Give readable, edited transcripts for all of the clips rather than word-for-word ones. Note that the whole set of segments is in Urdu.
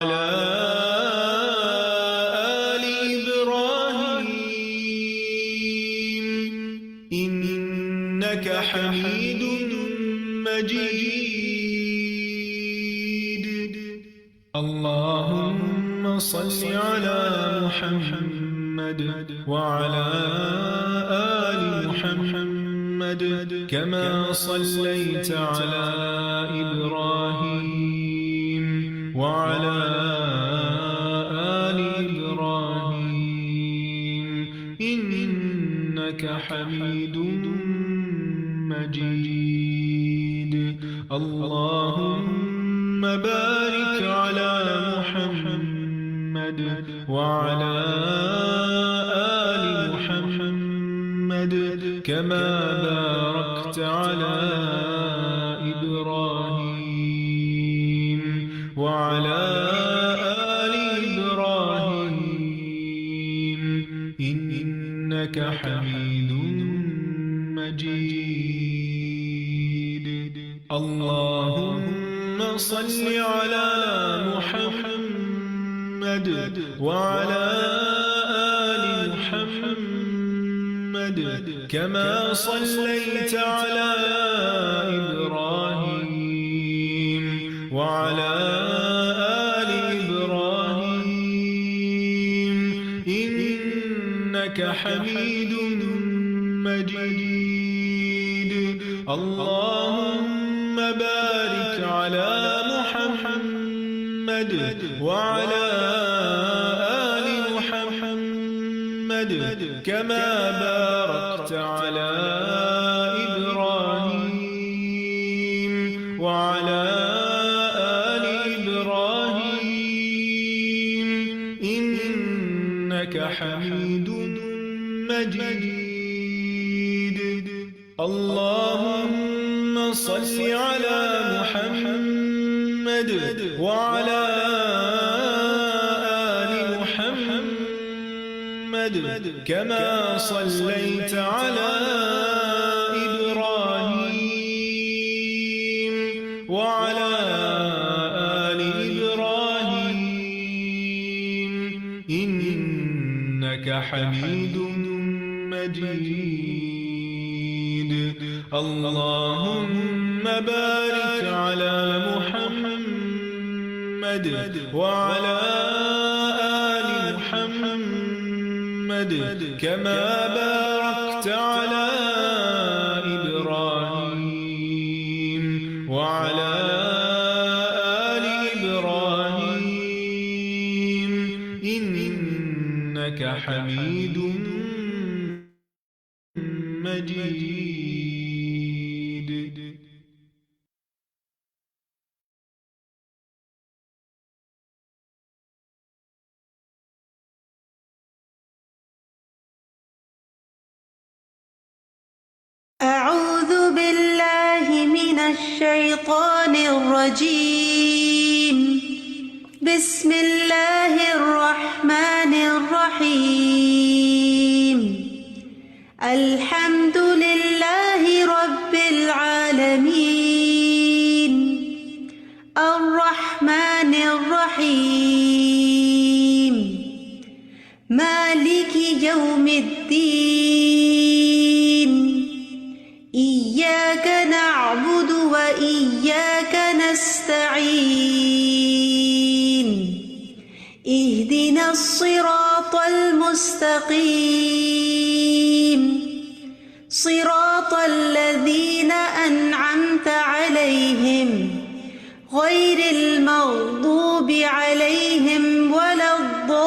على آل إبراهيم إنك حميد مجيد. اللهم صل على محمد وعلى آل محمد كما صليت على إبراهيم وعلى آل إبراهيم إنك حميد مجيد. اللهم بارك على محمد وعلى آل محمد كما باركت على إبراهيم وعلى آل إبراهيم إنك حميد مجيد. اللهم صل على محمد وعلى آل محمد كما صليت على إبراهيم وعلى آل إبراهيم إنك حميد مجيد. اللهم بارك على محمد وعلى آل محمد كما باركت على إبراهيم وعلى آل إبراهيم إنك حميد مجيد. اللهم صل على محمد وعلى آل محمد كما صليت على إبراهيم وعلى آل إبراهيم إنك حميد مجيد. اللهم بارك على محمد وعلى آل محمد كما باركت على إبراهيم وعلى آل إبراهيم إنك حميد مجيد. أعوذ بالله من الشيطان الرجيم. بسم الله الرحمن الرحيم. الحمد لله رب العالمين الرحمن الرحيم مالك يوم الدين. إياك نعبد وإياك نستعين. اهدنا الصراط المستقيم صراط الذين أنعمت عليهم غير المغضوب عليهم ولا الضالين.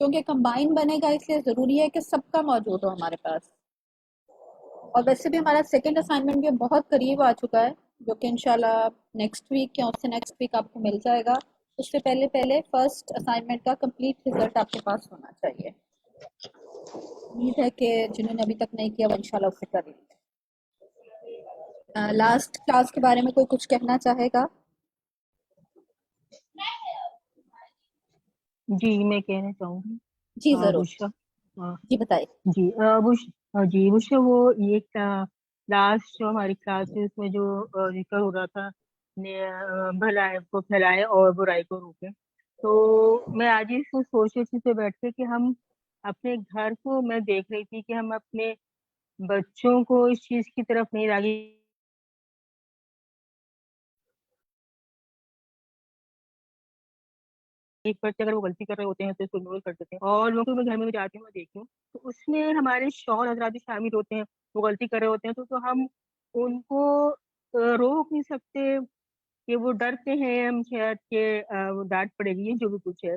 کیونکہ کمبائن بنے گا اس لیے ضروری ہے کہ سب کا موجود ہو ہمارے پاس. اور ویسے بھی ہمارا سیکنڈ اسائنمنٹ بھی بہت قریب آ چکا ہے جو کہ انشاءاللہ نیکسٹ ویک یا اس سے نیکسٹ ویک آپ کو مل جائے گا. اس سے پہلے فرسٹ اسائنمنٹ کا کمپلیٹ رزلٹ آپ کے پاس ہونا چاہیے. امید ہے کہ جنہوں نے ابھی تک نہیں کیا وہ انشاءاللہ اسے کر لیں گے. لاسٹ کلاس کے بارے میں کوئی کچھ کہنا چاہے گا؟ جی میں کہنا چاہوں گی. جی ضرور. بشرا جی بتائیے. جی بشرا، وہ ایک لاسٹ جو ہماری کلاس ہے اس میں جو ذکر ہو رہا تھا بھلائی کو پھیلائے اور برائی کو روکے، تو میں آج ہی سوچ رہی تھی سے بیٹھ کے کہ ہم اپنے گھر کو، میں دیکھ رہی تھی کہ ہم اپنے بچوں کو اس چیز کی طرف نہیں لاگی اگر وہ غلطی کر رہے ہوتے ہیں تو اس کو اگنور کر دیتے ہیں. اور لوگوں میں گھر میں جاتی ہوں میں دیکھتی ہوں تو اس میں ہمارے شوہر حضرات بھی شامل ہوتے ہیں، وہ غلطی کر رہے ہوتے ہیں تو ہم ان کو روک نہیں سکتے کہ وہ ڈرتے ہیں ہم شاید کہ وہ ڈانٹ پڑے گی جو بھی کچھ ہے.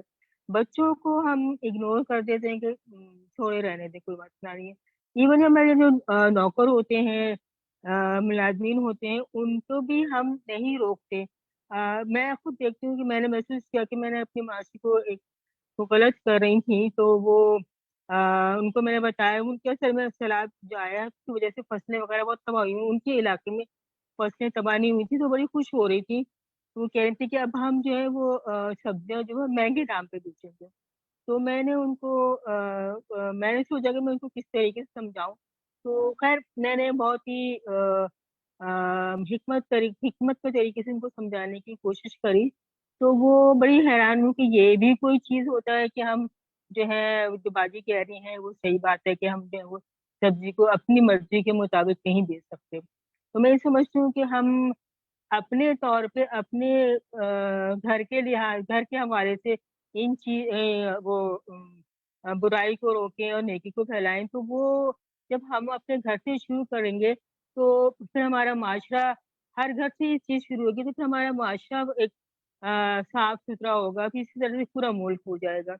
بچوں کو ہم اگنور کر دیتے ہیں کہ چھوڑے رہنے دیں، کوئی بات نہیں ہے. ایون ہمارے جو نوکر ہوتے ہیں، ملازمین ہوتے ہیں، ان کو بھی ہم نہیں روکتے. میں خود دیکھتی ہوں کہ میں نے محسوس کیا کہ میں نے اپنی ماسی کو وہ غلط کر رہی تھی تو وہ ان کو میں نے بتایا. ان کے سر میں سیلاب جو آیا اس کی وجہ سے فصلیں وغیرہ بہت تباہ ہوئی. ان کے علاقے میں فصلیں تباہ نہیں ہوئی تھی تو بڑی خوش ہو رہی تھی. وہ کہہ رہی تھی کہ اب ہم جو ہے وہ سبزیاں جو ہے مہنگے دام پہ بیچیں گے. تو میں نے ان کو میں نے سوچا کہ میں ان کو کس طریقے سے سمجھاؤں. تو خیر میں نے بہت ہی حکمت کے طریقے سے ان کو سمجھانے کی کوشش کری. تو وہ بڑی حیران ہوں کہ یہ بھی کوئی چیز ہوتا ہے کہ ہم جو ہے جو باجی کہہ رہی ہیں وہ صحیح بات ہے کہ ہم جو ہے وہ سبزی کو اپنی مرضی کے مطابق نہیں بیچ سکتے. تو میں یہ سمجھتی ہوں کہ ہم اپنے طور پہ اپنے گھر کے حوالے سے ان وہ برائی کو روکیں اور نیکی کو پھیلائیں. تو وہ جب ہم اپنے گھر سے شروع کریں گے تو پھر ہمارا معاشرہ، ہر گھر سے یہ چیز شروع ہوگی تو پھر ہمارا معاشرہ ایک صاف ستھرا ہوگا، پھر اسی طرح سے پورا ملک ہو جائے گا.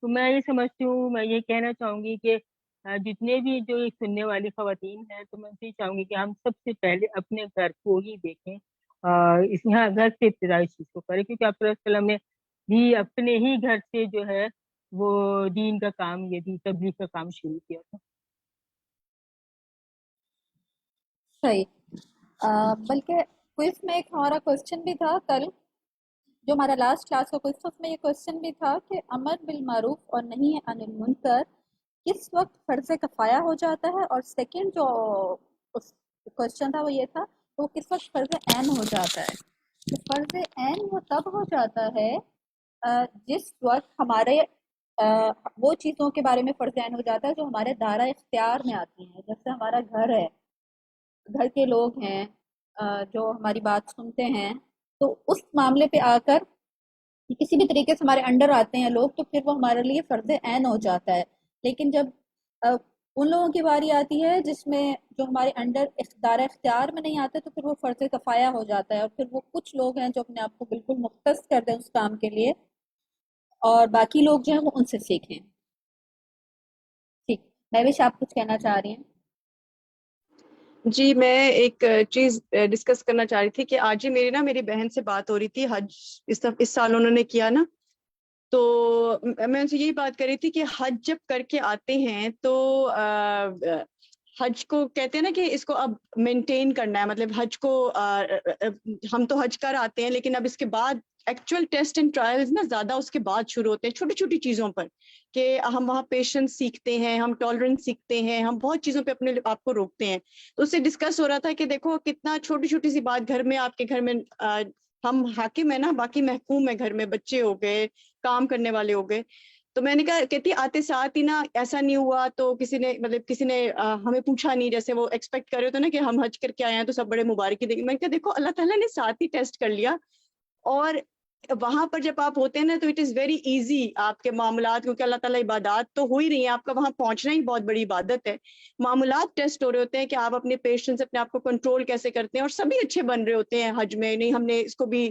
تو میں یہ سمجھتی ہوں، میں یہ کہنا چاہوں گی کہ جتنے بھی جو سننے والی خواتین ہیں تو میں یہ چاہوں گی کہ ہم سب سے پہلے اپنے گھر کو ہی دیکھیں، اس یہاں گھر سے ابتدائی چیز کو کریں، کیونکہ آپ صلی اللہ علیہ وسلم نے بھی اپنے ہی گھر سے جو ہے وہ دین کا کام، یہ بھی تبلیغ کا کام شروع کیا تھا. صحیح. بلکہ کوئز میں ایک ہمارا کوشچن بھی تھا کل، جو ہمارا لاسٹ کلاس کا کوئز تھا، اس میں یہ کوشچن بھی تھا کہ امر بالمعروف اور نہی عن المنکر کس وقت فرض کفایہ ہو جاتا ہے، اور سیکنڈ جو کوشچن تھا وہ یہ تھا وہ کس وقت فرض عین ہو جاتا ہے. تو فرض عین وہ تب ہو جاتا ہے جس وقت ہمارے وہ چیزوں کے بارے میں فرض عین ہو جاتا ہے جو ہمارے دائرہ اختیار میں آتی ہیں. جیسے ہمارا گھر ہے، گھر کے لوگ ہیں جو ہماری بات سنتے ہیں، تو اس معاملے پہ آ کر کسی بھی طریقے سے ہمارے انڈر آتے ہیں لوگ تو پھر وہ ہمارے لیے فرض عین ہو جاتا ہے. لیکن جب ان لوگوں کی باری آتی ہے جس میں جو ہمارے انڈر دائرہ اختیار میں نہیں آتے تو پھر وہ فرض کفایہ ہو جاتا ہے، اور پھر وہ کچھ لوگ ہیں جو اپنے آپ کو بالکل مختص کر دیں اس کام کے لیے اور باقی لوگ جو ہیں وہ ان سے سیکھیں. ٹھیک، مہوش آپ کچھ کہنا چاہ رہی ہیں؟ جی میں ایک چیز ڈسکس کرنا چاہ رہی تھی کہ آج ہی میری بہن سے بات ہو رہی تھی. حج اس سال انہوں نے کیا نا، تو میں ان سے یہی بات کر رہی تھی کہ حج جب کر کے آتے ہیں تو حج کو کہتے ہیں نا کہ اس کو اب مینٹین کرنا ہے. مطلب حج کو ہم تو حج کر آتے ہیں لیکن اب اس کے بعد ایکچوئل ٹیسٹ اینڈ ٹرائلز نا زیادہ اس کے بعد شروع ہوتے ہیں، چھوٹی چھوٹی چیزوں پر، کہ ہم وہاں پیشنس سیکھتے ہیں، ہم ٹالرنس سیکھتے ہیں، ہم بہت چیزوں پہ اپنے آپ کو روکتے ہیں. تو اس سے ڈسکس ہو رہا تھا کہ دیکھو کتنا چھوٹی چھوٹی سی بات گھر میں، آپ کے گھر میں ہم حاکم ہیں نا، باقی محکوم ہے، گھر میں بچے ہو گئے، کام کرنے والے ہو گئے. تو میں نے کہا، کہتی آتے ساتھ ہی نا ایسا نہیں ہوا تو کسی نے ہمیں پوچھا نہیں، جیسے وہ ایکسپیکٹ کر رہے تھے نا کہ ہم حج کر کے آئے ہیں تو سب بڑے مبارکی دیں گے. میں نے کہا دیکھو اللہ تعالیٰ نے ساتھ ہی ٹیسٹ کر لیا، اور وہاں پر جب آپ ہوتے ہیں نا تو اٹ از ویری ایزی آپ کے معاملات، کیونکہ اللہ تعالیٰ عبادات تو ہو ہی رہی ہیں، آپ کا وہاں پہنچنا ہی بہت بڑی عبادت ہے. معاملات ٹیسٹ ہو رہے ہوتے ہیں کہ آپ اپنے پیشنس، اپنے آپ کو کنٹرول کیسے کرتے ہیں، اور سبھی اچھے بن رہے ہوتے ہیں حج میں. نہیں ہم نے اس کو بھی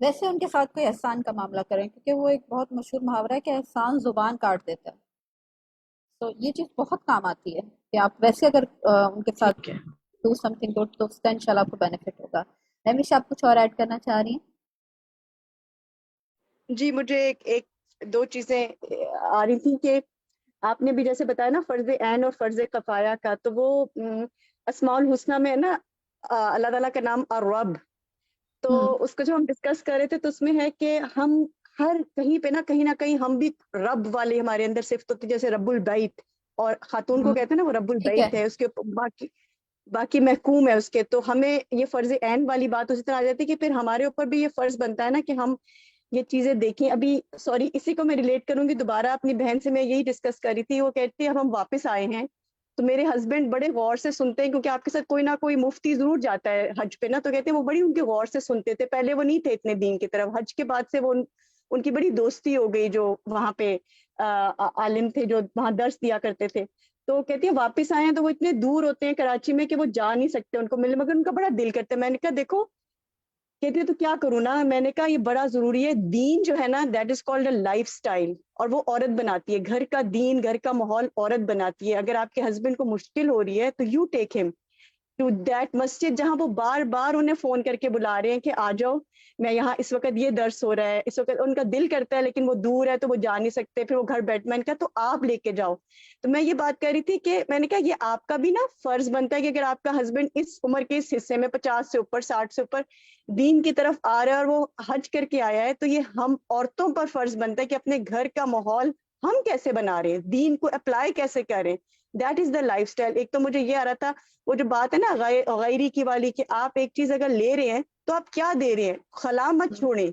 ویسے ان کے ساتھ کوئی احسان کا معاملہ کریں، کیونکہ وہ ایک بہت مشہور محاورہ ہے کہ احسان زبان کاٹ دیتا ہے. تو یہ چیز بہت کام آتی ہے کہ آپ ویسے اگر ان کے ساتھ ٹھیک ہے. ڈو سم تھنگ گڈ تو اس کا ان شاء اللہ آپ کو بینیفٹ ہوگا. ہمیشہ آپ کچھ اور ایڈ کرنا چاہ رہی ہیں؟ جی مجھے ایک دو چیزیں آ رہی تھی کہ آپ نے بھی جیسے بتایا نا فرض عین اور فرض کفایہ کا، تو وہ اسماء الحسنہ میں نا اللہ تعالیٰ کا نام الرب، تو اس کو جو ہم ڈسکس کر رہے تھے تو اس میں ہے کہ ہم ہر کہیں پہ نا کہیں ہم بھی رب والے ہمارے اندر صفت ہوتی، جیسے رب البیت، اور خاتون کو کہتے ہیں نا وہ رب ٹھیک ہے. البیت ہے، اس کے باقی محکوم ہے اس کے. تو ہمیں یہ فرض عین والی بات اسی طرح آ جاتی ہے کہ پھر ہمارے اوپر بھی یہ فرض بنتا ہے نا کہ ہم یہ چیزیں دیکھیں. ابھی سوری اسی کو میں ریلیٹ کروں گی دوبارہ، اپنی بہن سے میں یہی ڈسکس کر رہی تھی، وہ کہتی ہے اب ہم واپس آئے ہیں تو میرے ہسبینڈ بڑے غور سے سنتے ہیں، کیونکہ آپ کے ساتھ کوئی نہ کوئی مفتی ضرور جاتا ہے حج پہ نا، تو کہتے ہیں وہ بڑی ان کے غور سے سنتے تھے. پہلے وہ نہیں تھے اتنے دین کی طرف، حج کے بعد سے وہ ان کی بڑی دوستی ہو گئی جو وہاں پہ عالم تھے جو وہاں درس دیا کرتے تھے. تو کہتی ہے واپس آئے ہیں تو وہ اتنے دور ہوتے ہیں کراچی میں کہ وہ جا نہیں سکتے ان کو ملنے، مگر ان کا بڑا دل کرتا ہے. میں نے کہا دیکھو، کہتی ہے تو کیا کروں نا، میں نے کہا یہ بڑا ضروری ہے. دین جو ہے نا that is called a life style, اور وہ عورت بناتی ہے. گھر کا دین، گھر کا ماحول عورت بناتی ہے. اگر آپ کے ہسبینڈ کو مشکل ہو رہی ہے تو یو ٹیک ہم ٹو دیٹ مسجد جہاں وہ بار بار انہیں فون کر کے بلا رہے ہیں کہ آ جاؤ، میں یہاں اس وقت یہ درس ہو رہا ہے، اس وقت ان کا دل کرتا ہے لیکن وہ دور ہے تو وہ جا نہیں سکتے، پھر وہ گھر بیٹھ، میں نے کہا تو آپ لے کے جاؤ. تو میں یہ بات کر رہی تھی کہ میں نے کہا یہ آپ کا بھی نا فرض بنتا ہے کہ اگر آپ کا ہسبینڈ اس عمر کے اس حصے میں 50 سے اوپر 60 سے اوپر دین کی طرف آ رہا ہے اور وہ حج کر کے آیا ہے، تو یہ ہم عورتوں پر فرض بنتا ہے کہ اپنے گھر کا ماحول ہم کیسے بنا رہے ہیں، دین کو اپلائی کیسے کریں. That is the life style. ایک تو مجھے یہ آ رہا تھا وہ جو بات ہے نا غیری کی والی، کہ آپ ایک چیز اگر لے رہے ہیں تو آپ کیا دے رہے ہیں، خلا مت چھوڑیں.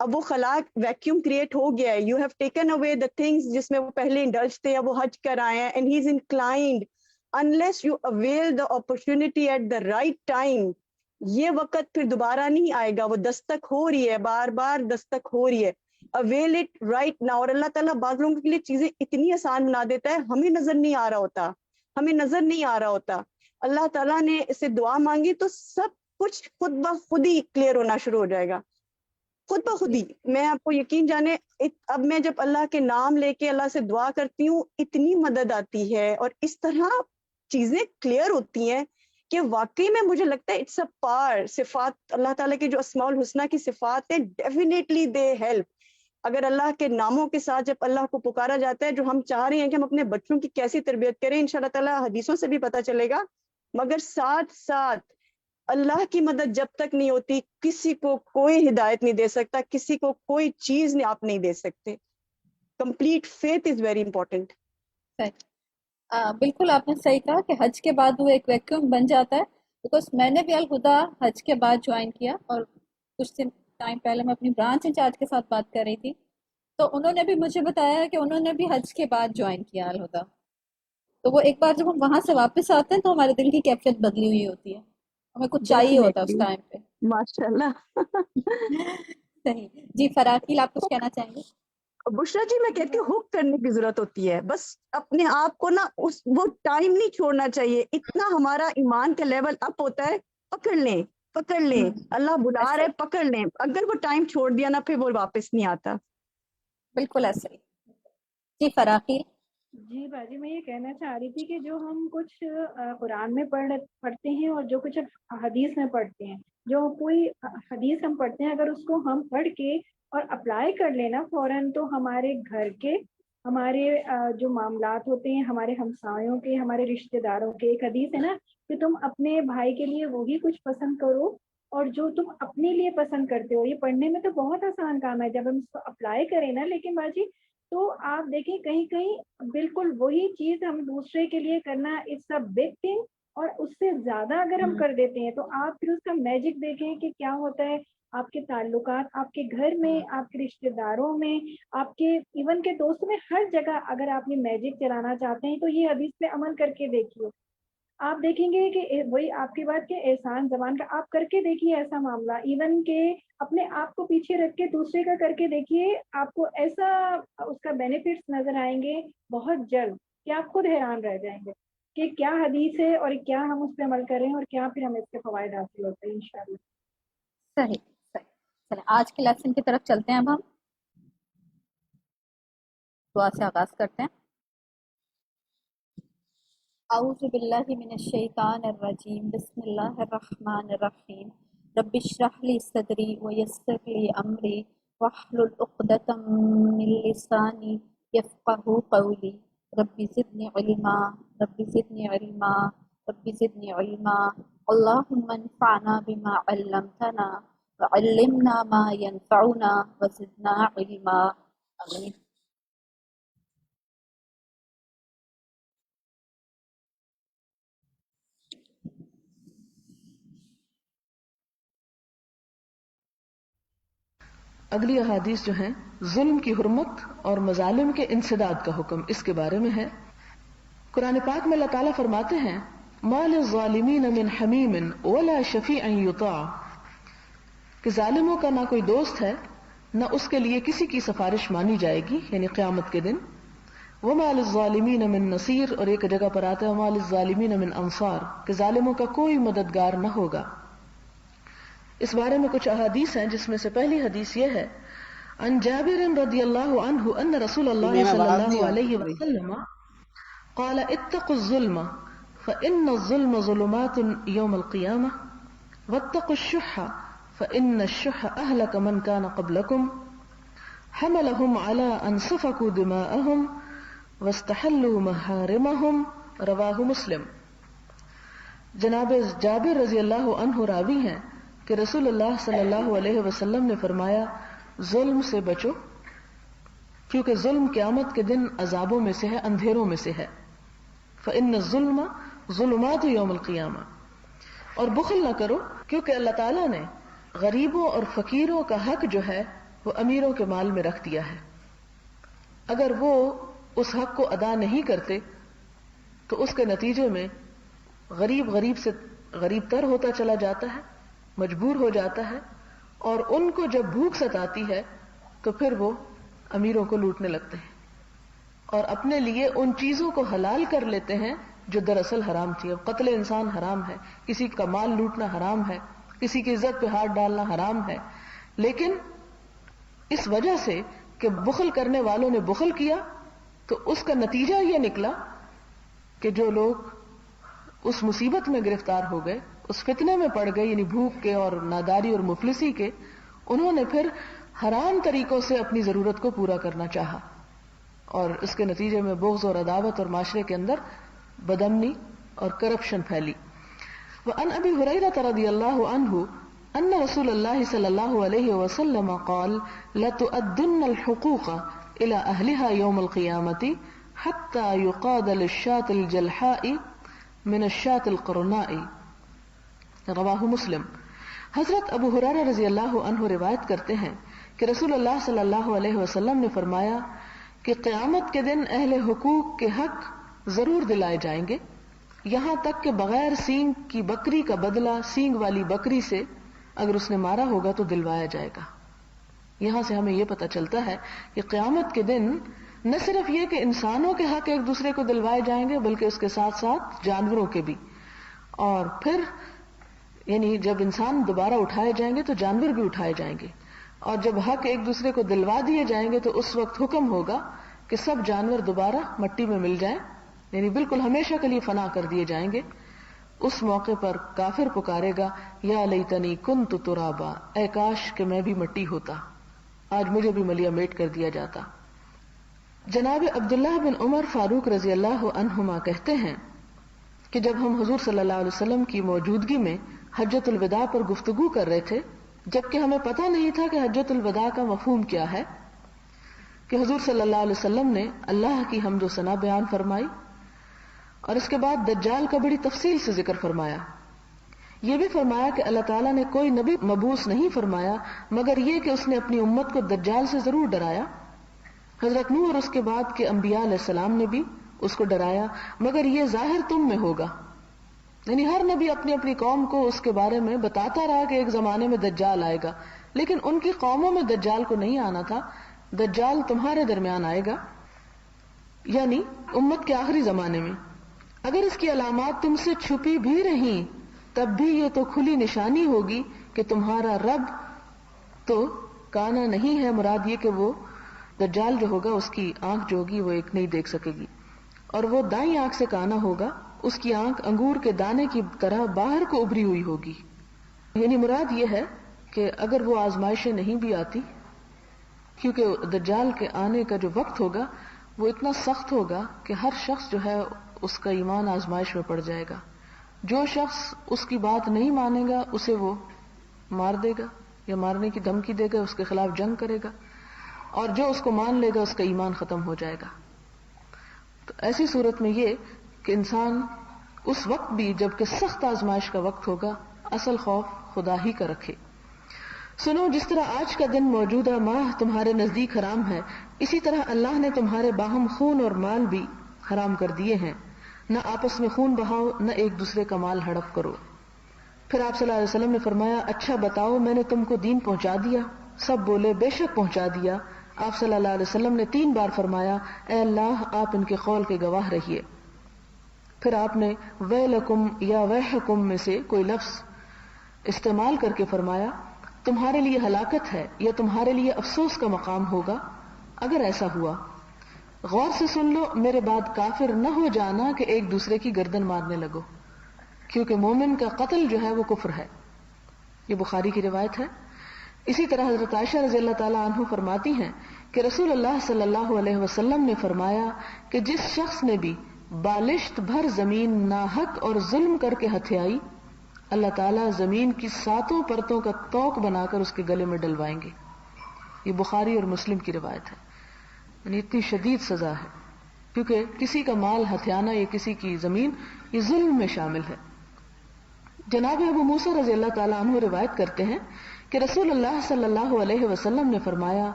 اب وہ خلا ویکیوم کریٹ ہو گیا ہے، you have taken away the things جس میں وہ پہلے انڈلج تھے، اب وہ حج کر آئے ہیں and he is inclined unless you avail the opportunity at the right time. یہ وقت پھر دوبارہ نہیں آئے گا، وہ دستک ہو رہی ہے، بار بار دستک ہو رہی ہے. avail it right now. اور اللہ تعالیٰ بعض لوگوں کے لیے چیزیں اتنی آسان بنا دیتا ہے، ہمیں نظر نہیں آ رہا ہوتا، ہمیں نظر نہیں آ رہا ہوتا. اللہ تعالیٰ نے اس سے دعا مانگی تو سب کچھ خود بخود ہی کلیئر ہونا شروع ہو جائے گا، خود بخود ہی. میں آپ کو یقین جانے، اب میں جب اللہ کے نام لے کے اللہ سے دعا کرتی ہوں اتنی مدد آتی ہے اور اس طرح چیزیں کلیئر ہوتی ہیں کہ واقعی میں مجھے لگتا ہے اٹس اے پار. صفات اللہ تعالیٰ کی جو اسماء الحسنہ کی صفات ہیں ڈیفینیٹلی دے ہیلپ. اگر اللہ کے ناموں کے ساتھ جب اللہ کو پکارا جاتا ہے، جو ہم چاہ رہے ہیں کہ ہم اپنے بچوں کی کیسی تربیت کریں، انشاءاللہ تعالیٰ حدیثوں سے بھی پتہ چلے گا، مگر ساتھ ساتھ اللہ کی مدد جب تک نہیں ہوتی کسی کو کوئی ہدایت نہیں دے سکتا، کسی کو کوئی چیز آپ نہیں دے سکتے. Complete faith is very important. بالکل آپ نے صحیح کہا کہ حج کے بعد وہ ایک ویکیوم بن جاتا ہے. بیکاز میں نے بھی الہدا حج کے بعد جوائن کیا، اور کچھ دن ٹائم پہلے میں اپنی برانچ انچارج کے ساتھ بات کر رہی تھی، تو انہوں نے بھی مجھے بتایا کہ انہوں نے بھی حج کے بعد جوائن کیا الہدا. تو وہ ایک بار جب ہم وہاں سے واپس آتے ہیں تو ہمارے دل کی کیفیت بدلی ہوئی ہوتی ہے، ہمیں کچھ چاہیے ہوتا ہے اس ٹائم پہ. ماشاء اللہ. صحیح. جی فراقیل، آپ کچھ کہنا چاہیں گے؟ بشرا جی میں کہتی ہوں ہک کرنے کی ضرورت ہوتی ہے، بس اپنے آپ کو نا وہ ٹائم نہیں چھوڑنا چاہیے. اتنا ہمارا ایمان کا لیول اپ ہوتا ہے، پکڑ لیں اللہ بلا رہے، پکڑ لیں. اگر وہ ٹائم چھوڑ دیا نا پھر وہ واپس نہیں آتا. بالکل ایسے ہی. جی فراقیل. جی باجی میں یہ کہنا چاہ رہی تھی کہ جو ہم کچھ قرآن میں پڑھتے ہیں اور جو کچھ حدیث میں پڑھتے ہیں، جو کوئی حدیث ہم پڑھتے ہیں اگر اس کو ہم پڑھ کے اور اپلائی کر لینا فوراً، تو ہمارے گھر کے، ہمارے جو معاملات ہوتے ہیں، ہمارے ہمسایوں کے، ہمارے رشتہ داروں کے، ایک حدیث ہے نا کہ تم اپنے بھائی کے لیے وہی کچھ پسند کرو اور جو تم اپنے لیے پسند کرتے ہو. یہ پڑھنے میں تو بہت آسان کام ہے، جب ہم اس کو اپلائی کریں نا، لیکن باجی تو آپ دیکھیں کہیں کہیں بالکل وہی چیز ہم دوسرے کے لیے کرنا اٹس اے بگ تھنگ، اور اس سے زیادہ اگر ہم کر دیتے ہیں تو آپ پھر اس کا میجک دیکھیں کہ کیا ہوتا ہے آپ کے تعلقات، آپ کے گھر میں، آپ کے رشتہ داروں میں، آپ کے ایون کے دوستوں میں، ہر جگہ اگر آپ یہ میجک چلانا چاہتے ہیں تو یہ حدیث پہ عمل کر کے دیکھیے. آپ دیکھیں گے کہ وہی آپ کی بات کہ احسان زبان کا، آپ کر کے دیکھیے ایسا معاملہ، ایون کہ اپنے آپ کو پیچھے رکھ کے دوسرے کا کر کے دیکھیے، آپ کو ایسا اس کا بینیفٹس نظر آئیں گے بہت جلد کہ آپ خود حیران رہ جائیں گے کہ کیا حدیث ہے اور کیا ہم اس پہ عمل کریں اور کیا پھر ہمیں اس کے فوائد حاصل ہوتے ہیں انشاءاللہ. صحیح. چلیں آج کے لیسن کی طرف چلتے ہیں. اب ہم دعا سے آغاز کرتے ہیں. اعوذ باللہ من الشیطان الرجیم. بسم اللہ الرحمن الرحیم. رب اشرح لی صدری ویسر لی امری واحلل عقدۃ من لسانی یفقهوا قولی. رب زدنی علما رب زدنی علما رب زدنی علما. اللہم انفعنا بما علمتنا وعلمنا ما ينفعنا وزدنا علما. آمین. اگلی احادیث جو ہیں ظلم کی حرمت اور مظالم کے انسداد کا حکم، اس کے بارے میں ہے. قرآن پاک میں اللہ تعالیٰ فرماتے ہیں ما للظالمین من حمیم ولا شفیع یطاع، کہ ظالموں کا نہ کوئی دوست ہے نہ اس کے لیے کسی کی سفارش مانی جائے گی، یعنی قیامت کے دن. وما للظالمین من نصیر، اور ایک جگہ پر آتا ہے وما للظالمین من انصار، کہ ظالموں کا کوئی مددگار نہ ہوگا. اس بارے میں کچھ احادیث ہیں، جس میں سے پہلی حدیث یہ ہے عن جابر رضی اللہ عنہ ان رسول اللہ صلی اللہ علیہ وسلم قال اتقوا الظلم فإن الظلم ظلمات يوم القيامة واتقوا الشح فإن الشح أهلك من كان قبلكم حملهم على أن سفكوا دماءهم واستحلوا محارمهم. رواہ مسلم. جناب جابر رضی اللہ عنہ راوی ہیں کہ رسول اللہ صلی اللہ علیہ وسلم نے فرمایا ظلم سے بچو، کیونکہ ظلم قیامت کے دن عذابوں میں سے ہے، اندھیروں میں سے ہے. فإن الظلم ظلمات یوم القیامہ. اور بخل نہ کرو، کیونکہ اللہ تعالیٰ نے غریبوں اور فقیروں کا حق جو ہے وہ امیروں کے مال میں رکھ دیا ہے. اگر وہ اس حق کو ادا نہیں کرتے تو اس کے نتیجے میں غریب سے غریب تر ہوتا چلا جاتا ہے، مجبور ہو جاتا ہے، اور ان کو جب بھوک ستاتی ہے تو پھر وہ امیروں کو لوٹنے لگتے ہیں اور اپنے لیے ان چیزوں کو حلال کر لیتے ہیں جو دراصل حرام تھی. اب قتل انسان حرام ہے، کسی کا مال لوٹنا حرام ہے، کسی کی عزت پہ ہاتھ ڈالنا حرام ہے، لیکن اس وجہ سے کہ بخل کرنے والوں نے بخل کیا تو اس کا نتیجہ یہ نکلا کہ جو لوگ اس مصیبت میں گرفتار ہو گئے، اس فتنے میں پڑ گئے، یعنی بھوک کے اور ناداری اور مفلسی کے، انہوں نے پھر حرام طریقوں سے اپنی ضرورت کو پورا کرنا چاہا اور اس کے نتیجے میں بغض اور عداوت اور معاشرے کے اندر بدامنی اور کرپشن پھیلی. وعن ابی ہریرہ رضی اللہ عنہ ان رسول اللہ صلی اللہ علیہ وسلم قال لتؤدن الحقوق الى اہلها یوم القیامة حتى يقاد للشاة الجلحاء من الشاة القرناء. رواہ مسلم. حضرت ابو ہریرہ رضی اللہ عنہ روایت کرتے ہیں کہ رسول اللہ صلی اللہ علیہ وسلم نے فرمایا کہ قیامت کے دن اہل حقوق کے حق ضرور دلائے جائیں گے، یہاں تک کہ بغیر سینگ کی بکری کا بدلہ سینگ والی بکری سے اگر اس نے مارا ہوگا تو دلوایا جائے گا. یہاں سے ہمیں یہ پتہ چلتا ہے کہ قیامت کے دن نہ صرف یہ کہ انسانوں کے حق ایک دوسرے کو دلوائے جائیں گے بلکہ اس کے ساتھ ساتھ جانوروں کے بھی. اور پھر یعنی جب انسان دوبارہ اٹھائے جائیں گے تو جانور بھی اٹھائے جائیں گے، اور جب حق ایک دوسرے کو دلوا دیے جائیں گے تو اس وقت حکم ہوگا کہ سب جانور دوبارہ مٹی میں مل جائیں، یعنی بالکل ہمیشہ کے لیے فنا کر دیے جائیں گے. اس موقع پر کافر پکارے گا یا لیتنی کنت ترابا، اے کاش کہ میں بھی مٹی ہوتا، آج مجھے بھی ملیا میٹ کر دیا جاتا. جناب عبداللہ بن عمر فاروق رضی اللہ عنہما کہتے ہیں کہ جب ہم حضور صلی اللہ علیہ وسلم کی موجودگی میں حجۃ الوداع پر گفتگو کر رہے تھے، جبکہ ہمیں پتہ نہیں تھا کہ حجۃ الوداع کا مفہوم کیا ہے، کہ حضور صلی اللہ علیہ وسلم نے اللہ کی حمد و ثنا بیان فرمائی اور اس کے بعد دجال کا بڑی تفصیل سے ذکر فرمایا. یہ بھی فرمایا کہ اللہ تعالیٰ نے کوئی نبی مبعوث نہیں فرمایا مگر یہ کہ اس نے اپنی امت کو دجال سے ضرور ڈرایا. حضرت نوح اور اس کے بعد کے انبیاء علیہ السلام نے بھی اس کو ڈرایا مگر یہ ظاہر تم میں ہوگا، یعنی ہر نبی اپنی اپنی قوم کو اس کے بارے میں بتاتا رہا کہ ایک زمانے میں دجال آئے گا، لیکن ان کی قوموں میں دجال کو نہیں آنا تھا. دجال تمہارے درمیان آئے گا، یعنی امت کے آخری زمانے میں. اگر اس کی علامات تم سے چھپی بھی رہیں تب بھی یہ تو کھلی نشانی ہوگی کہ تمہارا رب تو کانا نہیں ہے مراد یہ کہ وہ دجال جو ہوگا اس کی آنکھ جو ہوگی وہ ایک نہیں دیکھ سکے گی، اور وہ دائیں آنکھ سے کانا ہوگا، اس کی آنکھ انگور کے دانے کی طرح باہر کو ابری ہوئی ہوگی. یعنی مراد یہ ہے کہ اگر وہ آزمائشیں نہیں بھی آتی، کیونکہ دجال کے آنے کا جو وقت ہوگا وہ اتنا سخت ہوگا کہ ہر شخص جو ہے اس کا ایمان آزمائش میں پڑ جائے گا. جو شخص اس کی بات نہیں مانے گا اسے وہ مار دے گا یا مارنے کی دھمکی دے گا، اس کے خلاف جنگ کرے گا، اور جو اس کو مان لے گا اس کا ایمان ختم ہو جائے گا. تو ایسی صورت میں یہ کہ انسان اس وقت بھی جب کہ سخت آزمائش کا وقت ہوگا اصل خوف خدا ہی کا رکھے. سنو، جس طرح آج کا دن موجودہ ماہ تمہارے نزدیک حرام ہے، اسی طرح اللہ نے تمہارے باہم خون اور مال بھی حرام کر دیے ہیں. نہ آپس میں خون بہاؤ، نہ ایک دوسرے کا مال ہڑپ کرو. پھر آپ صلی اللہ علیہ وسلم نے فرمایا، اچھا بتاؤ میں نے تم کو دین پہنچا دیا؟ سب بولے بے شک پہنچا دیا. آپ صلی اللہ علیہ وسلم نے 3 بار فرمایا، اے اللہ آپ ان کے قول کے گواہ رہیے. پھر آپ نے ویلکم یا ویحکم میں سے کوئی لفظ استعمال کر کے فرمایا، تمہارے لیے ہلاکت ہے یا تمہارے لیے افسوس کا مقام ہوگا اگر ایسا ہوا. غور سے سن لو، میرے بعد کافر نہ ہو جانا کہ ایک دوسرے کی گردن مارنے لگو، کیونکہ مومن کا قتل جو ہے وہ کفر ہے. یہ بخاری کی روایت ہے. اسی طرح حضرت عائشہ رضی اللہ تعالی عنہ فرماتی ہیں کہ رسول اللہ صلی اللہ علیہ وسلم نے فرمایا کہ جس شخص نے بھی بالشت بھر زمین ناحق اور ظلم کر کے ہتھیائی، اللہ تعالیٰ زمین کی 7 پرتوں کا توق بنا کر اس کے گلے میں ڈلوائیں گے. یہ بخاری اور مسلم کی روایت ہے. یعنی اتنی شدید سزا ہے، کیونکہ کسی کا مال ہتھیانا یا کسی کی زمین یہ ظلم میں شامل ہے. جناب ابو موسیٰ رضی اللہ تعالیٰ عنہ روایت کرتے ہیں کہ رسول اللہ صلی اللہ علیہ وسلم نے فرمایا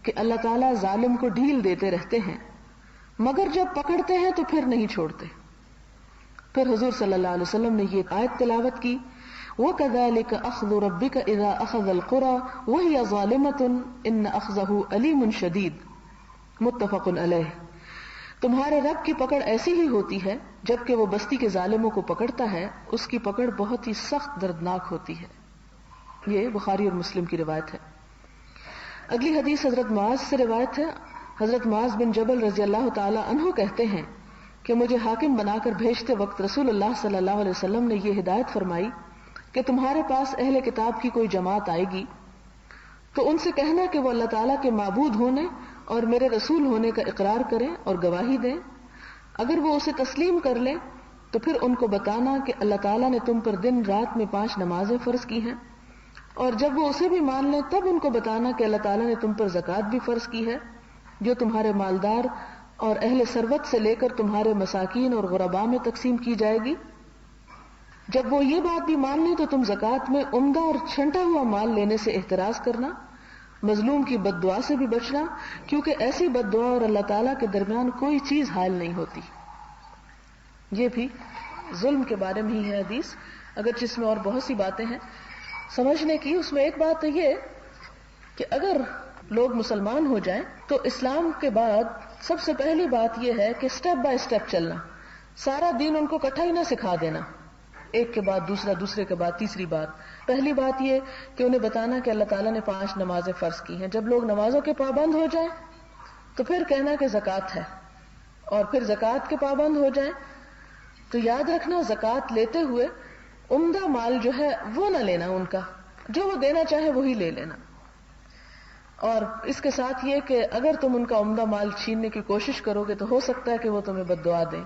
کہ اللہ تعالیٰ ظالم کو ڈھیل دیتے رہتے ہیں مگر جب پکڑتے ہیں تو پھر نہیں چھوڑتے. پھر حضور صلی اللہ علیہ وسلم نے یہ آیت تلاوت کی، وَكَذَلِكَ أَخْذُ رَبِّكَ إِذَا أَخَذَ الْقُرَى وَهِيَ ظَالِمَةٌ إِنَّ أَخْذَهُ أَلِيمٌ شَدِيدٌ. متفق علیہ. تمہارے رب کی پکڑ ایسی ہی ہوتی ہے جبکہ وہ بستی کے ظالموں کو پکڑتا ہے، اس کی پکڑ بہت ہی سخت دردناک ہوتی ہے. یہ بخاری اور مسلم کی روایت ہے. اگلی حدیث حضرت معاذ سے روایت ہے. حضرت معاذ بن جبل رضی اللہ تعالی عنہ کہتے ہیں کہ مجھے حاکم بنا کر بھیجتے وقت رسول اللہ صلی اللہ علیہ وسلم نے یہ ہدایت فرمائی کہ تمہارے پاس اہل کتاب کی کوئی جماعت آئے گی تو ان سے کہنا کہ وہ اللہ تعالیٰ کے معبود ہونے اور میرے رسول ہونے کا اقرار کریں اور گواہی دیں. اگر وہ اسے تسلیم کر لیں تو پھر ان کو بتانا کہ اللہ تعالیٰ نے تم پر دن رات میں 5 نمازیں فرض کی ہیں، اور جب وہ اسے بھی مان لیں تب ان کو بتانا کہ اللہ تعالیٰ نے تم پر زکوٰۃ بھی فرض کی ہے جو تمہارے مالدار اور اہل ثروت سے لے کر تمہارے مساکین اور غرباء میں تقسیم کی جائے گی. جب وہ یہ بات بھی مان لیں تو تم زکوٰۃ میں عمدہ اور چھنٹا ہوا مال لینے سے احتراز کرنا، مظلوم کی بد دعا سے بھی بچنا، کیونکہ ایسی بد دعا اور اللہ تعالیٰ کے درمیان کوئی چیز حائل نہیں ہوتی. یہ بھی ظلم کے بارے میں ہی ہے حدیث، اگرچہ اس میں اور بہت سی باتیں ہیں سمجھنے کی. اس میں ایک بات یہ کہ اگر لوگ مسلمان ہو جائیں تو اسلام کے بعد سب سے پہلی بات یہ ہے کہ سٹیپ بائی سٹیپ چلنا، سارا دین ان کو اکٹھا ہی نہ سکھا دینا، ایک کے بعد دوسرا، دوسرے کے بعد تیسری بات. پہلی بات یہ کہ انہیں بتانا کہ اللہ تعالیٰ نے 5 نمازیں فرض کی ہیں. جب لوگ نمازوں کے پابند ہو جائیں تو پھر کہنا کہ زکوٰۃ ہے، اور پھر زکوٰۃ کے پابند ہو جائیں تو یاد رکھنا زکوٰۃ لیتے ہوئے عمدہ مال جو ہے وہ نہ لینا، ان کا جو وہ دینا چاہے وہی لے لینا. اور اس کے ساتھ یہ کہ اگر تم ان کا عمدہ مال چھیننے کی کوشش کرو گے تو ہو سکتا ہے کہ وہ تمہیں بد دعا دیں،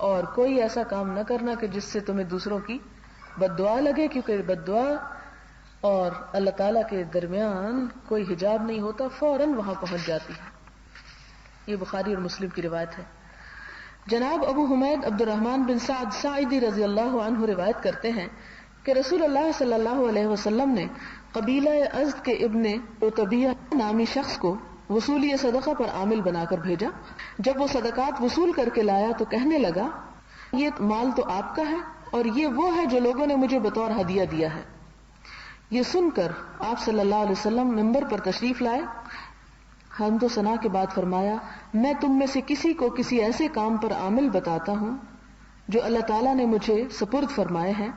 اور کوئی ایسا کام نہ کرنا کہ جس سے تمہیں دوسروں کی بد دعا لگے، کیونکہ بد دعا اور اللہ تعالیٰ کے درمیان کوئی حجاب نہیں ہوتا، فوراً وہاں پہنچ جاتی ہے. یہ بخاری اور مسلم کی روایت ہے. جناب ابو حمید عبد الرحمن بن سعد ساعدی رضی اللہ عنہ روایت کرتے ہیں کہ رسول اللہ صلی اللہ علیہ وسلم نے قبیلہ ازد کے ابن عتبیہ نامی شخص کو وصولی صدقہ پر عامل بنا کر بھیجا. جب وہ صدقات وصول کر کے لایا تو کہنے لگا، یہ مال تو آپ کا ہے اور یہ وہ ہے جو لوگوں نے مجھے بطور ہدیہ دیا ہے. یہ سن کر آپ صلی اللہ علیہ وسلم منبر پر تشریف لائے، حمد و ثنا کے بعد فرمایا، میں تم میں سے کسی کو کسی ایسے کام پر عامل بتاتا ہوں جو اللہ تعالیٰ نے مجھے سپرد فرمائے ہیں.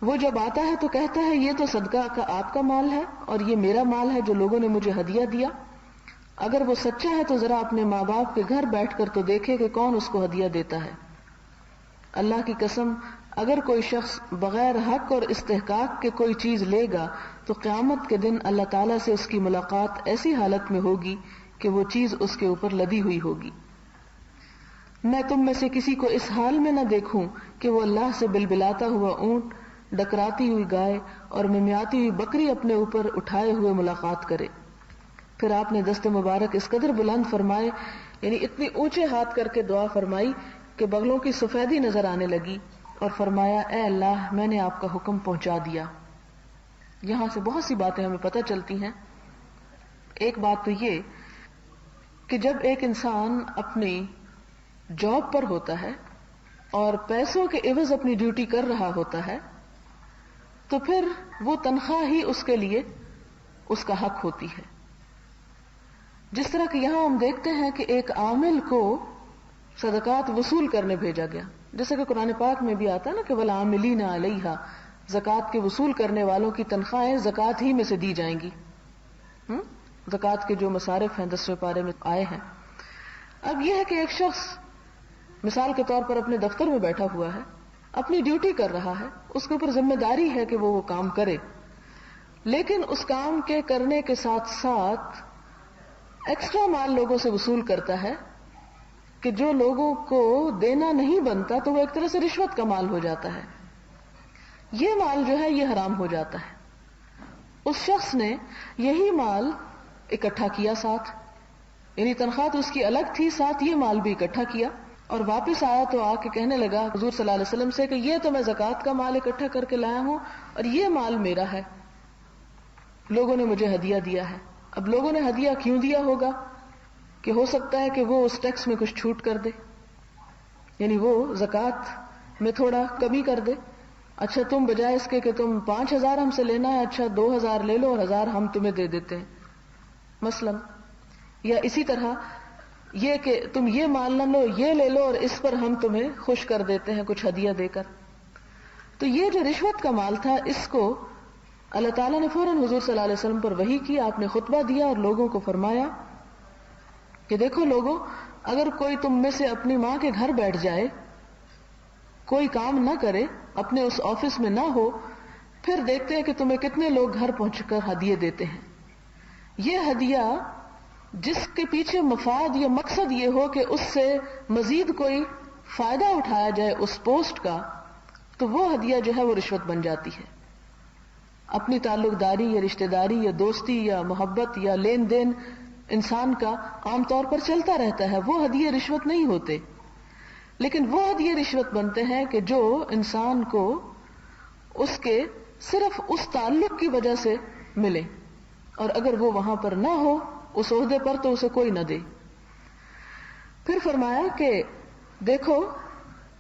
وہ جب آتا ہے تو کہتا ہے یہ تو صدقہ کا آپ کا مال ہے اور یہ میرا مال ہے جو لوگوں نے مجھے ہدیہ دیا. اگر وہ سچا ہے تو ذرا اپنے ماں باپ کے گھر بیٹھ کر تو دیکھے کہ کون اس کو ہدیہ دیتا ہے. اللہ کی قسم اگر کوئی شخص بغیر حق اور استحقاق کے کوئی چیز لے گا تو قیامت کے دن اللہ تعالیٰ سے اس کی ملاقات ایسی حالت میں ہوگی کہ وہ چیز اس کے اوپر لدی ہوئی ہوگی. میں تم میں سے کسی کو اس حال میں نہ دیکھوں کہ وہ اللہ سے بلبلاتا ہوا اونٹ، ڈکراتی ہوئی گائے اور ممیاتی ہوئی بکری اپنے اوپر اٹھائے ہوئے ملاقات کرے. پھر آپ نے دست مبارک اس قدر بلند فرمائے، یعنی اتنی اونچے ہاتھ کر کے دعا فرمائی کہ بغلوں کی سفیدی نظر آنے لگی، اور فرمایا اے اللہ میں نے آپ کا حکم پہنچا دیا. یہاں سے بہت سی باتیں ہمیں پتہ چلتی ہیں. ایک بات تو یہ کہ جب ایک انسان اپنی جاب پر ہوتا ہے اور پیسوں کے عوض اپنی ڈیوٹی کر رہا ہوتا ہے تو پھر وہ تنخواہ ہی اس کے لیے اس کا حق ہوتی ہے. جس طرح کہ یہاں ہم دیکھتے ہیں کہ ایک عامل کو صدقات وصول کرنے بھیجا گیا، جیسے کہ قرآن پاک میں بھی آتا ہے نا کہ والعاملین علیہا، زکوٰۃ کے وصول کرنے والوں کی تنخواہیں زکوٰۃ ہی میں سے دی جائیں گی. زکوٰۃ کے جو مصارف ہیں 10ویں پارے میں آئے ہیں. اب یہ ہے کہ ایک شخص مثال کے طور پر اپنے دفتر میں بیٹھا ہوا ہے، اپنی ڈیوٹی کر رہا ہے، اس کے اوپر ذمہ داری ہے کہ وہ کام کرے، لیکن اس کام کے کرنے کے ساتھ ساتھ ایکسٹرا مال لوگوں سے وصول کرتا ہے کہ جو لوگوں کو دینا نہیں بنتا تو وہ ایک طرح سے رشوت کا مال ہو جاتا ہے. یہ مال جو ہے یہ حرام ہو جاتا ہے. اس شخص نے یہی مال اکٹھا کیا ساتھ، یعنی تنخواہ تو اس کی الگ تھی، ساتھ یہ مال بھی اکٹھا کیا، اور واپس آیا تو آ کے کہنے لگا حضور صلی اللہ علیہ وسلم سے کہ یہ تو میں زکوٰۃ کا مال اکٹھا کر کے لایا ہوں اور یہ مال میرا ہے، لوگوں نے مجھے ہدیہ دیا ہے. اب لوگوں نے ہدیہ کیوں دیا ہوگا؟ کہ ہو سکتا ہے کہ وہ اس ٹیکس میں کچھ چھوٹ کر دے، یعنی وہ زکوٰۃ میں تھوڑا کمی کر دے. اچھا تم بجائے اس کے کہ تم 5,000 ہم سے لینا ہے، اچھا 2,000 لے لو اور 1,000 ہم تمہیں دے دیتے ہیں مثلا. یا اسی طرح یہ کہ تم یہ مال نہ لو، یہ لے لو اور اس پر ہم تمہیں خوش کر دیتے ہیں کچھ ہدیہ دے کر. تو یہ جو رشوت کا مال تھا اس کو اللہ تعالیٰ نے فوراً حضور صلی اللہ علیہ وسلم پر وحی کی. آپ نے خطبہ دیا اور لوگوں کو فرمایا کہ دیکھو لوگوں، اگر کوئی تم میں سے اپنی ماں کے گھر بیٹھ جائے، کوئی کام نہ کرے، اپنے اس آفس میں نہ ہو، پھر دیکھتے ہیں کہ تمہیں کتنے لوگ گھر پہنچ کر ہدیے دیتے ہیں. یہ ہدیہ جس کے پیچھے مفاد یا مقصد یہ ہو کہ اس سے مزید کوئی فائدہ اٹھایا جائے اس پوسٹ کا، تو وہ ہدیہ جو ہے وہ رشوت بن جاتی ہے. اپنی تعلق داری یا رشتہ داری یا دوستی یا محبت یا لین دین انسان کا عام طور پر چلتا رہتا ہے، وہ ہدیے رشوت نہیں ہوتے. لیکن وہ ہدیے رشوت بنتے ہیں کہ جو انسان کو اس کے صرف اس تعلق کی وجہ سے ملے، اور اگر وہ وہاں پر نہ ہو اس عہدے پر تو اسے کوئی نہ دے. پھر فرمایا کہ دیکھو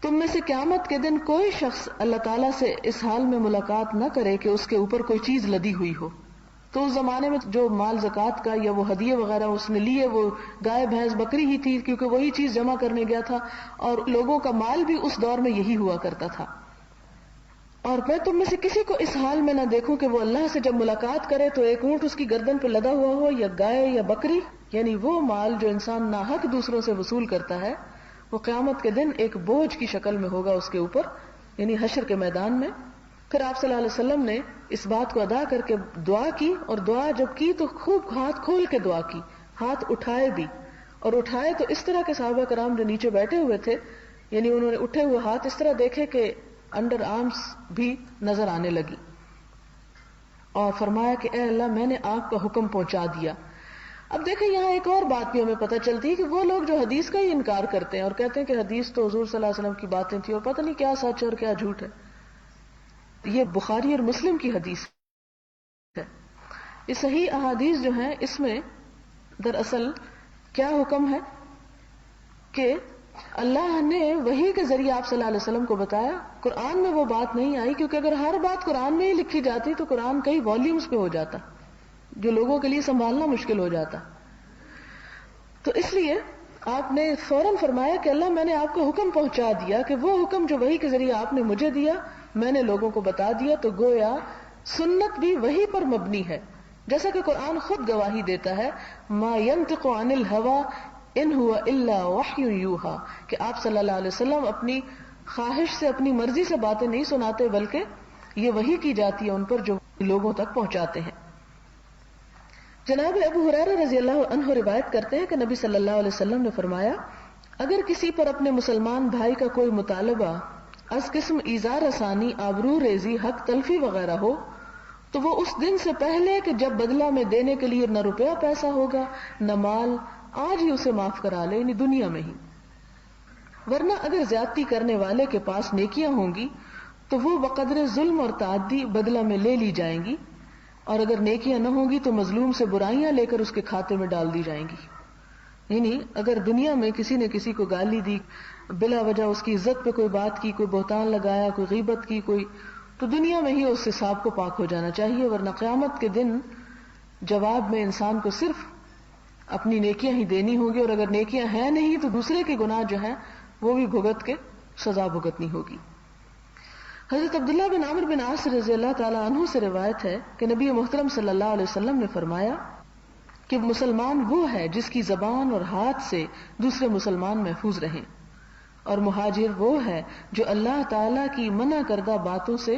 تم میں سے قیامت کے دن کوئی شخص اللہ تعالیٰ سے اس حال میں ملاقات نہ کرے کہ اس کے اوپر کوئی چیز لدی ہوئی ہو. تو اس زمانے میں جو مال زکوٰۃ کا یا وہ ہدیے وغیرہ اس نے لیے وہ گائے بھینس بکری ہی تھی، کیونکہ وہی چیز جمع کرنے گیا تھا، اور لوگوں کا مال بھی اس دور میں یہی ہوا کرتا تھا. اور میں تم میں سے کسی کو اس حال میں نہ دیکھوں کہ وہ اللہ سے جب ملاقات کرے تو ایک اونٹ اس کی گردن پہ لدا ہوا ہو، یا گائے یا بکری، یعنی وہ مال جو انسان ناحق دوسروں سے وصول کرتا ہے وہ قیامت کے دن ایک بوجھ کی شکل میں ہوگا اس کے اوپر، یعنی حشر کے میدان میں. پھر آپ صلی اللہ علیہ وسلم نے اس بات کو ادا کر کے دعا کی، اور دعا جب کی تو خوب ہاتھ کھول کے دعا کی، ہاتھ اٹھائے بھی، اور اٹھائے تو اس طرح کے صحابہ کرام جو نیچے بیٹھے ہوئے تھے، یعنی انہوں نے اٹھے ہوئے ہاتھ اس طرح دیکھے کہ انڈر آرمز بھی نظر آنے لگی، اور فرمایا کہ اے اللہ میں نے آپ کا حکم پہنچا دیا. اب دیکھیں یہاں ایک اور بات بھی ہمیں پتہ چلتی ہے کہ وہ لوگ جو حدیث کا ہی انکار کرتے ہیں اور کہتے ہیں کہ حدیث تو حضور صلی اللہ علیہ وسلم کی باتیں تھی اور پتہ نہیں کیا سچ اور کیا جھوٹ ہے. یہ بخاری اور مسلم کی حدیث ہے. یہ صحیح احادیث جو ہیں اس میں دراصل کیا حکم ہے کہ اللہ نے وحی کے ذریعے آپ صلی اللہ علیہ وسلم کو بتایا. قرآن میں وہ بات نہیں آئی، کیونکہ اگر ہر بات قرآن میں ہی لکھی جاتی تو قرآن کئی والیومز پہ ہو جاتا جو لوگوں کے لیے سنبھالنا مشکل ہو جاتا. تو اس لیے آپ نے فوراً فرمایا کہ اللہ میں نے آپ کو حکم پہنچا دیا، کہ وہ حکم جو وحی کے ذریعے آپ نے مجھے دیا میں نے لوگوں کو بتا دیا. تو گویا سنت بھی وہی پر مبنی ہے، جیسا کہ قرآن خود گواہی دیتا ہے ما ينطق عن الهوى ان هو الا وحی یوحى، کہ آپ صلی اللہ علیہ وسلم اپنی خواہش سے اپنی مرضی سے باتیں نہیں سناتے، بلکہ یہ وحی کی جاتی ہے ان پر جو لوگوں تک پہنچاتے ہیں. جناب ابو ہریرہ رضی اللہ عنہ روایت کرتے ہیں کہ نبی صلی اللہ علیہ وسلم نے فرمایا اگر کسی پر اپنے مسلمان بھائی کا کوئی مطالبہ از قسم ایذا رسانی، آبرو ریزی، حق تلفی وغیرہ ہو تو وہ اس دن سے پہلے کہ جب بدلہ میں دینے کے لیے نہ روپیہ پیسہ ہوگا نہ مال، آج ہی اسے معاف کرا لے، یعنی دنیا میں ہی. ورنہ اگر زیادتی کرنے والے کے پاس نیکیاں ہوں گی تو وہ بقدر ظلم اور تعدی بدلہ میں لے لی جائیں گی، اور اگر نیکیاں نہ ہوں گی تو مظلوم سے برائیاں لے کر اس کے کھاتے میں ڈال دی جائیں گی. یعنی اگر دنیا میں کسی نے کسی کو گالی دی، بلا وجہ اس کی عزت پہ کوئی بات کی، کوئی بہتان لگایا، کوئی غیبت کی، کوئی، تو دنیا میں ہی اس حساب کو پاک ہو جانا چاہیے. ورنہ قیامت کے دن جواب میں انسان کو صرف اپنی نیکیاں ہی دینی ہوں گی، اور اگر نیکیاں ہیں نہیں تو دوسرے کے گناہ جو ہیں وہ بھی بھگت کے سزا بھگتنی ہوگی. حضرت عبداللہ بن عمرو بن عاص رضی اللہ تعالیٰ عنہ سے روایت ہے کہ نبی محترم صلی اللہ علیہ وسلم نے فرمایا کہ مسلمان وہ ہے جس کی زبان اور ہاتھ سے دوسرے مسلمان محفوظ رہیں، اور مہاجر وہ ہے جو اللہ تعالیٰ کی منع کردہ باتوں سے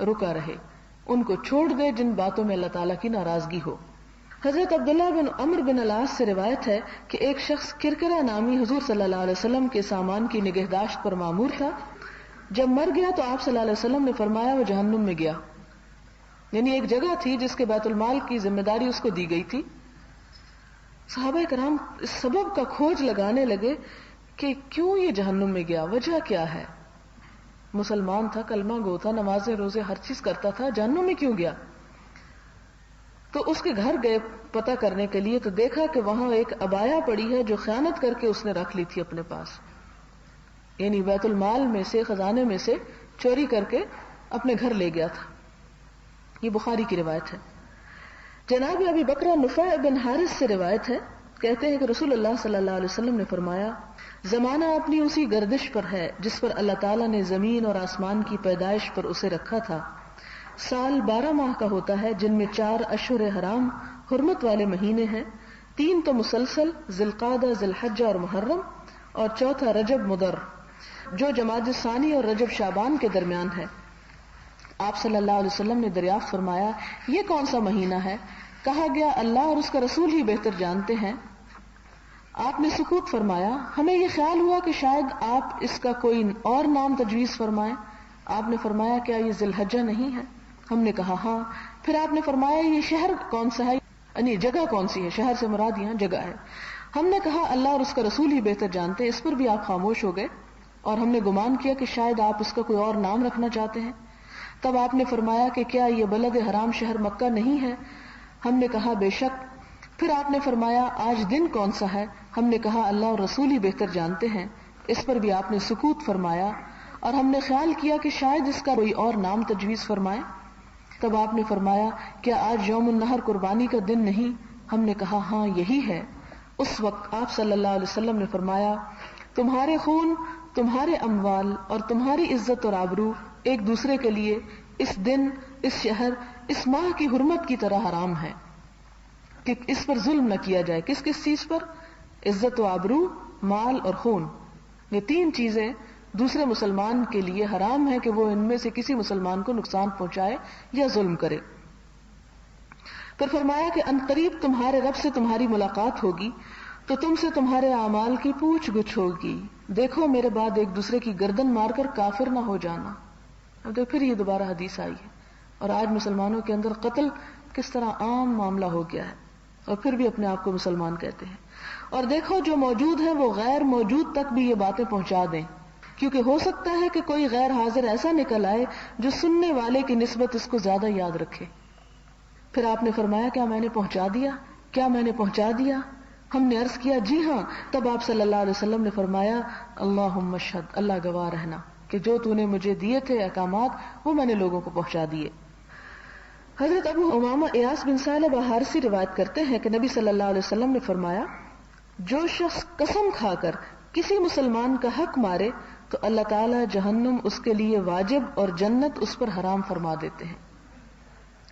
رکا رہے، ان کو چھوڑ دے جن باتوں میں اللہ تعالیٰ کی ناراضگی ہو. حضرت عبداللہ بن عمرو بن العاص سے روایت ہے کہ ایک شخص کرکرا نامی حضور صلی اللہ علیہ وسلم کے سامان کی نگہداشت پر مامور تھا. جب مر گیا تو آپ صلی اللہ علیہ وسلم نے فرمایا وہ جہنم میں گیا. یعنی ایک جگہ تھی جس کے بیت المال کی ذمہ داری اس کو دی گئی تھی. صحابہ کرام اس سبب کا کھوج لگانے لگے کہ کیوں یہ جہنم میں گیا، وجہ کیا ہے. مسلمان تھا، کلمہ گو تھا، نمازیں روزے ہر چیز کرتا تھا، جہنم میں کیوں گیا. تو اس کے گھر گئے پتہ کرنے کے لیے تو دیکھا کہ وہاں ایک عبایا پڑی ہے جو خیانت کر کے اس نے رکھ لی تھی اپنے پاس، یعنی بیت المال میں سے، خزانے میں سے چوری کر کے اپنے گھر لے گیا تھا. یہ بخاری کی روایت ہے. جناب ابی بکر نفیع بن حارث سے روایت ہے، کہتے ہیں کہ رسول اللہ صلی اللہ علیہ وسلم نے فرمایا زمانہ اپنی اسی گردش پر ہے جس پر اللہ تعالیٰ نے زمین اور آسمان کی پیدائش پر اسے رکھا تھا. سال 12 ماہ کا ہوتا ہے جن میں 4 اشہر حرام حرمت والے مہینے ہیں، 3 تو مسلسل ذی القعدہ، ذی الحجہ اور محرم، اور چوتھا رجب مضر جو جمادی الثانی اور رجب شعبان کے درمیان ہے. آپ صلی اللہ علیہ وسلم نے دریافت فرمایا یہ کون سا مہینہ ہے؟ کہا گیا اللہ اور اس کا رسول ہی بہتر جانتے ہیں. آپ نے سکوت فرمایا. ہمیں یہ خیال ہوا کہ شاید آپ اس کا کوئی اور نام تجویز فرمائیں. آپ نے فرمایا کیا یہ ذی الحجہ نہیں ہے؟ ہم نے کہا ہاں. پھر آپ نے فرمایا یہ شہر کون سا ہے، یعنی جگہ کون سی ہے، شہر سے مراد یہاں جگہ ہے. ہم نے کہا اللہ اور اس کا رسول ہی بہتر جانتے ہیں. اس پر بھی آپ خاموش ہو گئے اور ہم نے گمان کیا کہ شاید آپ اس کا کوئی اور نام رکھنا چاہتے ہیں. تب آپ نے فرمایا کہ کیا یہ بلد حرام شہر مکہ نہیں ہے؟ ہم نے کہا بے شک. پھر آپ نے فرمایا آج دن کون سا ہے؟ ہم نے کہا اللہ اور رسول ہی بہتر جانتے ہیں. اس پر بھی آپ نے سکوت فرمایا اور ہم نے خیال کیا کہ شاید اس کا کوئی اور نام تجویز فرمائیں. تب آپ نے فرمایا کیا آج یوم النحر قربانی کا دن نہیں؟ ہم نے کہا ہاں یہی ہے. اس وقت آپ صلی اللہ علیہ وسلم نے فرمایا تمہارے خون، تمہارے اموال اور تمہاری عزت اور آبرو ایک دوسرے کے لیے اس دن، اس شہر، اس ماہ کی حرمت کی طرح حرام ہے کہ اس پر ظلم نہ کیا جائے. کس کس چیز پر؟ عزت و آبرو، مال اور خون. یہ 3 چیزیں دوسرے مسلمان کے لیے حرام ہے کہ وہ ان میں سے کسی مسلمان کو نقصان پہنچائے یا ظلم کرے. پھر فرمایا کہ ان قریب تمہارے رب سے تمہاری ملاقات ہوگی تو تم سے تمہارے اعمال کی پوچھ گچھ ہوگی. دیکھو میرے بعد ایک دوسرے کی گردن مار کر کافر نہ ہو جانا. اب تو پھر یہ دوبارہ حدیث آئی ہے، اور آج مسلمانوں کے اندر قتل کس طرح عام معاملہ ہو گیا ہے، اور پھر بھی اپنے آپ کو مسلمان کہتے ہیں. اور دیکھو جو موجود ہے وہ غیر موجود تک بھی یہ باتیں پہنچا دیں، کیونکہ ہو سکتا ہے کہ کوئی غیر حاضر ایسا نکل آئے جو سننے والے کی نسبت اس کو زیادہ یاد رکھے. پھر آپ نے فرمایا کیا میں نے پہنچا دیا؟ کیا میں نے پہنچا دیا؟ ہم نے عرض کیا جی ہاں. تب آپ صلی اللہ علیہ وسلم نے فرمایا اللہم اشہد، اللہ گواہ رہنا کہ جو تو نے مجھے دیے تھے احکامات وہ میں نے لوگوں کو پہنچا دیے. حضرت ابو امامہ ایاس بن ثعلبہ حارثی روایت کرتے ہیں کہ نبی صلی اللہ علیہ وسلم نے فرمایا جو شخص قسم کھا کر کسی مسلمان کا حق مارے تو اللہ تعالیٰ جہنم اس کے لیے واجب اور جنت اس پر حرام فرما دیتے ہیں.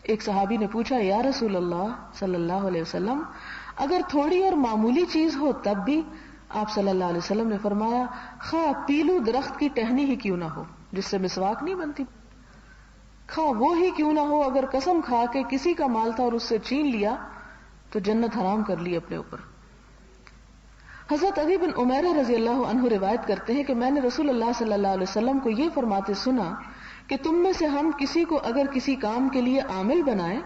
ایک صحابی نے پوچھا یا رسول اللہ صلی اللہ علیہ وسلم اگر تھوڑی اور معمولی چیز ہو تب بھی؟ آپ صلی اللہ علیہ وسلم نے فرمایا خواہ پیلو درخت کی ٹہنی ہی کیوں نہ ہو جس سے مسواک نہیں بنتی، خواہ وہ ہی کیوں نہ ہو، اگر قسم کھا کے کسی کا مال تھا اور اس سے چھین لیا تو جنت حرام کر لی اپنے اوپر. حضرت ابی بن عمیرہ رضی اللہ عنہ روایت کرتے ہیں کہ میں نے رسول اللہ صلی اللہ علیہ وسلم کو یہ فرماتے سنا کہ تم میں سے ہم کسی کو اگر کسی کام کے لیے عامل بنائیں،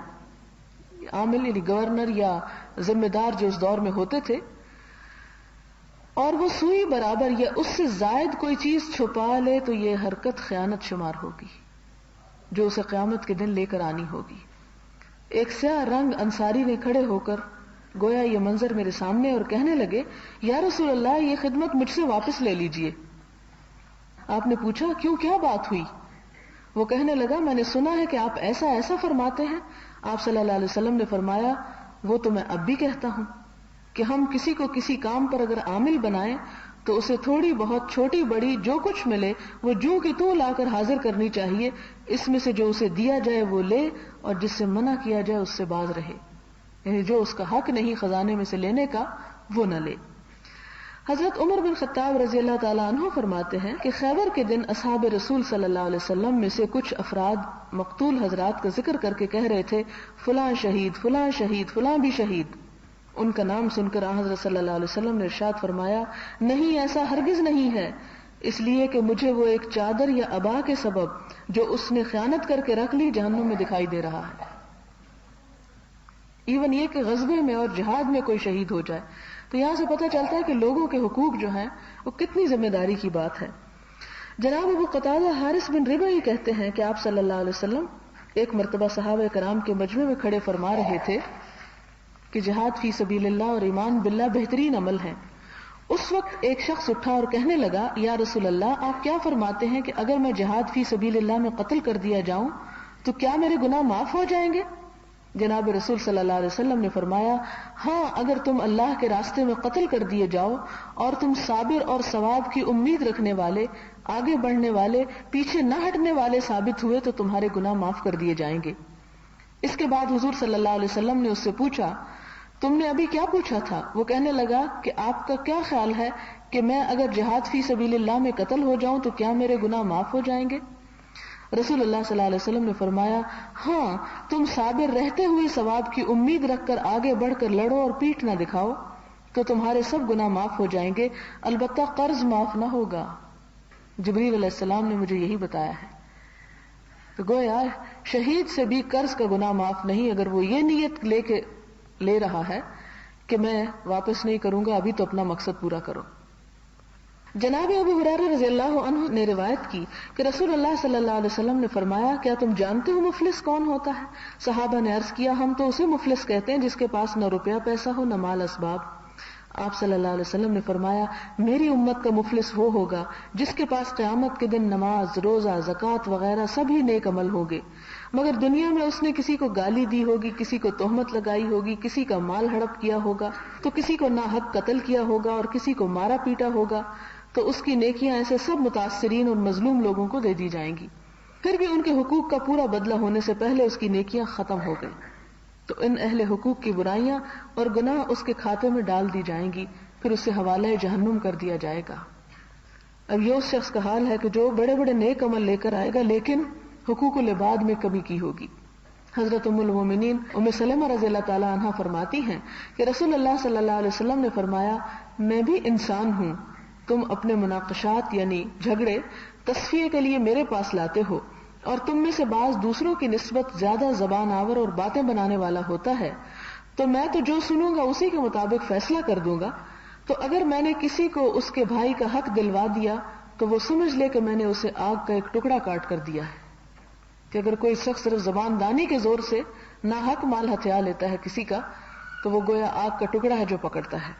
عامل یعنی گورنر یا ذمہ دار جو اس دور میں ہوتے تھے، اور وہ سوئی برابر یا اس سے زائد کوئی چیز چھپا لے تو یہ حرکت خیانت شمار ہوگی جو اسے قیامت کے دن لے کر آنی ہوگی. ایک سیاہ رنگ انصاری نے کھڑے ہو کر گویا یہ منظر میرے سامنے اور کہنے لگے یا رسول اللہ یہ خدمت مجھ سے واپس لے لیجئے. آپ نے پوچھا کیوں، کیا بات ہوئی؟ وہ کہنے لگا میں نے سنا ہے کہ آپ ایسا ایسا فرماتے ہیں. آپ صلی اللہ علیہ وسلم نے فرمایا وہ تو میں اب بھی کہتا ہوں کہ ہم کسی کو کسی کام پر اگر عامل بنائیں تو اسے تھوڑی بہت چھوٹی بڑی جو کچھ ملے وہ جوں کی توں لا کر حاضر کرنی چاہیے. اس میں سے جو اسے دیا جائے وہ لے اور جس سے منع کیا جائے اس سے باز رہے، یعنی جو اس کا حق نہیں خزانے میں سے لینے کا وہ نہ لے. حضرت عمر بن خطاب رضی اللہ تعالیٰ عنہ فرماتے ہیں کہ خیبر کے دن اصحاب رسول صلی اللہ علیہ وسلم میں سے کچھ افراد مقتول حضرات کا ذکر کر کے کہہ رہے تھے فلاں شہید فلاں شہید فلاں بھی شہید. ان کا نام سن کر حضرت صلی اللہ علیہ وسلم نے ارشاد فرمایا نہیں ایسا ہرگز نہیں ہے، اس لیے کہ مجھے وہ ایک چادر یا عبا کے سبب جو اس نے خیانت کر کے رکھ لی جہنم میں دکھائی دے رہا ہے. ایون یہ کہ غزوے میں اور جہاد میں کوئی شہید ہو جائے. تو یہاں سے پتہ چلتا ہے کہ لوگوں کے حقوق جو ہیں وہ کتنی ذمہ داری کی بات ہے. جناب ابو قتادہ حارث بن ربعی کہتے ہیں کہ آپ صلی اللہ علیہ وسلم ایک مرتبہ صحابہ کرام کے مجمع میں کھڑے فرما رہے تھے کہ جہاد فی سبیل اللہ اور ایمان باللہ بہترین عمل ہے. اس وقت ایک شخص اٹھا اور کہنے لگا یا رسول اللہ آپ کیا فرماتے ہیں کہ اگر میں جہاد فی سبیل اللہ میں قتل کر دیا جاؤں تو کیا میرے گناہ معاف ہو جائیں گے؟ جناب رسول صلی اللہ علیہ وسلم نے فرمایا ہاں اگر تم اللہ کے راستے میں قتل کر دیے جاؤ اور تم صابر اور ثواب کی امید رکھنے والے، آگے بڑھنے والے، پیچھے نہ ہٹنے والے ثابت ہوئے تو تمہارے گناہ معاف کر دیے جائیں گے. اس کے بعد حضور صلی اللہ علیہ وسلم نے اس سے پوچھا تم نے ابھی کیا پوچھا تھا؟ وہ کہنے لگا کہ آپ کا کیا خیال ہے کہ میں اگر جہاد فی سبیل اللہ میں قتل ہو جاؤں تو کیا میرے گناہ معاف ہو جائیں گے؟ رسول اللہ صلی اللہ علیہ وسلم نے فرمایا ہاں تم صابر رہتے ہوئے ثواب کی امید رکھ کر آگے بڑھ کر لڑو اور پیٹھ نہ دکھاؤ تو تمہارے سب گناہ معاف ہو جائیں گے، البتہ قرض معاف نہ ہوگا. جبریل علیہ السلام نے مجھے یہی بتایا ہے. تو گویا شہید سے بھی قرض کا گناہ معاف نہیں اگر وہ یہ نیت لے کے لے رہا ہے کہ میں واپس نہیں کروں گا، ابھی تو اپنا مقصد پورا کرو. جناب ابو ہریرہ رضی اللہ عنہ نے روایت کی کہ رسول اللہ صلی اللہ علیہ وسلم نے فرمایا کیا تم جانتے ہو مفلس کون ہوتا ہے؟ صحابہ نے عرض کیا ہم تو اسے مفلس کہتے ہیں جس کے پاس نہ روپیہ پیسہ ہو نہ مال اسباب. آپ صلی اللہ علیہ وسلم نے فرمایا میری امت کا مفلس وہ ہوگا جس کے پاس قیامت کے دن نماز، روزہ، زکوٰۃ وغیرہ سبھی نیک عمل ہوگے، مگر دنیا میں اس نے کسی کو گالی دی ہوگی، کسی کو تہمت لگائی ہوگی، کسی کا مال ہڑپ کیا ہوگا، تو کسی کو ناحق قتل کیا ہوگا اور کسی کو مارا پیٹا ہوگا، تو اس کی نیکیاں ایسے سب متاثرین اور مظلوم لوگوں کو دے دی جائیں گی. پھر بھی ان کے حقوق کا پورا بدلہ ہونے سے پہلے اس کی نیکیاں ختم ہو گئیں تو ان اہل حقوق کی برائیاں اور گناہ اس کے کھاتے میں ڈال دی جائیں گی، پھر اسے حوالہ جہنم کر دیا جائے گا. اب یہ اس شخص کا حال ہے کہ جو بڑے بڑے نیک عمل لے کر آئے گا لیکن حقوق العباد میں کمی کی ہوگی. حضرت ام المومنین ام سلمہ رضی اللہ تعالی عنہا فرماتی ہیں کہ رسول اللہ صلی اللہ علیہ وسلم نے فرمایا میں بھی انسان ہوں، تم اپنے مناقشات یعنی جھگڑے تصفیے کے لیے میرے پاس لاتے ہو اور تم میں سے بعض دوسروں کی نسبت زیادہ زبان آور اور باتیں بنانے والا ہوتا ہے، تو میں تو جو سنوں گا اسی کے مطابق فیصلہ کر دوں گا. تو اگر میں نے کسی کو اس کے بھائی کا حق دلوا دیا تو وہ سمجھ لے کہ میں نے اسے آگ کا ایک ٹکڑا کاٹ کر دیا ہے. کہ اگر کوئی شخص صرف زبان دانی کے زور سے ناحق مال ہتھیا لیتا ہے کسی کا تو وہ گویا آگ کا ٹکڑا ہے جو پکڑتا ہے.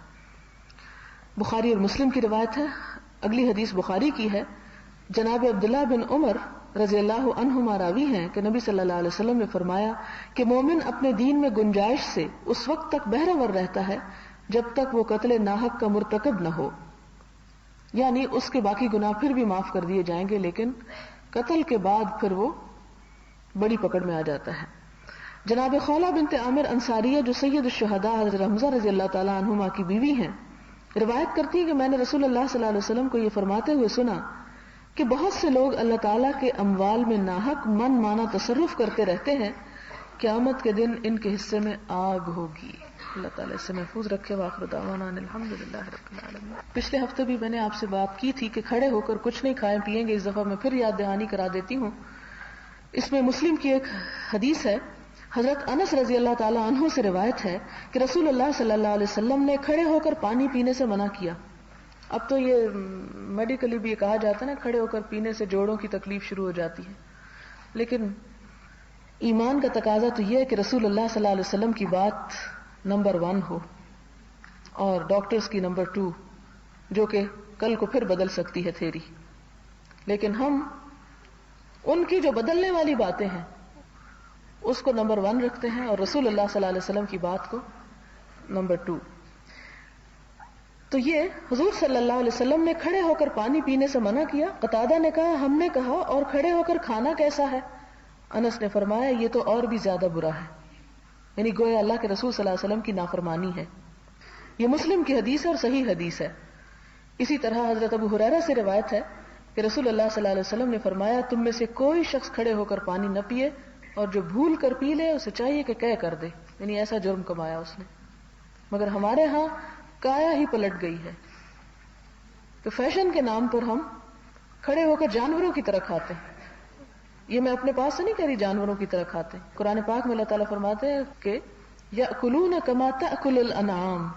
بخاری اور مسلم کی روایت ہے. اگلی حدیث بخاری کی ہے. جناب عبداللہ بن عمر رضی اللہ عنہما راوی ہیں کہ نبی صلی اللہ علیہ وسلم نے فرمایا کہ مومن اپنے دین میں گنجائش سے اس وقت تک بہرہ ور رہتا ہے جب تک وہ قتل ناحق کا مرتکب نہ ہو. یعنی اس کے باقی گناہ پھر بھی معاف کر دیے جائیں گے، لیکن قتل کے بعد پھر وہ بڑی پکڑ میں آ جاتا ہے۔ جناب خولہ بنت عامر انصاریہ جو سید الشہداء حضرت حمزہ رضی اللہ تعالیٰ عنہما کی بیوی ہیں، روایت کرتی ہیں کہ میں نے رسول اللہ صلی اللہ علیہ وسلم کو یہ فرماتے ہوئے سنا کہ بہت سے لوگ اللہ تعالیٰ کے اموال میں ناحق من مانا تصرف کرتے رہتے ہیں، قیامت کے دن ان کے حصے میں آگ ہوگی۔ اللہ تعالیٰ اس سے محفوظ رکھے۔ وآخر دعوانا الحمدللہ رب العالمین۔ پچھلے ہفتے بھی میں نے آپ سے بات کی تھی کہ کھڑے ہو کر کچھ نہیں کھائیں پیئیں گے، اس دفعہ میں پھر یاد دہانی کرا دیتی ہوں۔ اس میں مسلم کی ایک حدیث ہے، حضرت انس رضی اللہ تعالیٰ عنہ سے روایت ہے کہ رسول اللہ صلی اللہ علیہ وسلم نے کھڑے ہو کر پانی پینے سے منع کیا۔ اب تو یہ میڈیکلی بھی یہ کہا جاتا ہے نا، کھڑے ہو کر پینے سے جوڑوں کی تکلیف شروع ہو جاتی ہے، لیکن ایمان کا تقاضا تو یہ ہے کہ رسول اللہ صلی اللہ علیہ وسلم کی بات نمبر 1 ہو اور ڈاکٹرز کی نمبر 2، جو کہ کل کو پھر بدل سکتی ہے تھیری، لیکن ہم ان کی جو بدلنے والی باتیں ہیں اس کو نمبر 1 رکھتے ہیں اور رسول اللہ صلی اللہ علیہ وسلم کی بات کو نمبر 2۔ تو یہ حضور صلی اللہ علیہ وسلم نے کھڑے ہو کر پانی پینے سے منع کیا۔ قتادہ نے کہا ہم نے کہا اور کھڑے ہو کر کھانا کیسا ہے؟ انس نے فرمایا یہ تو اور بھی زیادہ برا ہے، یعنی گویا اللہ کے رسول صلی اللہ علیہ وسلم کی نافرمانی ہے۔ یہ مسلم کی حدیث ہے اور صحیح حدیث ہے۔ اسی طرح حضرت ابو ہریرہ سے روایت ہے کہ رسول اللہ صلی اللہ علیہ وسلم نے فرمایا تم میں سے کوئی شخص کھڑے ہو کر پانی نہ پیے اور جو بھول کر پی لے اسے چاہیے کہ کہہ کر دے، یعنی ایسا جرم کمایا اس نے۔ مگر ہمارے ہاں کایا ہی پلٹ گئی ہے کہ فیشن کے نام پر ہم کھڑے ہو کر جانوروں کی طرح کھاتے ہیں۔ یہ میں اپنے پاس سے نہیں کہہ رہی، جانوروں کی طرح کھاتے ہیں۔ قرآن پاک میں اللہ تعالیٰ فرماتے ہیں کہ یأکلون کما تأکل الانعام،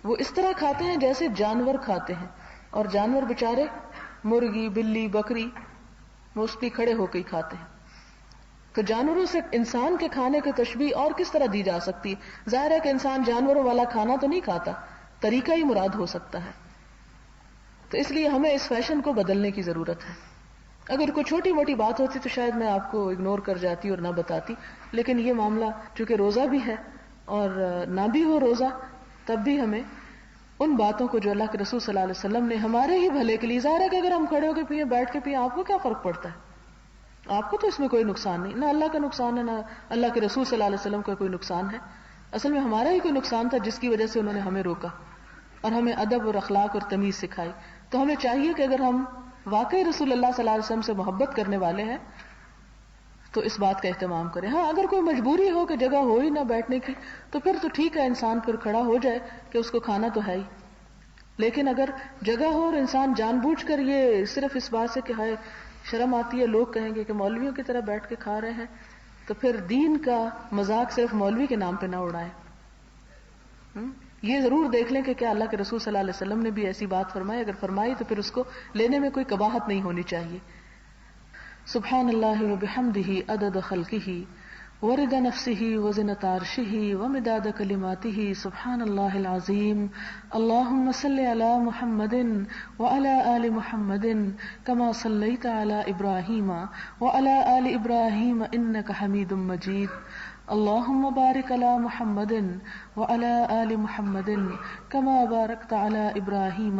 وہ اس طرح کھاتے ہیں جیسے جانور کھاتے ہیں، اور جانور بےچارے مرغی بلی بکری موسٹلی کھڑے ہو کے ہی کھاتے ہیں۔ تو جانوروں سے انسان کے کھانے کی تشبیہ اور کس طرح دی جا سکتی ہے؟ ظاہر ہے کہ انسان جانوروں والا کھانا تو نہیں کھاتا، طریقہ ہی مراد ہو سکتا ہے۔ تو اس لیے ہمیں اس فیشن کو بدلنے کی ضرورت ہے۔ اگر کوئی چھوٹی موٹی بات ہوتی تو شاید میں آپ کو اگنور کر جاتی اور نہ بتاتی، لیکن یہ معاملہ چونکہ روزہ بھی ہے اور نہ بھی ہو روزہ، تب بھی ہمیں ان باتوں کو جو اللہ کے رسول صلی اللہ علیہ وسلم نے ہمارے ہی بھلے کے لیے، ظاہر ہے کہ اگر ہم کھڑے ہو کے پیئیں بیٹھ کے پیئیں آپ کو کیا فرق پڑتا ہے؟ آپ کو تو اس میں کوئی نقصان نہیں، نہ اللہ کا نقصان ہے نہ اللہ کے رسول صلی اللہ علیہ وسلم کا کوئی نقصان ہے۔ اصل میں ہمارا ہی کوئی نقصان تھا جس کی وجہ سے انہوں نے ہمیں روکا اور ہمیں ادب اور اخلاق اور تمیز سکھائی۔ تو ہمیں چاہیے کہ اگر ہم واقعی رسول اللہ صلی اللہ علیہ وسلم سے محبت کرنے والے ہیں تو اس بات کا اہتمام کریں۔ ہاں اگر کوئی مجبوری ہو کہ جگہ ہو ہی نہ بیٹھنے کی تو پھر تو ٹھیک ہے، انسان پھر کھڑا ہو جائے کہ اس کو کھانا تو ہے ہی، لیکن اگر جگہ ہو اور انسان جان بوجھ کر یہ صرف اس بات سے کہ ہائے شرم آتی ہے لوگ کہیں گے کہ مولویوں کی طرح بیٹھ کے کھا رہے ہیں، تو پھر دین کا مذاق صرف مولوی کے نام پہ نہ اڑائیں۔ یہ ضرور دیکھ لیں کہ کیا اللہ کے رسول صلی اللہ علیہ وسلم نے بھی ایسی بات فرمائی، اگر فرمائی تو پھر اس کو لینے میں کوئی قباحت نہیں ہونی چاہیے۔ سبحان اللہ وبحمدہ عدد خلقہ ورضا نفسہ وزنۃ عرشہ ومداد کلماتہ سبحان اللہ العظیم۔ اللہم صل علی محمد وعلی آل محمد کما صلیت علی ابراہیم وعلی آل ابراہیم انک حمید مجید۔ اللہم بارک علی محمد وعلی آل محمد کما بارکت علی ابراہیم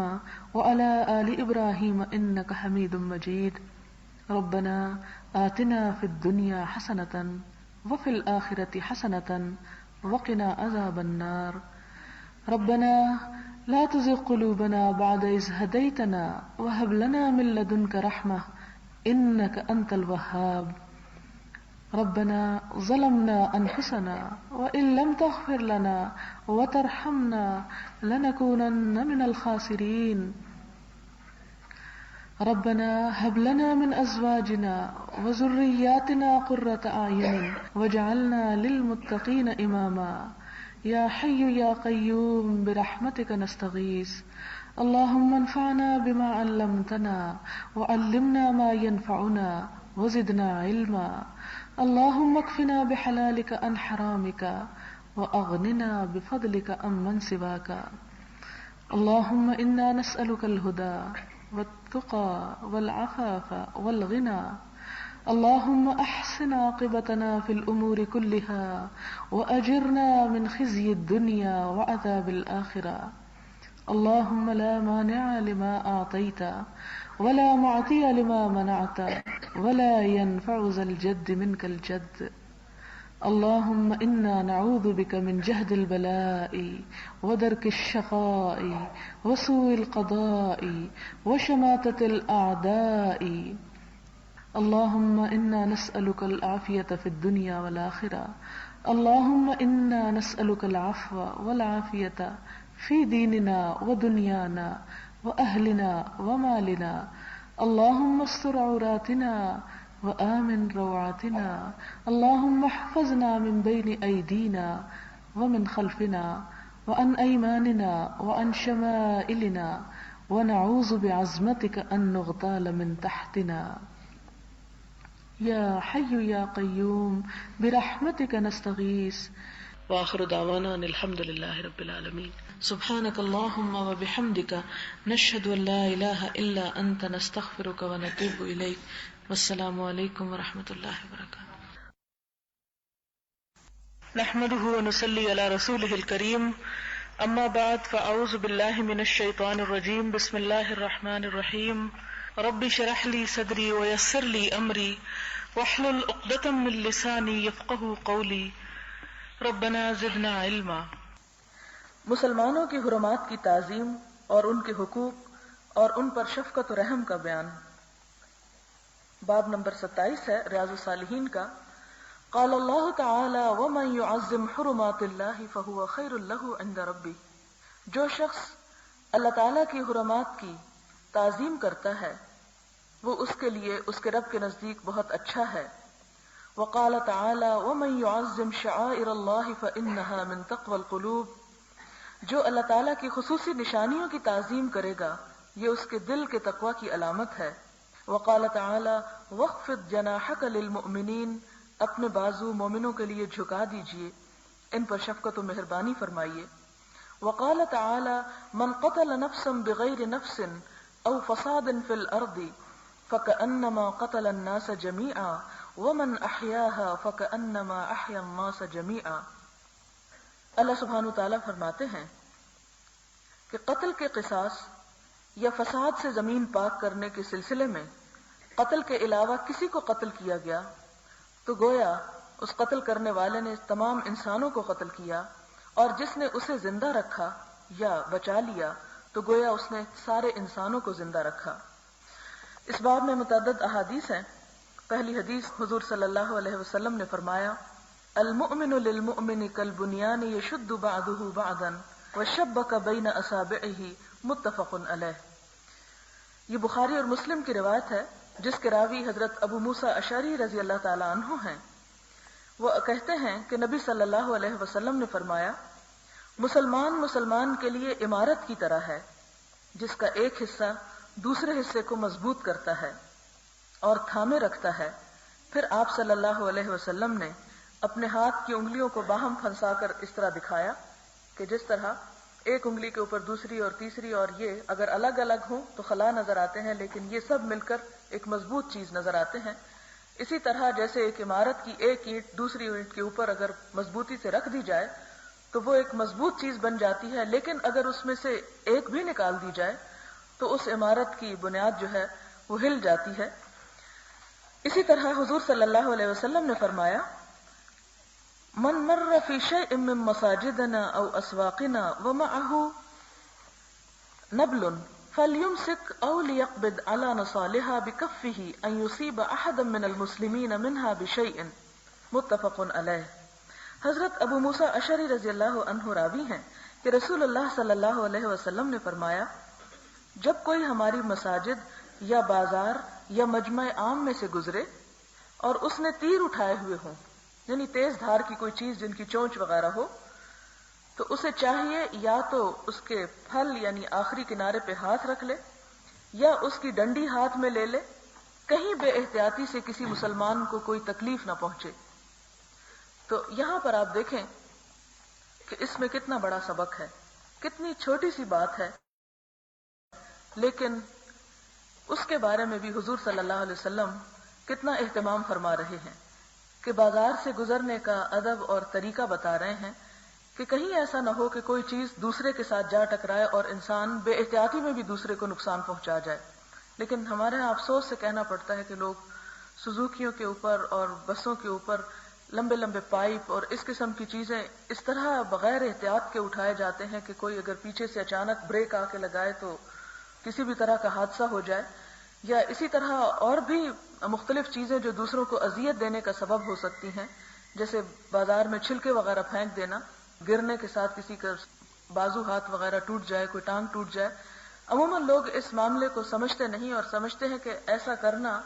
وعلی آل ابراہیم انک حمید مجید۔ ربنا آتنا فی الدنیا حسنۃ وفی الآخرۃ حسنۃ وقنا عذاب النار۔ ربنا لا تزغ قلوبنا بعد إذ هديتنا وهب لنا من لدنك رحمة إنك أنت الوهاب۔ ربنا ظلمنا أنفسنا وإن لم تغفر لنا وترحمنا لنكونن من الخاسرين۔ ربنا هب لنا من أزواجنا وذرياتنا قرة أعين واجعلنا للمتقين إماما۔ يا حي يا قيوم برحمتك نستغيث۔ اللهم انفعنا بما علمتنا وعلمنا ما ينفعنا وزدنا علما۔ اللهم اكفنا بحلالك عن حرامك وأغننا بفضلك عمن سواك۔ اللهم إنا نسألك الهدى والتقى والعفاف والغنى۔ اللهم احسن عاقبتنا في الامور كلها واجرنا من خزي الدنيا وعذاب الاخره۔ اللهم لا مانع لما أعطيت ولا معطي لما منعت ولا ينفع ذا الجد منك الجد. اللهم إنا نعوذ بك من جهد البلاء ودرك الشقاء وسوء القضاء وشماتة الأعداء. اللهم إنا نسألك العافية في الدنيا والآخرة. اللهم إنا نسألك العفو والعافية في ديننا ودنيانا وأهلنا ومالنا. اللهم استر عوراتنا وآمن روعاتنا. اللهم احفظنا من بين أيدينا ومن خلفنا وعن أيماننا وعن شمائلنا ونعوذ بعظمتك أن نغتال من تحتنا. يا حي يا قيوم برحمتك نستغيث. وآخر دعوانا أن الحمد لله رب العالمين. سبحانك اللهم وبحمدك نشهد أن لا إله إلا أنت نستغفرك ونتوب إليك. والسلام عليكم ورحمة الله وبركاته. نحمده ونصلي على رسوله الكريم. أما بعد فأعوذ بالله من الشيطان الرجيم. بسم الله الرحمن الرحيم. رب اشرح لي صدري ويسر لي أمري واحلل عقدة من لساني يفقهوا قولي. ربنا زدنا علما. مسلمانوں کی حرمات کی تعظیم اور ان کے حقوق اور ان پر شفقت و رحم کا بیان. باب نمبر 27 ہے ریاض الصالحین کا. قال اللہ تعالی ومن يعظم حرمات اللہ فهو خیر له عند ربی. جو شخص اللہ تعالی کی حرمات کی تعظیم کرتا ہے وہ اس کے لیے اس کے رب کے نزدیک بہت اچھا ہے. وقال تعالی ومن يعظم شعائر اللہ فإنها من تقوى القلوب. جو اللہ تعالیٰ کی خصوصی نشانیوں کی تعظیم کرے گا یہ اس کے دل کے تقوی کی علامت ہے. وقال تعالی واخفض جناحك للمؤمنین. اپنے بازو مومنوں کے لیے جھکا دیجئے، ان پر شفقت و مہربانی فرمائیے. وقال تعالی من قتل نفسا بغیر نفس او فساد فی الارض فکأنما قتل الناس جميعا ومن احیاها فکأنما احیا الناس جميعا. اللہ سبحانہ وتعالی فرماتے ہیں کہ قتل کے قصاص یا فساد سے زمین پاک کرنے کے سلسلے میں قتل کے علاوہ کسی کو قتل کیا گیا تو گویا اس قتل کرنے والے نے تمام انسانوں کو قتل کیا، اور جس نے اسے زندہ رکھا یا بچا لیا تو گویا اس نے سارے انسانوں کو زندہ رکھا. اس باب میں متعدد احادیث ہیں. پہلی حدیث حضور صلی اللہ علیہ وسلم نے فرمایا المؤمن للمؤمن کالبنیان یشد بعضه بعضا وشبک بین اصابعہ متفق علیہ. یہ بخاری اور مسلم کی روایت ہے جس کے راوی حضرت ابو موسیٰ اشعری رضی اللہ تعالی عنہ ہیں. وہ کہتے ہیں کہ نبی صلی اللہ علیہ وسلم نے فرمایا مسلمان مسلمان کے لیے عمارت کی طرح ہے جس کا ایک حصہ دوسرے حصے کو مضبوط کرتا ہے اور تھامے رکھتا ہے. پھر آپ صلی اللہ علیہ وسلم نے اپنے ہاتھ کی انگلیوں کو باہم پھنسا کر اس طرح دکھایا کہ جس طرح ایک انگلی کے اوپر دوسری اور تیسری اور یہ اگر الگ الگ ہوں تو خلا نظر آتے ہیں لیکن یہ سب مل کر ایک مضبوط چیز نظر آتے ہیں. اسی طرح جیسے ایک عمارت کی ایک اینٹ دوسری اینٹ کے اوپر اگر مضبوطی سے رکھ دی جائے تو وہ ایک مضبوط چیز بن جاتی ہے، لیکن اگر اس میں سے ایک بھی نکال دی جائے تو اس عمارت کی بنیاد جو ہے وہ ہل جاتی ہے. اسی طرح حضور صلی اللہ علیہ وسلم نے فرمایا من مر فی شیء من مساجدنا او اسواقنا ومعه نبل فلیمسک او لیقبض على نصالها بکفه ان یصیب احدا من المسلمین منها بشیء متفق علیہ. حضرت ابو موسیٰ اشعری رضی اللہ عنہ راوی ہیں کہ رسول اللہ صلی اللہ علیہ وسلم نے فرمایا جب کوئی ہماری مساجد یا بازار یا مجمع عام میں سے گزرے اور اس نے تیر اٹھائے ہوئے ہوں یعنی تیز دھار کی کوئی چیز جن کی چونچ وغیرہ ہو تو اسے چاہیے یا تو اس کے پھل یعنی آخری کنارے پہ ہاتھ رکھ لے یا اس کی ڈنڈی ہاتھ میں لے لے، کہیں بے احتیاطی سے کسی مسلمان کو کوئی تکلیف نہ پہنچے. تو یہاں پر آپ دیکھیں کہ اس میں کتنا بڑا سبق ہے، کتنی چھوٹی سی بات ہے، لیکن اس کے بارے میں بھی حضور صلی اللہ علیہ وسلم کتنا اہتمام فرما رہے ہیں کہ بازار سے گزرنے کا ادب اور طریقہ بتا رہے ہیں کہ کہیں ایسا نہ ہو کہ کوئی چیز دوسرے کے ساتھ جا ٹکرائے اور انسان بے احتیاطی میں بھی دوسرے کو نقصان پہنچا جائے. لیکن ہمارے یہاں افسوس سے کہنا پڑتا ہے کہ لوگ سزوکیوں کے اوپر اور بسوں کے اوپر لمبے لمبے پائپ اور اس قسم کی چیزیں اس طرح بغیر احتیاط کے اٹھائے جاتے ہیں کہ کوئی اگر پیچھے سے اچانک بریک آ کے لگائے تو کسی بھی طرح کا حادثہ ہو جائے. یا اسی طرح اور بھی مختلف چیزیں جو دوسروں کو اذیت دینے کا سبب ہو سکتی ہیں، جیسے بازار میں چھلکے وغیرہ پھینک دینا، گرنے کے ساتھ کسی کا بازو ہاتھ وغیرہ ٹوٹ جائے، کوئی ٹانگ ٹوٹ جائے. عموماً لوگ اس معاملے کو سمجھتے نہیں اور سمجھتے ہیں کہ ایسا کرنا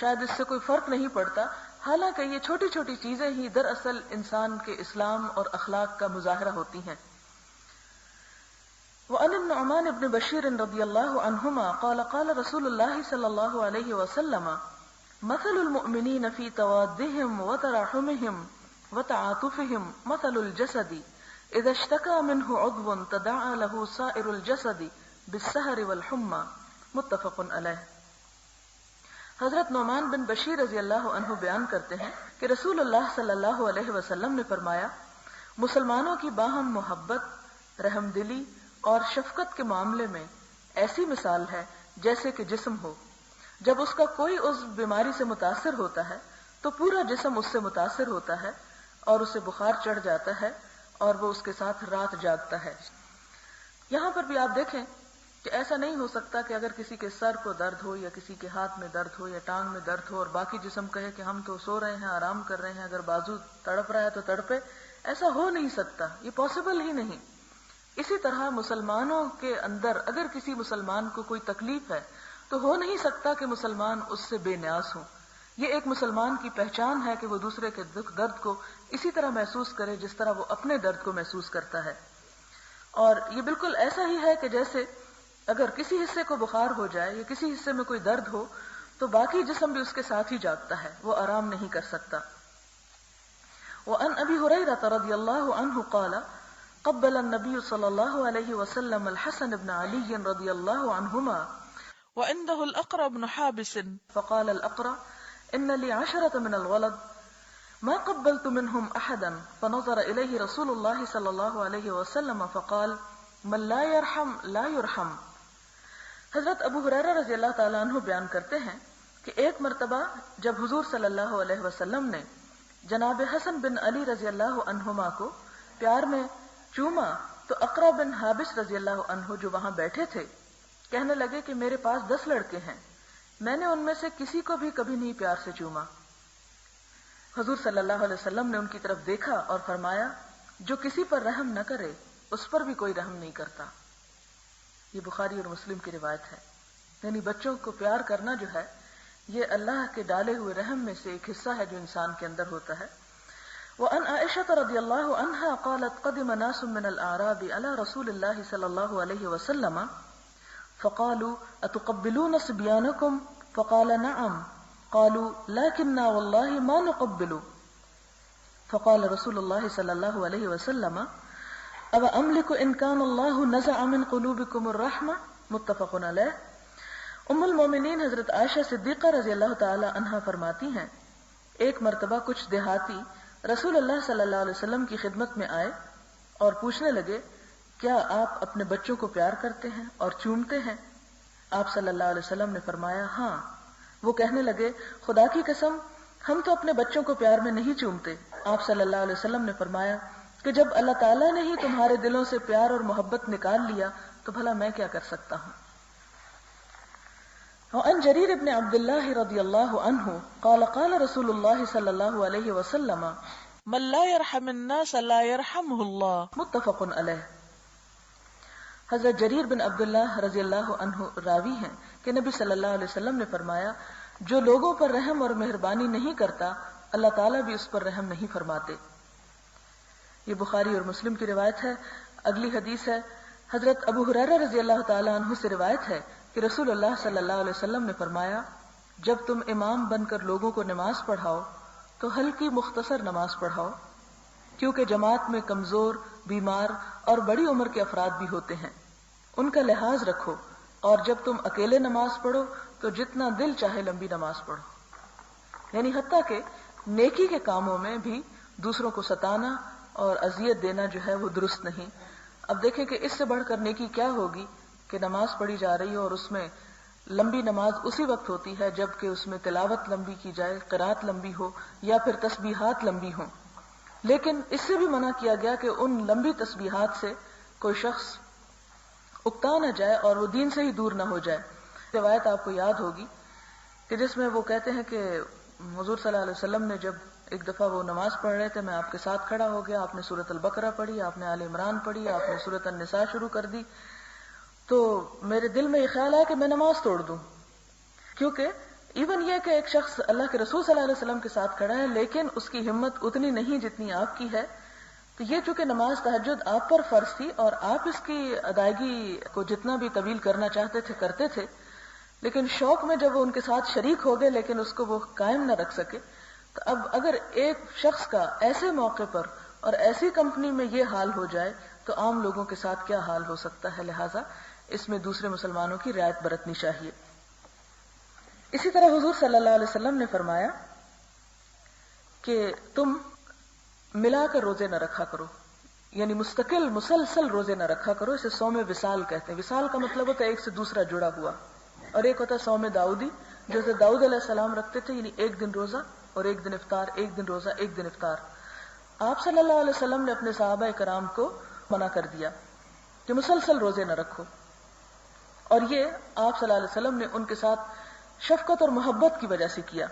شاید اس سے کوئی فرق نہیں پڑتا، حالانکہ یہ چھوٹی چھوٹی چیزیں ہی دراصل انسان کے اسلام اور اخلاق کا مظاہرہ ہوتی ہیں. وعن النعمان بن بشیر رضی اللہ عنہما قال قال رسول اللہ صلی اللہ علیہ وسلم مثل المؤمنین فی توادهم وتراحمهم وتعاطفهم مثل الجسد اذا اشتكى منه عضو تداعى له سائر الجسد بالسهر والحمى متفق علیہ. حضرت نعمان بن بشیر رضی اللہ عنہ بیان کرتے ہیں کہ رسول اللہ صلی اللہ علیہ وسلم نے فرمایا، مسلمانوں کی باہم محبت، رحم دلی اور شفقت کے معاملے میں ایسی مثال ہے جیسے کہ جسم ہو. جب اس کا کوئی عضو بیماری سے متاثر ہوتا ہے تو پورا جسم اس سے متاثر ہوتا ہے اور اسے بخار چڑھ جاتا ہے اور وہ اس کے ساتھ رات جاگتا ہے. یہاں پر بھی آپ دیکھیں کہ ایسا نہیں ہو سکتا کہ اگر کسی کے سر کو درد ہو یا کسی کے ہاتھ میں درد ہو یا ٹانگ میں درد ہو اور باقی جسم کہے کہ ہم تو سو رہے ہیں، آرام کر رہے ہیں، اگر بازو تڑپ رہا ہے تو تڑپے. ایسا ہو نہیں سکتا، یہ پاسبل ہی نہیں. اسی طرح مسلمانوں کے اندر اگر کسی مسلمان کو کوئی تکلیف ہے تو ہو نہیں سکتا کہ مسلمان اس سے بے نیاز ہوں. یہ ایک مسلمان کی پہچان ہے کہ وہ دوسرے کے دکھ درد کو اسی طرح محسوس کرے جس طرح وہ اپنے درد کو محسوس کرتا ہے. اور یہ بالکل ایسا ہی ہے کہ جیسے اگر کسی حصے کو بخار ہو جائے یا کسی حصے میں کوئی درد ہو تو باقی جسم بھی اس کے ساتھ ہی جاگتا ہے، وہ آرام نہیں کر سکتا. وعن ابی ہریرہ رضی اللہ عنہ قال قبل النبی صلی اللہ علیہ وسلم الحسن بن علی رضی اللہ عنہما وعنده الاقرع بن حابس فقال الاقرع ان لي 10 من الولد ما قبلت منهم احدا فنظر اليه رسول الله صلى الله عليه وسلم فقال من لا يرحم لا يرحم. حضرت ابو ہریرہ رضی اللہ تعالیٰ عنہ بیان کرتے ہیں کہ ایک مرتبہ جب حضور صلی اللہ علیہ وسلم نے جناب حسن بن علی رضی اللہ عنہما کو پیار میں چوما تو اقرع بن حابس رضی اللہ عنہ جو وہاں بیٹھے تھے کہنے لگے کہ میرے پاس 10 لڑکے ہیں، میں نے ان میں سے کسی کو بھی کبھی نہیں پیار سے چوما. حضور صلی اللہ علیہ وسلم نے ان کی طرف دیکھا اور فرمایا جو کسی پر رحم نہ کرے اس پر بھی کوئی رحم نہیں کرتا. یہ بخاری اور مسلم کی روایت ہے. یعنی بچوں کو پیار کرنا جو ہے یہ اللہ کے ڈالے ہوئے رحم میں سے ایک حصہ ہے جو انسان کے اندر ہوتا ہے. وعن عائشة رضی اللہ عنہا قالت قدم ناس من الاعراب على رسول اللہ صلی اللہ علیہ وسلم فقالوا اتقبلون صبيانكم فقال نعم قالوا لكننا والله ما نقبل فقال رسول اللہ صلی اللہ علیہ وسلم اب املک ان کان اللہ نزع من قلوبکم الرحمہ متفق علیہ. ام المومنین حضرت عائشہ صدیقہ رضی اللہ تعالی عنہا فرماتی ہیں ایک مرتبہ کچھ دیہاتی رسول اللہ صلی اللہ علیہ وسلم کی خدمت میں آئے اور پوچھنے لگے کیا آپ اپنے بچوں کو پیار کرتے ہیں اور چومتے ہیں؟ آپ صلی اللہ علیہ وسلم نے فرمایا ہاں. وہ کہنے لگے خدا کی قسم ہم تو اپنے بچوں کو پیار میں نہیں چومتے. آپ صلی اللہ علیہ وسلم نے فرمایا کہ جب اللہ تعالیٰ نے ہی تمہارے دلوں سے پیار اور محبت نکال لیا تو بھلا میں کیا کر سکتا ہوں. وعن جریر بن عبداللہ رضی اللہ عنہ قال قال رسول اللہ صلی اللہ علیہ وسلم من لا يرحم الناس لا يرحمه اللہ متفق علیہ. حضرت جریر بن عبداللہ رضی اللہ عنہ راوی ہیں کہ نبی صلی اللہ علیہ وسلم نے فرمایا جو لوگوں پر رحم اور مہربانی نہیں کرتا اللہ تعالیٰ بھی اس پر رحم نہیں فرماتے. یہ بخاری اور مسلم کی روایت ہے. اگلی حدیث ہے حضرت ابو ہریرہ رضی اللہ تعالی عنہ سے روایت ہے کہ رسول اللہ صلی اللہ علیہ وسلم نے فرمایا جب تم امام بن کر لوگوں کو نماز پڑھاؤ تو ہلکی مختصر نماز پڑھاؤ کیونکہ جماعت میں کمزور، بیمار اور بڑی عمر کے افراد بھی ہوتے ہیں، ان کا لحاظ رکھو. اور جب تم اکیلے نماز پڑھو تو جتنا دل چاہے لمبی نماز پڑھو. یعنی حتیٰ کہ نیکی کے کاموں میں بھی دوسروں کو ستانا، اور اذیت دینا جو ہے وہ درست نہیں. اب دیکھیں کہ اس سے بڑھ کر نیکی کیا ہوگی کہ نماز پڑھی جا رہی ہو اور اس میں لمبی نماز اسی وقت ہوتی ہے جب کہ اس میں تلاوت لمبی کی جائے، قرات لمبی ہو یا پھر تسبیحات لمبی ہوں. لیکن اس سے بھی منع کیا گیا کہ ان لمبی تسبیحات سے کوئی شخص اکتا نہ جائے اور وہ دین سے ہی دور نہ ہو جائے. روایت آپ کو یاد ہوگی کہ جس میں وہ کہتے ہیں کہ حضور صلی اللہ علیہ وسلم نے جب ایک دفعہ وہ نماز پڑھ رہے تھے، میں آپ کے ساتھ کھڑا ہو گیا، آپ نے سورۃ البقرہ پڑھی، آپ نے آل عمران پڑھی، آپ نے سورۃ النساء شروع کر دی، تو میرے دل میں یہ خیال آیا کہ میں نماز توڑ دوں. کیونکہ ایون یہ کہ ایک شخص اللہ کے رسول صلی اللہ علیہ وسلم کے ساتھ کھڑا ہے لیکن اس کی ہمت اتنی نہیں جتنی آپ کی ہے. تو یہ چونکہ نماز تہجد آپ پر فرض تھی اور آپ اس کی ادائیگی کو جتنا بھی طویل کرنا چاہتے تھے کرتے تھے، لیکن شوق میں جب وہ ان کے ساتھ شریک ہو گئے لیکن اس کو وہ قائم نہ رکھ سکے. تو اب اگر ایک شخص کا ایسے موقع پر اور ایسی کمپنی میں یہ حال ہو جائے تو عام لوگوں کے ساتھ کیا حال ہو سکتا ہے. لہٰذا اس میں دوسرے مسلمانوں کی رعایت برتنی چاہیے. اسی طرح حضور صلی اللہ علیہ وسلم نے فرمایا کہ تم ملا کر روزے نہ رکھا کرو، یعنی مستقل مسلسل روزے نہ رکھا کرو. اسے صوم وصال کہتے ہیں. وصال کا مطلب ہوتا ہے ایک سے دوسرا جڑا ہوا، اور ایک ہوتا ہے صوم داؤدی جو داؤد علیہ السلام رکھتے تھے، یعنی ایک دن روزہ اور ایک دن افطار، ایک دن روزہ ایک دن افطار. آپ صلی اللہ علیہ وسلم نے اپنے صحابہ کرام کو منع کر دیا کہ مسلسل روزے نہ رکھو، اور یہ آپ صلی اللہ علیہ وسلم نے ان کے ساتھ شفقت اور محبت کی وجہ سے کیا.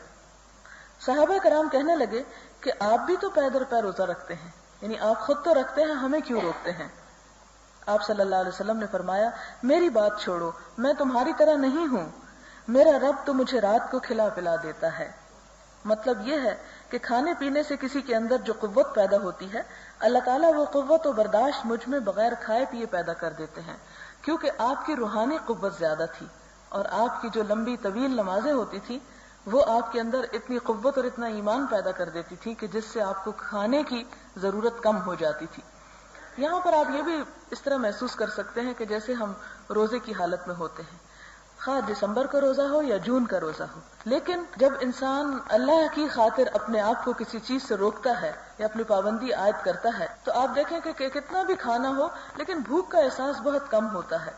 صحابہ کرام کہنے لگے کہ آپ بھی تو پے در پے روزہ رکھتے ہیں، یعنی آپ خود تو رکھتے ہیں، ہمیں کیوں روکتے ہیں؟ آپ صلی اللہ علیہ وسلم نے فرمایا میری بات چھوڑو، میں تمہاری طرح نہیں ہوں، میرا رب تو مجھے رات کو کھلا پلا دیتا ہے. مطلب یہ ہے کہ کھانے پینے سے کسی کے اندر جو قوت پیدا ہوتی ہے، اللہ تعالیٰ وہ قوت و برداشت مجھ میں بغیر کھائے پیے پیدا کر دیتے ہیں، کیونکہ آپ کی روحانی قوت زیادہ تھی اور آپ کی جو لمبی طویل نمازیں ہوتی تھی وہ آپ کے اندر اتنی قوت اور اتنا ایمان پیدا کر دیتی تھی کہ جس سے آپ کو کھانے کی ضرورت کم ہو جاتی تھی. یہاں پر آپ یہ بھی اس طرح محسوس کر سکتے ہیں کہ جیسے ہم روزے کی حالت میں ہوتے ہیں، خواہ دسمبر کا روزہ ہو یا جون کا روزہ ہو، لیکن جب انسان اللہ کی خاطر اپنے آپ کو کسی چیز سے روکتا ہے یا اپنی پابندی عائد کرتا ہے تو آپ دیکھیں کہ کتنا بھی کھانا ہو لیکن بھوک کا احساس بہت کم ہوتا ہے.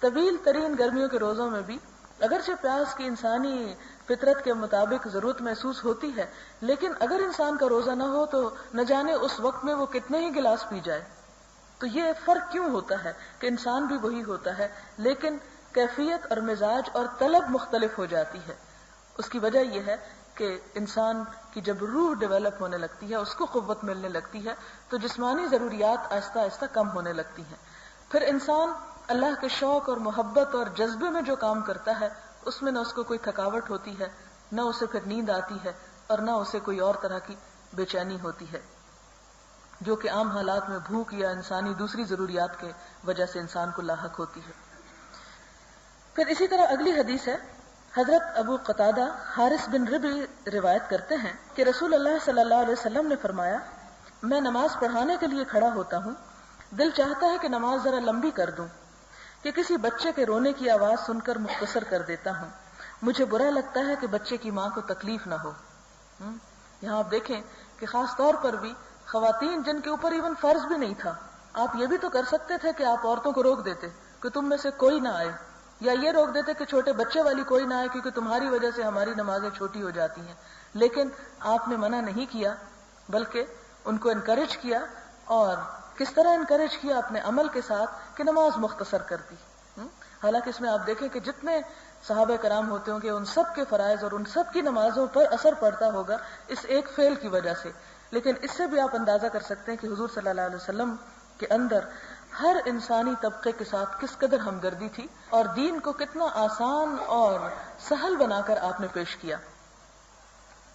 طویل ترین گرمیوں کے روزوں میں بھی اگرچہ پیاس کی انسانی فطرت کے مطابق ضرورت محسوس ہوتی ہے، لیکن اگر انسان کا روزہ نہ ہو تو نہ جانے اس وقت میں وہ کتنے ہی گلاس پی جائے. تو یہ فرق کیوں ہوتا ہے کہ انسان بھی وہی ہوتا ہے لیکن کیفیت اور مزاج اور طلب مختلف ہو جاتی ہے. اس کی وجہ یہ ہے کہ انسان کی جب روح ڈیولپ ہونے لگتی ہے، اس کو قوت ملنے لگتی ہے، تو جسمانی ضروریات آہستہ آہستہ کم ہونے لگتی ہیں. پھر انسان اللہ کے شوق اور محبت اور جذبے میں جو کام کرتا ہے اس میں نہ اس کو کوئی تھکاوٹ ہوتی ہے، نہ اسے پھر نیند آتی ہے، اور نہ اسے کوئی اور طرح کی بے چینی ہوتی ہے جو کہ عام حالات میں بھوک یا انسانی دوسری ضروریات کے وجہ سے انسان کو لاحق ہوتی ہے. پھر اسی طرح اگلی حدیث ہے، حضرت ابو قتادہ حارث بن ربی روایت کرتے ہیں کہ رسول اللہ صلی اللہ علیہ وسلم نے فرمایا میں نماز پڑھانے کے لیے کھڑا ہوتا ہوں، دل چاہتا ہے کہ نماز ذرا لمبی کر دوں کہ کسی بچے کے رونے کی آواز سن کر مختصر کر دیتا ہوں. مجھے برا لگتا ہے کہ بچے کی ماں کو تکلیف نہ ہو. یہاں آپ دیکھیں کہ خاص طور پر بھی خواتین جن کے اوپر ایون فرض بھی نہیں تھا، آپ یہ بھی تو کر سکتے تھے کہ آپ عورتوں کو روک دیتے کہ تم میں سے کوئی نہ آئے، یا یہ روک دیتے کہ چھوٹے بچے والی کوئی نہ آئے کیونکہ تمہاری وجہ سے ہماری نمازیں چھوٹی ہو جاتی ہیں. لیکن آپ نے منع نہیں کیا بلکہ ان کو انکریج کیا. اور کس طرح انکریج کیا؟ اپنے عمل کے ساتھ کہ نماز مختصر کر دی. حالانکہ اس میں آپ دیکھیں کہ جتنے صحابہ کرام ہوتے ہوں گے ان سب کے فرائض اور ان سب کی نمازوں پر اثر پڑتا ہوگا اس ایک فعل کی وجہ سے. لیکن اس سے بھی آپ اندازہ کر سکتے ہیں کہ حضور صلی اللہ علیہ وسلم کے اندر ہر انسانی طبقے کے ساتھ کس قدر ہمدردی تھی اور دین کو کتنا آسان اور سہل بنا کر آپ نے پیش کیا.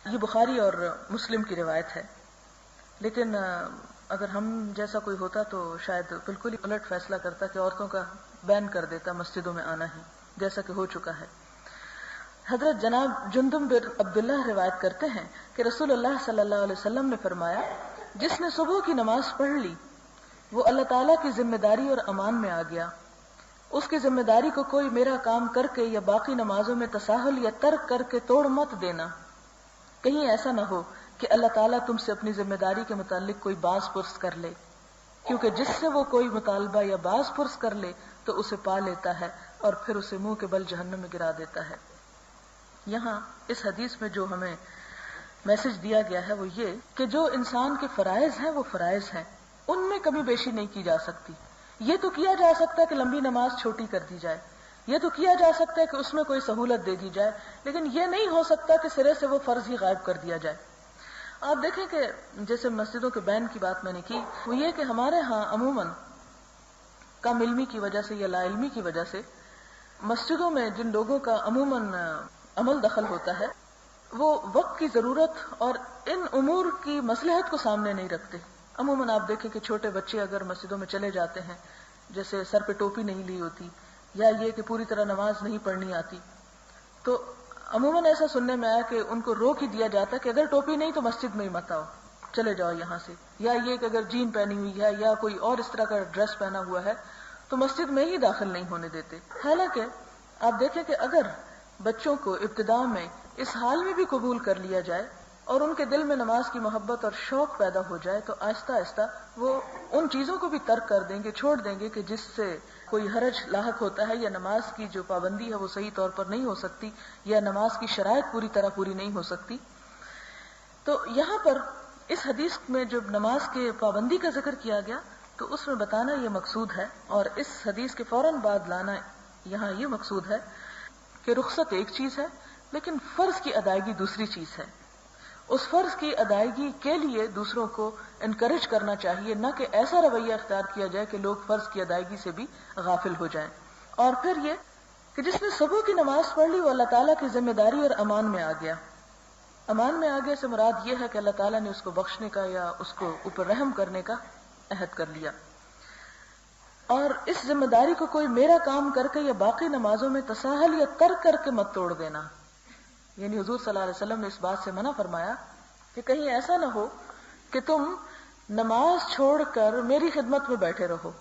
یہ بخاری اور مسلم کی روایت ہے. لیکن اگر ہم جیسا کوئی ہوتا تو شاید بالکل ہی الٹ فیصلہ کرتا کہ عورتوں کا بین کر دیتا مسجدوں میں آنا ہی، جیسا کہ ہو چکا ہے. حضرت جناب جندب بن عبداللہ روایت کرتے ہیں کہ رسول اللہ صلی اللہ علیہ وسلم نے فرمایا جس نے صبح کی نماز پڑھ لی وہ اللہ تعالیٰ کی ذمہ داری اور امان میں آ گیا. اس کی ذمہ داری کو کوئی میرا کام کر کے یا باقی نمازوں میں تساہل یا ترک کر کے توڑ مت دینا. کہیں ایسا نہ ہو کہ کہ اللہ تعالیٰ تم سے اپنی ذمہ داری کے متعلق کوئی باز پرس کر لے، کیونکہ جس سے وہ کوئی مطالبہ یا باز پرس کر لے تو اسے پا لیتا ہے اور پھر اسے منہ کے بل جہنم میں گرا دیتا ہے۔ یہاں اس حدیث میں جو ہمیں میسج دیا گیا ہے وہ یہ کہ جو انسان کے فرائض ہیں وہ فرائض ہیں، ان میں کمی بیشی نہیں کی جا سکتی۔ یہ تو کیا جا سکتا ہے کہ لمبی نماز چھوٹی کر دی جائے، یہ تو کیا جا سکتا ہے کہ اس میں کوئی سہولت دے دی جائے، لیکن یہ نہیں ہو سکتا کہ سرے سے وہ فرض ہی غائب کر دیا جائے۔ آپ دیکھیں کہ جیسے مسجدوں کے بین کی بات میں نے کی، وہ یہ کہ ہمارے ہاں عموماً کم علمی کی وجہ سے یا لا علمی کی وجہ سے مسجدوں میں جن لوگوں کا عموماً عمل دخل ہوتا ہے وہ وقت کی ضرورت اور ان امور کی مصلحت کو سامنے نہیں رکھتے۔ عموماً آپ دیکھیں کہ چھوٹے بچے اگر مسجدوں میں چلے جاتے ہیں، جیسے سر پہ ٹوپی نہیں لی ہوتی یا یہ کہ پوری طرح نماز نہیں پڑھنی آتی، تو عموماً ایسا سننے میں آیا کہ ان کو روک ہی دیا جاتا ہے کہ اگر ٹوپی نہیں تو مسجد میں ہی مت آؤ، چلے جاؤ یہاں سے، یا یہ کہ اگر جین پہنی ہوئی ہے یا کوئی اور اس طرح کا ڈریس پہنا ہوا ہے تو مسجد میں ہی داخل نہیں ہونے دیتے۔ حالانکہ آپ دیکھیں کہ اگر بچوں کو ابتدا میں اس حال میں بھی قبول کر لیا جائے اور ان کے دل میں نماز کی محبت اور شوق پیدا ہو جائے تو آہستہ آہستہ وہ ان چیزوں کو بھی ترک کر دیں گے، چھوڑ دیں گے کہ جس سے کوئی حرج لاحق ہوتا ہے، یا نماز کی جو پابندی ہے وہ صحیح طور پر نہیں ہو سکتی، یا نماز کی شرائط پوری طرح پوری نہیں ہو سکتی۔ تو یہاں پر اس حدیث میں جب نماز کے پابندی کا ذکر کیا گیا تو اس میں بتانا یہ مقصود ہے، اور اس حدیث کے فوراً بعد لانا یہاں یہ مقصود ہے کہ رخصت ایک چیز ہے لیکن فرض کی ادائیگی دوسری چیز ہے۔ اس فرض کی ادائیگی کے لیے دوسروں کو انکریج کرنا چاہیے، نہ کہ ایسا رویہ اختیار کیا جائے کہ لوگ فرض کی ادائیگی سے بھی غافل ہو جائیں۔ اور پھر یہ کہ جس نے صبح کی نماز پڑھ لی وہ اللہ تعالیٰ کی ذمہ داری اور امان میں آ گیا۔ امان میں آگے سے مراد یہ ہے کہ اللہ تعالیٰ نے اس کو بخشنے کا یا اس کو اوپر رحم کرنے کا عہد کر لیا، اور اس ذمہ داری کو کوئی میرا کام کر کے یا باقی نمازوں میں تساہل یا ترک کر کے مت توڑ دینا۔ یعنی حضور صلی اللہ علیہ وسلم نے اس بات سے منع فرمایا کہ کہیں ایسا نہ ہو کہ تم نماز چھوڑ کر میری خدمت میں بیٹھے رہو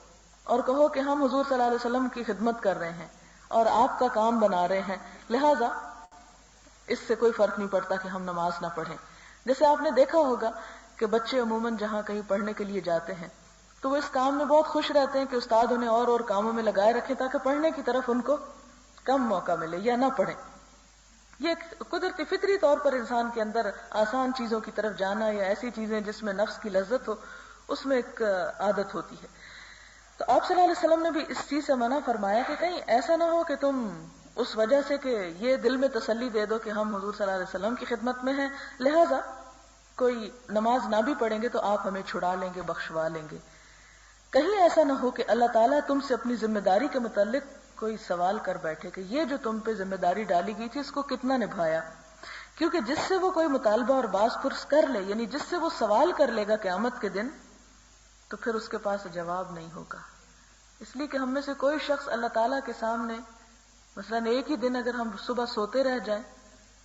اور کہو کہ ہم حضور صلی اللہ علیہ وسلم کی خدمت کر رہے ہیں اور آپ کا کام بنا رہے ہیں، لہذا اس سے کوئی فرق نہیں پڑتا کہ ہم نماز نہ پڑھیں۔ جیسے آپ نے دیکھا ہوگا کہ بچے عموماً جہاں کہیں پڑھنے کے لیے جاتے ہیں تو وہ اس کام میں بہت خوش رہتے ہیں کہ استاد انہیں اور کاموں میں لگائے رکھیں تاکہ پڑھنے کی طرف ان کو کم موقع ملے یا نہ پڑھیں۔ یہ قدرتی فطری طور پر انسان کے اندر آسان چیزوں کی طرف جانا یا ایسی چیزیں جس میں نفس کی لذت ہو، اس میں ایک عادت ہوتی ہے۔ تو آپ صلی اللہ علیہ وسلم نے بھی اس چیز سے منع فرمایا کہ کہیں ایسا نہ ہو کہ تم اس وجہ سے کہ یہ دل میں تسلی دے دو کہ ہم حضور صلی اللہ علیہ وسلم کی خدمت میں ہیں، لہذا کوئی نماز نہ بھی پڑھیں گے تو آپ ہمیں چھڑا لیں گے، بخشوا لیں گے۔ کہیں ایسا نہ ہو کہ اللہ تعالیٰ تم سے اپنی ذمہ داری کے متعلق کوئی سوال کر بیٹھے کہ یہ جو تم پہ ذمہ داری ڈالی گئی تھی اس کو کتنا نبھایا، کیونکہ جس سے وہ کوئی مطالبہ اور باز پرس کر لے، یعنی جس سے وہ سوال کر لے گا قیامت کے دن، تو پھر اس کے پاس جواب نہیں ہوگا۔ اس لیے کہ ہم میں سے کوئی شخص اللہ تعالیٰ کے سامنے مثلاً ایک ہی دن اگر ہم صبح سوتے رہ جائیں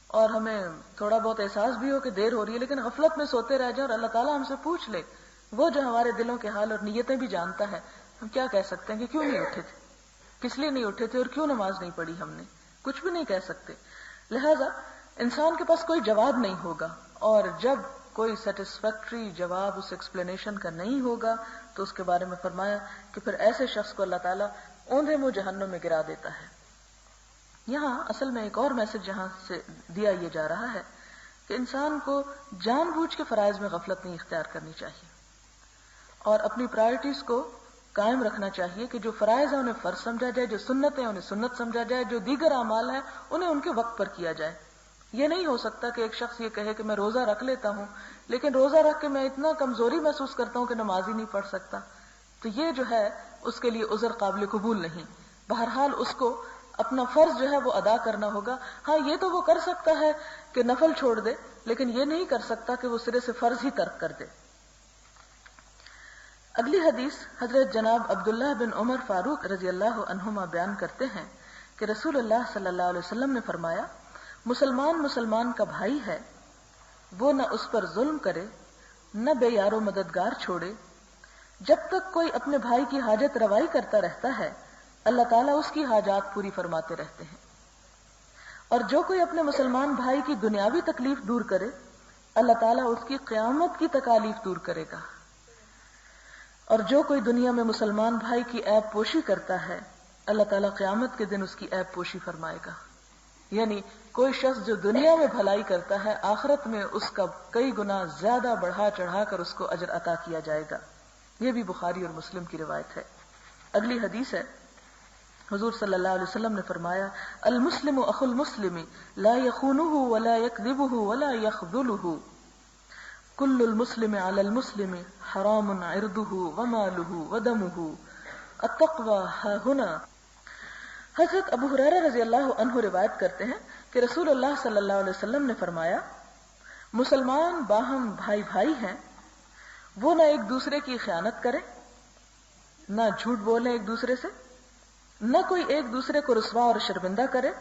اور ہمیں تھوڑا بہت احساس بھی ہو کہ دیر ہو رہی ہے لیکن غفلت میں سوتے رہ جائیں اور اللہ تعالیٰ ہم سے پوچھ لے، وہ جو ہمارے دلوں کے حال اور نیتیں بھی جانتا ہے، ہم کیا کہہ سکتے ہیں کہ کیوں نہیں اٹھے تھے، کس لیے نہیں اٹھے تھے اور کیوں نماز نہیں پڑھی ہم نے؟ کچھ بھی نہیں کہہ سکتے۔ لہذا انسان کے پاس کوئی جواب نہیں ہوگا، اور جب کوئی سیٹسفیکٹری جواب اس ایکسپلینیشن کا نہیں ہوگا تو اس کے بارے میں فرمایا کہ پھر ایسے شخص کو اللہ تعالیٰ اوندھے منہ جہنم میں گرا دیتا ہے۔ یہاں اصل میں ایک اور میسج یہاں سے دیا یہ جا رہا ہے کہ انسان کو جان بوجھ کے فرائض میں غفلت نہیں اختیار کرنی چاہیے، اور اپنی پرائرٹیز کو قائم رکھنا چاہیے کہ جو فرائض ہیں انہیں فرض سمجھا جائے، جو سنت ہیں انہیں سنت سمجھا جائے، جو دیگر اعمال ہیں انہیں ان کے وقت پر کیا جائے۔ یہ نہیں ہو سکتا کہ ایک شخص یہ کہے کہ میں روزہ رکھ لیتا ہوں لیکن روزہ رکھ کے میں اتنا کمزوری محسوس کرتا ہوں کہ نماز ہی نہیں پڑھ سکتا، تو یہ جو ہے اس کے لیے عذر قابل قبول نہیں۔ بہرحال اس کو اپنا فرض جو ہے وہ ادا کرنا ہوگا۔ ہاں یہ تو وہ کر سکتا ہے کہ نفل چھوڑ دے، لیکن یہ نہیں کر سکتا کہ وہ سرے سے فرض ہی ترک کر دے۔ اگلی حدیث حضرت جناب عبداللہ بن عمر فاروق رضی اللہ عنہما بیان کرتے ہیں کہ رسول اللہ صلی اللہ علیہ وسلم نے فرمایا، مسلمان کا بھائی ہے، وہ نہ اس پر ظلم کرے نہ بے یار و مددگار چھوڑے۔ جب تک کوئی اپنے بھائی کی حاجت روائی کرتا رہتا ہے اللہ تعالیٰ اس کی حاجات پوری فرماتے رہتے ہیں، اور جو کوئی اپنے مسلمان بھائی کی دنیاوی تکلیف دور کرے اللہ تعالیٰ اس کی قیامت کی تکالیف دور کرے گا. اور جو کوئی دنیا میں مسلمان بھائی کی عیب پوشی کرتا ہے اللہ تعالیٰ قیامت کے دن اس کی عیب پوشی فرمائے گا. یعنی کوئی شخص جو دنیا میں بھلائی کرتا ہے آخرت میں اس کا کئی گنا زیادہ بڑھا چڑھا کر اس کو اجر عطا کیا جائے گا. یہ بھی بخاری اور مسلم کی روایت ہے. اگلی حدیث ہے، حضور صلی اللہ علیہ وسلم نے فرمایا المسلم اخو المسلم لا يخونه ولا يكذبه ولا يخذله كل المسلم على المسلم حرام عرضه وماله ودمه التقوى ها هنا. حضرت ابو ہریرہ رضی اللہ عنہ روایت کرتے ہیں کہ رسول اللہ صلی اللہ علیہ وسلم نے فرمایا مسلمان باہم بھائی بھائی ہیں، وہ نہ ایک دوسرے کی خیانت کرے، نہ جھوٹ بولیں ایک دوسرے سے، نہ کوئی ایک دوسرے کو رسوا اور شرمندہ کرے.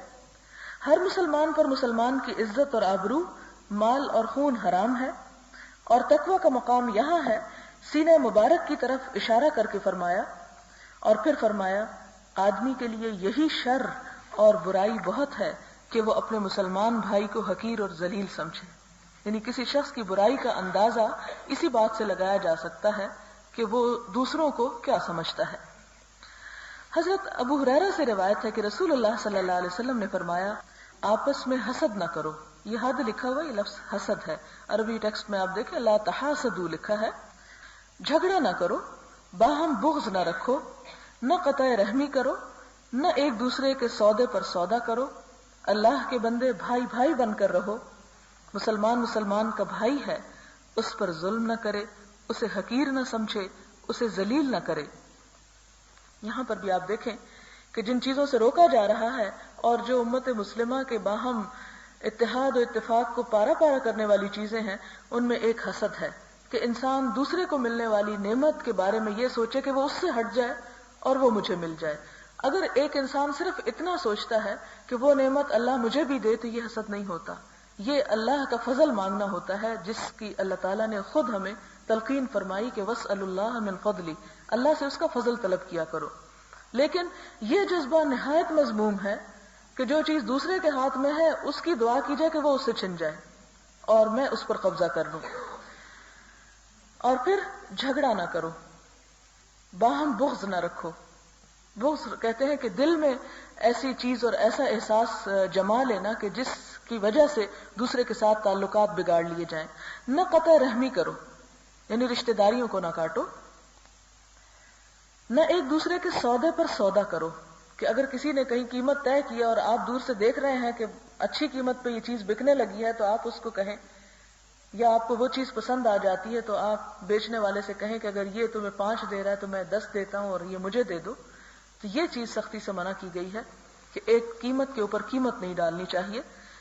ہر مسلمان پر مسلمان کی عزت اور آبرو، مال اور خون حرام ہے. اور تقوی کا مقام یہاں ہے. سینہ مبارک کی طرف اشارہ کر کے فرمایا اور پھر فرمایا آدمی کے لیے یہی شر اور برائی بہت ہے کہ وہ اپنے مسلمان بھائی کو حقیر اور ذلیل سمجھے. یعنی کسی شخص کی برائی کا اندازہ اسی بات سے لگایا جا سکتا ہے کہ وہ دوسروں کو کیا سمجھتا ہے. حضرت ابو ہریرہ سے روایت ہے کہ رسول اللہ صلی اللہ علیہ وسلم نے فرمایا آپس میں حسد نہ کرو. یہ حد لکھا ہوا یہ لفظ حسد ہے. عربی ٹیکسٹ میں آپ دیکھیں لا تحاسدوا لکھا ہے. جھگڑا نہ کرو، باہم بغض نہ رکھو، نہ قطع رحمی کرو، نہ ایک دوسرے کے سودے پر سودا کرو. اللہ کے بندے بھائی بھائی بن کر رہو. مسلمان مسلمان کا بھائی ہے، اس پر ظلم نہ کرے، اسے حقیر نہ سمجھے، اسے ذلیل نہ کرے. یہاں پر بھی آپ دیکھیں کہ جن چیزوں سے روکا جا رہا ہے اور جو امت مسلمہ کے باہم اتحاد و اتفاق کو پارا پارا کرنے والی چیزیں ہیں ان میں ایک حسد ہے کہ انسان دوسرے کو ملنے والی نعمت کے بارے میں یہ سوچے کہ وہ اس سے ہٹ جائے اور وہ مجھے مل جائے. اگر ایک انسان صرف اتنا سوچتا ہے کہ وہ نعمت اللہ مجھے بھی دے تو یہ حسد نہیں ہوتا. یہ اللہ کا فضل مانگنا ہوتا ہے جس کی اللہ تعالیٰ نے خود ہمیں تلقین فرمائی کہ وَاسْأَلُوا اللَّهَ مِنْ فَضْلِ، اللہ سے اس کا فضل طلب کیا کرو. لیکن یہ جذبہ نہایت مذموم ہے کہ جو چیز دوسرے کے ہاتھ میں ہے اس کی دعا کی جائے کہ وہ اس سے چھن جائے اور میں اس پر قبضہ کر لوں. اور پھر جھگڑا نہ کرو، باہم بغض نہ رکھو. بغض کہتے ہیں کہ دل میں ایسی چیز اور ایسا احساس جما لینا کہ جس کی وجہ سے دوسرے کے ساتھ تعلقات بگاڑ لیے جائیں. نہ قطع رحمی کرو، یعنی رشتہ داریوں کو نہ کاٹو. نہ ایک دوسرے کے سودے پر سودا کرو کہ اگر کسی نے کہیں قیمت طے کیا اور آپ دور سے دیکھ رہے ہیں کہ اچھی قیمت پہ یہ چیز بکنے لگی ہے تو آپ اس کو کہیں، یا آپ کو وہ چیز پسند آ جاتی ہے تو آپ بیچنے والے سے کہیں کہ اگر یہ تمہیں 5 دے رہا ہے تو میں 10 دیتا ہوں اور یہ مجھے دے دو. تو یہ چیز سختی سے منع کی گئی ہے کہ ایک قیمت کے اوپر قیمت نہیں ڈالنی چاہیے،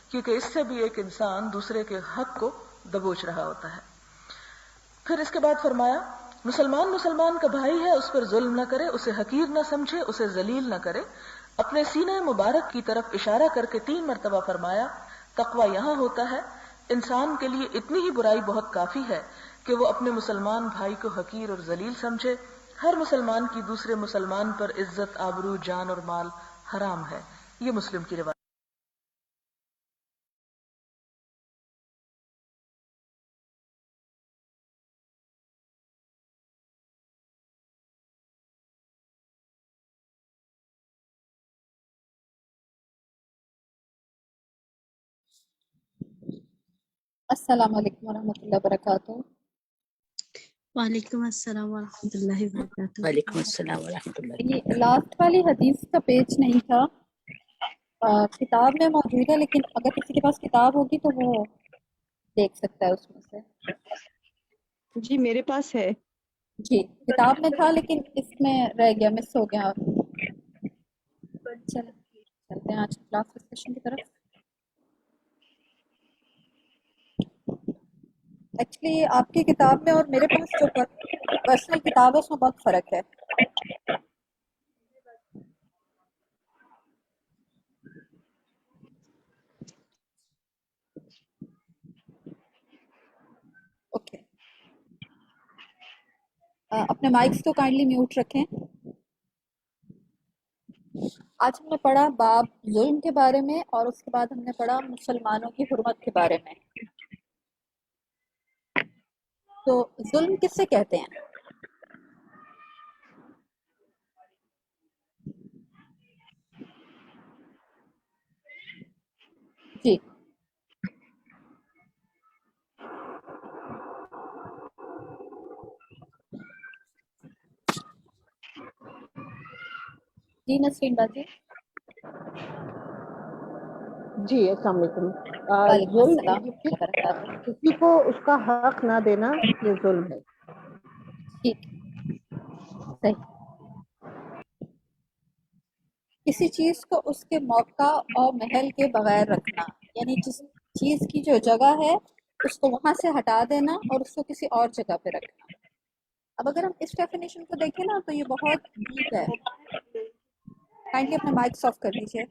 کیونکہ اس سے بھی ایک انسان دوسرے کے حق کو دبوچ رہا ہوتا ہے. پھر اس کے بعد فرمایا مسلمان مسلمان کا بھائی ہے، اس پر ظلم نہ کرے، اسے حقیر نہ سمجھے، اسے ذلیل نہ کرے. اپنے سینہ مبارک کی طرف اشارہ کر کے 3 مرتبہ فرمایا تقوی یہاں ہوتا ہے. انسان کے لیے اتنی ہی برائی بہت کافی ہے کہ وہ اپنے مسلمان بھائی کو حقیر اور ذلیل سمجھے. ہر مسلمان کی دوسرے مسلمان پر عزت، آبرو، جان اور مال حرام ہے. یہ مسلم کی روایت. السلام علیکم ورحمۃ اللہ وبرکاتہ. وعلیکم السلام ورحمۃ اللہ وبرکاتہ. وعلیکم السلام ورحمۃ اللہ. یہ لاسٹ والی حدیث کا پیج نہیں تھا، کتاب میں موجود ہے، لیکن اگر کسی کے پاس کتاب ہوگی تو وہ دیکھ سکتا ہے اس میں سے. جی میرے پاس ہے. جی کتاب میں تھا لیکن اس میں رہ گیا، مس ہو گیا. چلتے ہیں آج کلاس ڈسکشن کی طرف. ایکچولی آپ کی کتاب میں اور میرے پاس جو پرسنل کتاب ہے اس میں بہت فرق ہے. اوکے، اپنے مائکس تو کائنڈلی میوٹ رکھیں. آج ہم نے پڑھا باب ظلم کے بارے میں اور اس کے بعد ہم نے پڑھا مسلمانوں کی حرمت کے بارے میں. تو ظلم کس سے کہتے ہیں؟ جی جی نسرین باجی. جی السلام علیکم. وعلیکم ظلم السلام ورحمۃ اللہ وبرکاتہ. کسی کو اس کا حق نہ دینا یہ ظلم ہے. ٹھیک صحیح. کسی چیز کو اس کے موقع اور محل کے بغیر رکھنا، یعنی جس چیز کی جو جگہ ہے اس کو وہاں سے ہٹا دینا اور اس کو کسی اور جگہ پہ رکھنا. اب اگر ہم اس ڈیفینیشن کو دیکھیں نا تو یہ بہت ڈیپ ہے. کائنڈلی اپنے مائکس آف کر دیجیے.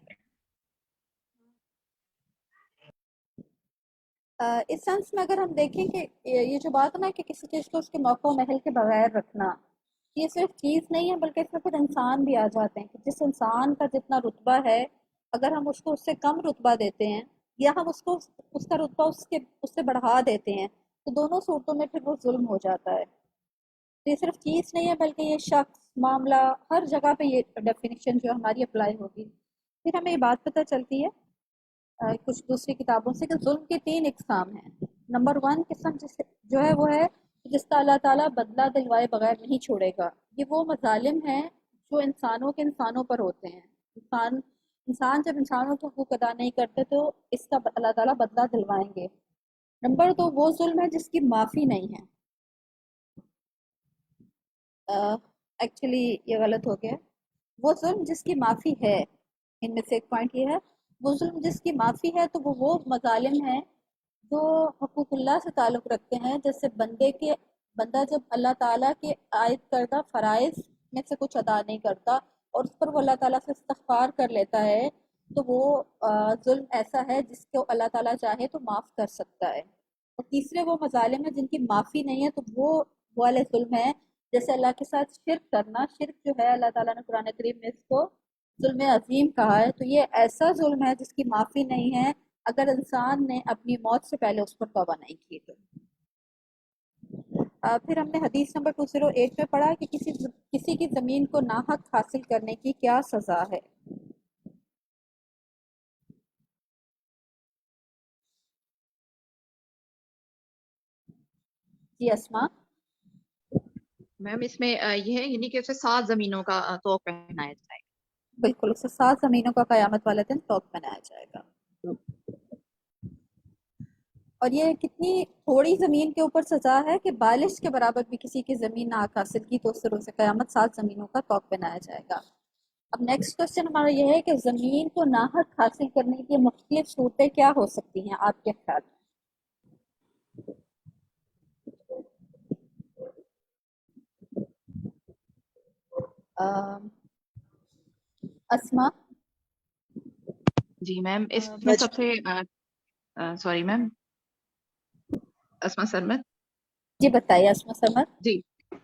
اس سینس میں اگر ہم دیکھیں کہ یہ جو بات ہے نا کہ کسی چیز کو اس کے موقع و محل کے بغیر رکھنا، یہ صرف چیز نہیں ہے بلکہ اس میں پھر انسان بھی آ جاتے ہیں کہ جس انسان کا جتنا رتبہ ہے اگر ہم اس کو اس سے کم رتبہ دیتے ہیں یا ہم اس کو اس کا رتبہ اس سے بڑھا دیتے ہیں تو دونوں صورتوں میں پھر وہ ظلم ہو جاتا ہے. تو یہ صرف چیز نہیں ہے بلکہ یہ شخص، معاملہ، ہر جگہ پہ یہ ڈیفینیشن جو ہماری اپلائی ہوگی. پھر ہمیں یہ بات پتہ چلتی ہے کچھ دوسری کتابوں سے کہ ظلم کے 3 اقسام ہیں. نمبر 1 قسم جو ہے وہ ہے جس کا اللہ تعالیٰ بدلہ دلوائے بغیر نہیں چھوڑے گا. یہ وہ مظالم ہیں جو انسانوں کے انسانوں پر ہوتے ہیں. انسان جب انسانوں کے حقوق ادا نہیں کرتے تو اس کا اللہ تعالیٰ بدلہ دلوائیں گے. نمبر 2 وہ ظلم ہے جس کی معافی نہیں ہے. ایکچولی یہ غلط ہو گیا. وہ ظلم جس کی معافی ہے. ان میں سے ایک پوائنٹ یہ ہے وہ ظلم جس کی معافی ہے تو وہ مظالم ہیں جو حقوق اللہ سے تعلق رکھتے ہیں. جیسے بندہ جب اللہ تعالیٰ کے عائد کردہ فرائض میں سے کچھ ادا نہیں کرتا اور اس پر وہ اللہ تعالیٰ سے استغفار کر لیتا ہے تو وہ ظلم ایسا ہے جس کو اللہ تعالیٰ چاہے تو معاف کر سکتا ہے. اور تیسرے وہ مظالم ہیں جن کی معافی نہیں ہے تو وہ والے ظلم ہے جیسے اللہ کے ساتھ شرک کرنا. شرک جو ہے اللہ تعالیٰ نے قرآن کریم میں اس کو ظلم عظیم کہا ہے. تو یہ ایسا ظلم ہے جس کی معافی نہیں ہے اگر انسان نے اپنی موت سے پہلے اس پر توبہ نہیں کی تو. پھر ہم نے حدیث نمبر 208 میں پڑھا کہ کسی کی زمین کو ناحق حاصل کرنے کی کیا سزا ہے. جی اسما. میم اس میں یہ ہے یعنی کہ اسے 7 زمینوں کا طوق پہنایا جائے گا. بالکل اسے 7 زمینوں کا قیامت والے دن طوق پہنایا جائے گا. اور یہ کتنی تھوڑی زمین کے اوپر سزا ہے کہ بالش کے برابر بھی کسی کی زمین ناحق حاصل کی تو اس سے روز قیامت 7 زمینوں کا طوق پہنایا جائے گا. اب نیکسٹ کوشچن ہمارا یہ ہے کہ زمین کو ناحق حاصل کرنے کی مختلف صورتیں کیا ہو سکتی ہیں آپ کے خیال میں؟ اسما. جی میم اس میں سب سے سوری میم اسما سرمد. جی بتائیے اسما سرمد.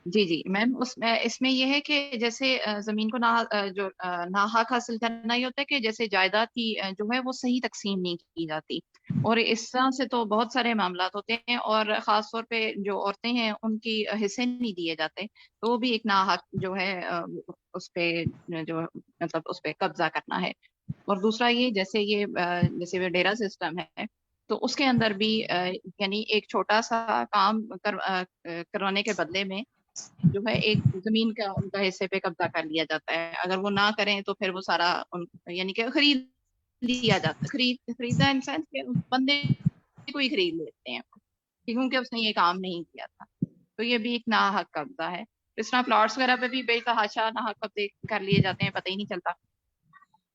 جی میم اس میں یہ ہے کہ جیسے زمین کو ناحق حاصل کرنا یہ ہوتا ہے کہ جیسے جائیداد کی جو ہے وہ صحیح تقسیم نہیں کی جاتی اور اس طرح سے تو بہت سارے معاملات ہوتے ہیں اور خاص طور پہ جو عورتیں ہیں ان کی حصے نہیں دیے جاتے تو وہ بھی ایک ناحق جو ہے اس پہ جو مطلب اس پہ قبضہ کرنا ہے. اور دوسرا یہ جیسے ڈیرا سسٹم ہے تو اس کے اندر بھی یعنی ایک چھوٹا سا کام کروانے کے بدلے میں جو ہے ایک زمین کا ان کا حصے پہ قبضہ کر لیا جاتا ہے. اگر وہ نہ کریں تو پھر وہ سارا یعنی کہ خرید لیا جاتا ہے. خریدا انسان کے بندے کو ہی خرید لیتے ہیں کیونکہ اس نے یہ کام نہیں کیا تھا. تو یہ بھی ایک ناحق قبضہ ہے. اس طرح پلاٹس وغیرہ پہ بھی بے تحاشا ناحق قبضے کر لیے جاتے ہیں، پتہ ہی نہیں چلتا.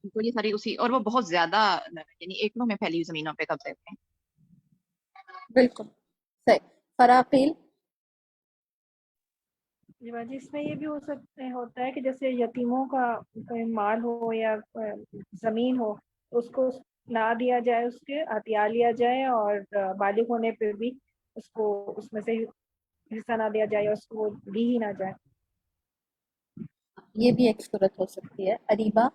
تو یہ ساری اسی اور وہ بہت زیادہ یعنی ایکڑوں میں پھیلی ہوئی زمینوں پہ قبضے ہوتے ہیں. بالکل صحیح. فراقیل. جی باجی اس میں یہ بھی ہوتا ہے کہ جیسے یتیموں کا کوئی مال ہو یا زمین ہو اس کو نہ دیا جائے، اس کے عطیہ لیا جائے اور بالغ ہونے پہ بھی اس کو اس میں سے حصہ نہ دیا جائے یا اس کو دی ہی نہ جائے. یہ بھی ایک صورت ہو سکتی ہے. اریبہ.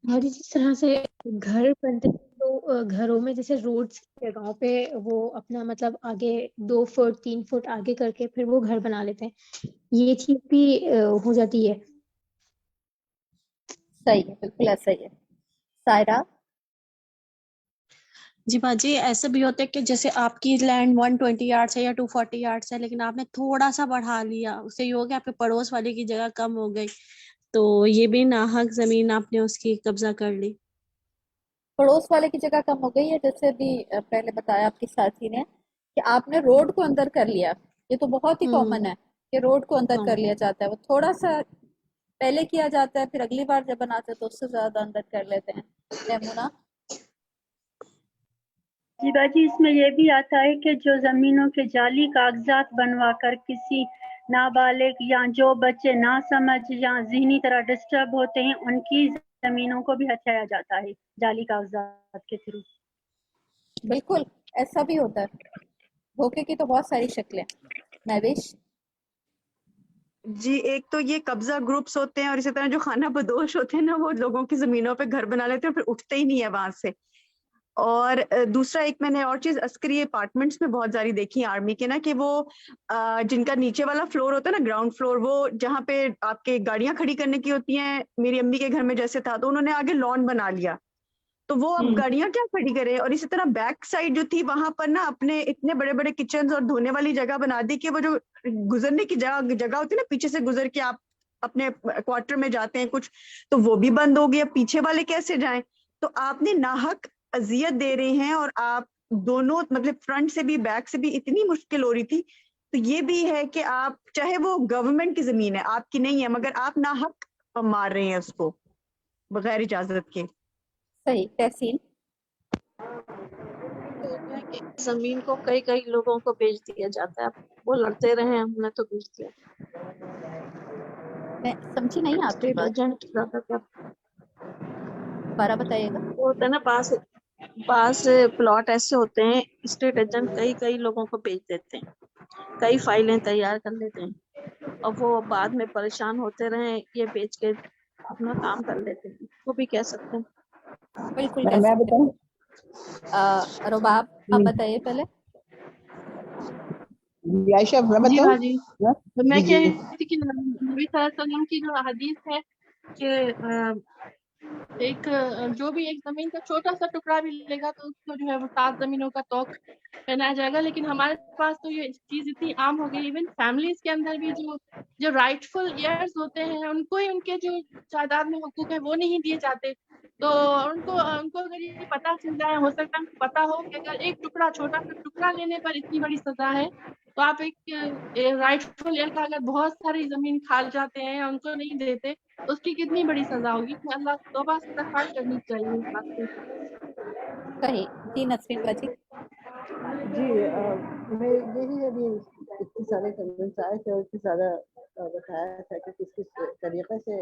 اور جس طرح سے گھر بنتے ہیں تو جو گھروں میں جیسے روڈس کی جگہوں پہ وہ اپنا مطلب آگے 2 فٹ 3 فٹ آگے کر کے پھر وہ گھر بنا لیتے ہیں, یہ چیز بھی ہو جاتی ہے. صحیح ہے, بالکل ایسا ہی ہے. سائرہ. جی باجی ایسا بھی ہوتا ہے کہ جیسے آپ کی لینڈ 120 یارڈس ہے یا 240 یارڈس ہے, لیکن آپ نے تھوڑا سا بڑھا لیا, اس سے یہ ہو گیا آپ کے پڑوس والے کی جگہ کم ہو گئی, تو یہ بھی ناحق زمین آپ نے اس کی قبضہ کر لی. پڑوس والے کی جگہ کم ہو گئی ہے, جیسے بھی پہلے بتایا آپ کی ساتھی نے کہ آپ نے روڈ کو اندر کر لیا. یہ تو بہت ہی کامن ہے کہ روڈ کو اندر کر لیا جاتا ہے. وہ تھوڑا سا پہلے کیا جاتا ہے, پھر اگلی بار جب بناتے ہیں تو اس سے زیادہ اندر کر لیتے ہیں. میمونہ. جی باجی اس میں یہ بھی آتا ہے کہ جو زمینوں کے جعلی کاغذات بنوا کر کسی نابالغ یا جو بچے نہ سمجھ یا ذہنی طرح ڈسٹرب ہوتے ہیں ان کی زمینوں کو بھی ہتھیایا جاتا ہے جعلی کاغذات کے تھرو. بالکل ایسا بھی ہوتا ہے. دھوکے کی تو بہت ساری شکلیں. مہوش. جی ایک تو یہ قبضہ گروپس ہوتے ہیں, اور اسی طرح جو خانہ بدوش ہوتے ہیں نا, وہ لوگوں کی زمینوں پہ گھر بنا لیتے ہیں پھر اٹھتے ہی نہیں ہے وہاں سے. اور دوسرا ایک میں نے اور چیز عسکری اپارٹمنٹس میں بہت ساری دیکھی آرمی کے نا, کہ وہ جن کا نیچے والا فلور ہوتا ہے نا, گراؤنڈ فلور, وہ جہاں پہ آپ کے گاڑیاں کھڑی کرنے کی ہوتی ہیں, میری امی کے گھر میں جیسے تھا, تو انہوں نے آگے لان بنا لیا, تو وہ اب گاڑیاں کیا کھڑی کرے. اور اسی طرح بیک سائڈ جو تھی وہاں پر نا اپنے اتنے بڑے بڑے کچنز اور دھونے والی جگہ بنا دی کہ وہ جو گزرنے کی جگہ ہوتی ہے نا, پیچھے سے گزر کے آپ اپنے کوارٹر میں جاتے ہیں کچھ, تو وہ بھی بند ہو گیا. پیچھے والے کیسے جائیں؟ تو آپ نے ناحق اذیت دے رہے ہیں, اور آپ دونوں مطلب فرنٹ سے بھی بیک سے بھی اتنی مشکل ہو رہی تھی. تو یہ بھی ہے کہ آپ چاہے وہ گورنمنٹ کی زمین ہے, آپ کی نہیں ہے, مگر آپ ناحق مار رہے ہیں اس کو بغیر اجازت کے. صحیح. تحسین. زمین کو کئی کئی لوگوں کو بیچ دیا جاتا ہے, وہ لڑتے رہے, ہم نے تو بیچ دیا. میں سمجھی نہیں آپ کی بات, ایجنٹ زیادہ تر دوبارہ بتائیے گا. وہ ہوتا ہے نا, بعض پلاٹ ایسے ہوتے ہیں اسٹیٹ ایجنٹ کئی لوگوں کو بیچ دیتے ہیں, کئی فائلیں تیار کر لیتے ہیں, اور وہ بعد میں پریشان ہوتے رہے, یہ بیچ کے اپنا کام کر لیتے ہیں, وہ بھی کہہ سکتے ہیں. بالکل کہہ میں سکتے بتاؤں. ہیں. رباب آپ بتائیے پہلے. عائشہ میں جی بتاؤں. باجی, میں کہہ رہی تھی کہ نبی صلی اللہ علیہ وسلم کی جو حدیث ہے کہ ایک جو بھی ایک زمین کا چھوٹا سا ٹکڑا بھی لے گا تو اس کو جو ہے وہ 7 زمینوں کا توق پہنایا جائے گا. لیکن ہمارے پاس تو یہ چیز اتنی عام ہو گئی, ایون فیملیز کے اندر بھی جو رائٹ فل ایئرز ہوتے ہیں ان کو ہی ان کے جو جائیداد میں حقوق ہے وہ نہیں دیے جاتے. تو ان کو اگر یہ پتہ چل جائے, ہو سکتا ہے پتا ہو کہ اگر ایک ٹکڑا چھوٹا سا ٹکڑا لینے پر اتنی بڑی سزا ہے, تو آپ ایک رائٹ فل ایئر کا اگر بہت ساری زمین کھا جاتے ہیں ان کو نہیں دیتے تو اس کی کتنی بڑی سزا ہوگی. تو اللہ توبہ استغفار کرنی چاہیے اس بات سے. صحیح. جی نسرین باجی. جی میں یہی ابھی اتنے سارے کنوینس آئے تھے اور اتنے زیادہ بتایا تھا کہ کس طریقے سے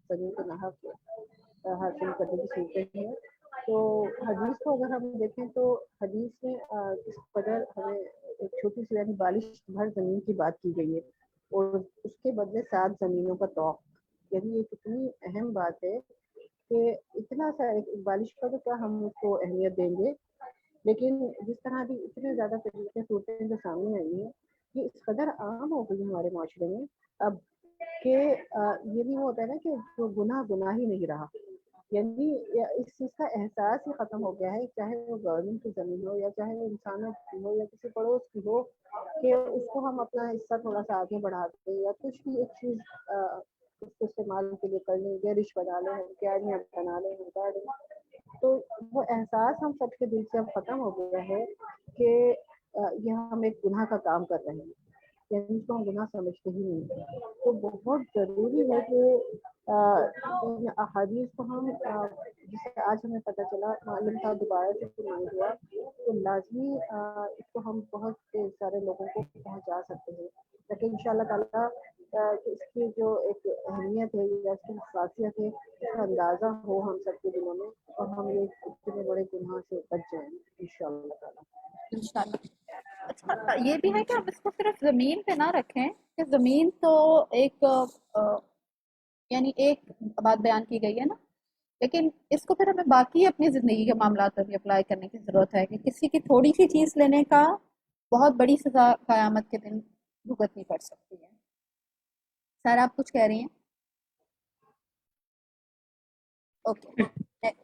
زمین کو ناحق حاصل کرنے کی صورتیں ہیں. تو حدیث کو اگر ہم دیکھیں تو حدیث میں اس قدر ہمیں ایک چھوٹی سی یعنی بالش بھر زمین کی بات کی گئی ہے, اور اس کے بدلے 7 زمینوں کا توق, یعنی یہ کتنی اہم بات ہے کہ اتنا سا ایک بالش کا تو کیا ہم اس کو اہمیت دیں گے, لیکن جس طرح بھی اتنے زیادہ طریقے صورتیں جو سامنے آئی ہیں یہ اس قدر عام ہو گئی ہمارے معاشرے میں اب کہ یہ بھی ہوتا ہے نا کہ جو گناہ ہی نہیں رہا, یعنی اس چیز کا احساس ہی ختم ہو گیا ہے, چاہے وہ گورنمنٹ کی زمین ہو یا چاہے وہ انسانوں کی ہو یا کسی پڑوس کی ہو, کہ اس کو ہم اپنا حصہ تھوڑا سا آگے بڑھاتے ہیں یا کچھ بھی ایک چیز اس کو استعمال کے لیے کر لیں, گیرش بنا لیں, کیاریاں بنا لیں, گارڈن, تو وہ احساس ہم سب کے دل سے اب ختم ہو گیا ہے کہ یہ ہم ایک گناہ کا کام کر رہے ہیں, یعنی اس کو ہم گناہ سمجھتے ہی نہیں. تو بہت ضروری ہے کہ احادیث کو ہم جسے آج ہمیں پتہ چلا, معلوم تھا دوبارہ سے ریمائنڈ ہوا, تو لازمی اس کو ہم بہت سارے لوگوں کو پہنچا سکتے ہیں, تاکہ ان شاء اللہ تعالیٰ اس کی جو ایک اہمیت ہے یا اس کی خاصیت ہے اس کا اندازہ ہو ہم سب کے دلوں میں, اور ہم یہ اتنے بڑے گناہ سے بچ جائیں ان شاء اللہ تعالیٰ. انشاءاللہ. اچھا یہ بھی ہے کہ ہم اس کو صرف زمین پہ نہ رکھیں کہ زمین تو ایک یعنی ایک بات بیان کی گئی ہے نا لیکن اس کو پھر ہمیں باقی اپنی زندگی کے معاملات پر بھی اپلائی کرنے کی ضرورت ہے کہ کسی کی تھوڑی سی چیز لینے کا بہت بڑی سزا قیامت کے دن بھگتنی پڑ سکتی ہے. سر آپ کچھ کہہ رہی ہیں؟ اوکے السلام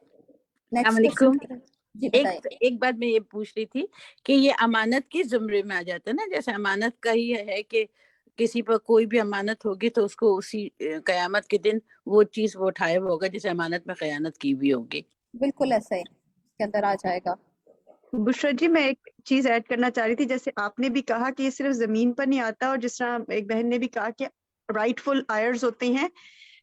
نیکسٹ علیکم. کوشچن. جی بتائیے. ایک بات میں یہ پوچھ رہی تھی کہ یہ امانت کے زمرے میں آ جاتا ہے نا, جیسے امانت کا ہی ہے کہ کسی پر کوئی بھی امانت ہوگی تو اس کو اسی قیامت کے دن وہ چیز وہ اٹھائے ہوا ہوگا جیسے امانت میں خیانت کی بھی ہوگی. بالکل ایسا ہی اس کے اندر آ جائے گا. بشرا جی میں ایک چیز ایڈ کرنا چاہ رہی تھی, جیسے آپ نے بھی کہا کہ یہ صرف زمین پر نہیں آتا, اور جس طرح ایک بہن نے بھی کہا کہ رائٹ فل آئرز ہوتے ہیں,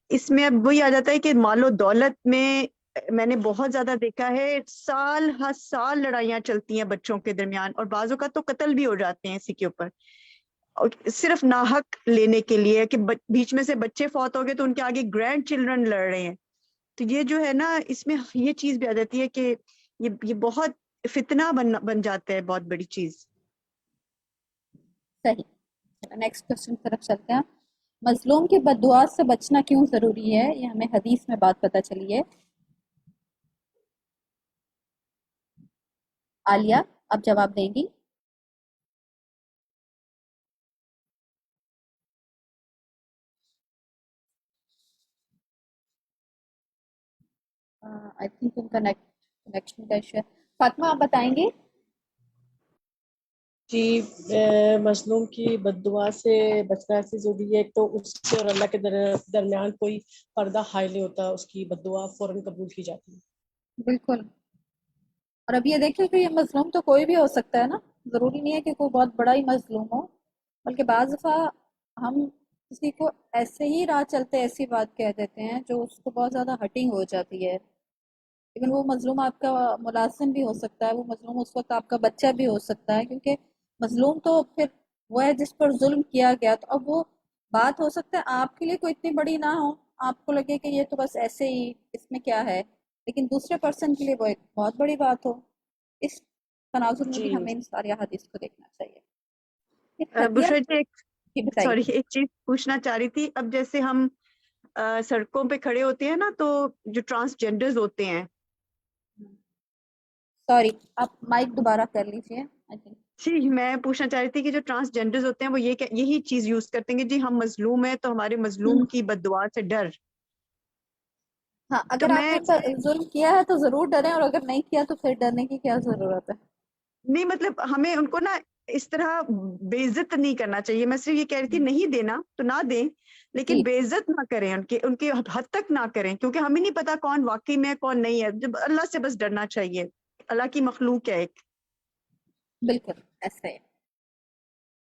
اس میں اب وہی آ جاتا ہے کہ مال و دولت میں نے بہت زیادہ دیکھا ہے, سال ہر سال لڑائیاں چلتی ہیں بچوں کے درمیان, اور بعض اوقات تو قتل بھی ہو جاتے ہیں اسی کے اوپر, اور صرف ناحق لینے کے لیے کہ بیچ میں سے بچے فوت ہو گئے تو ان کے آگے گرینڈ چلڈرن لڑ رہے ہیں. تو یہ جو ہے نا, اس میں یہ چیز بھی آ جاتی ہے کہ یہ بہت فتنہ بن جاتا ہے, بہت بڑی چیز. صحیح. نیکسٹ کوشچن کی طرف چلتے ہیں. مظلوم کی بد دعا سے بچنا کیوں ضروری ہے, یہ ہمیں حدیث میں بات پتہ چلی ہے. عالیہ آپ جواب دیں گی؟ آئی تھنک ان کا کنیکشن کا ایشو ہے. فاطمہ آپ بتائیں گے؟ جی مظلوم کی بد دعا سے بچنا ایسی ضروری ہے. ایک تو اس سے اور اللہ کے درمیان کوئی پردہ حائل نہیں ہوتا, اس کی بد دعا فوراً قبول کی جاتی ہے. بالکل. اور اب یہ دیکھیں کہ یہ مظلوم تو کوئی بھی ہو سکتا ہے نا, ضروری نہیں ہے کہ کوئی بہت بڑا ہی مظلوم ہو, بلکہ بعض دفعہ ہم کسی کو ایسے ہی راہ چلتے ایسی بات کہہ دیتے ہیں جو اس کو بہت زیادہ ہرٹنگ ہو جاتی ہے, لیکن وہ مظلوم آپ کا ملازم بھی ہو سکتا ہے, وہ مظلوم اس وقت آپ کا بچہ بھی ہو سکتا ہے, کیونکہ مظلوم تو پھر وہ ہے جس پر ظلم کیا گیا. تو اب وہ بات ہو سکتا ہے آپ کے لیے کوئی اتنی بڑی نہ ہو, آپ کو لگے کہ یہ تو بس ایسے ہی, اس میں کیا ہے, لیکن دوسرے پرسن کے لیے وہ ایک بہت بڑی بات ہو. اس تناظر میں بھی ہمیں ان ساری حدیث کو دیکھنا چاہیے. بشرا جی بتائیے. سوری, ایک چیز پوچھنا چاہ رہی تھی. اب جیسے ہم سڑکوں پہ کھڑے ہوتے ہیں نا, تو جو ٹرانسجینڈرز ہوتے ہیں, سوری آپ مائک دوبارہ کر لیجیے. جی میں پوچھنا چاہ رہی تھی کہ جو ٹرانسجینڈرز ہوتے ہیں وہ یہی چیز یوز کرتے ہیں کہ جی ہم مظلوم ہیں تو ہمارے مظلوم کی بد دعا سے ڈر. ہاں, اگر آپ نے ظلم کیا ہے تو ضرور ڈریں, اور اگر نہیں کیا تو پھر ڈرنے کی کیا ضرورت ہے. نہیں مطلب ہمیں ان کو نا اس طرح بے عزت نہیں کرنا چاہیے. میں صرف یہ کہہ رہی تھی نہیں دینا تو نہ دیں, لیکن بے عزت نہ کریں, ان کے حد تک نہ کریں, کیونکہ ہمیں نہیں پتا کون واقعی میں کون نہیں ہے. جب اللہ سے بس ڈرنا چاہیے, اللہ کی مخلوق ہے ایک. بالکل ایسا ہے.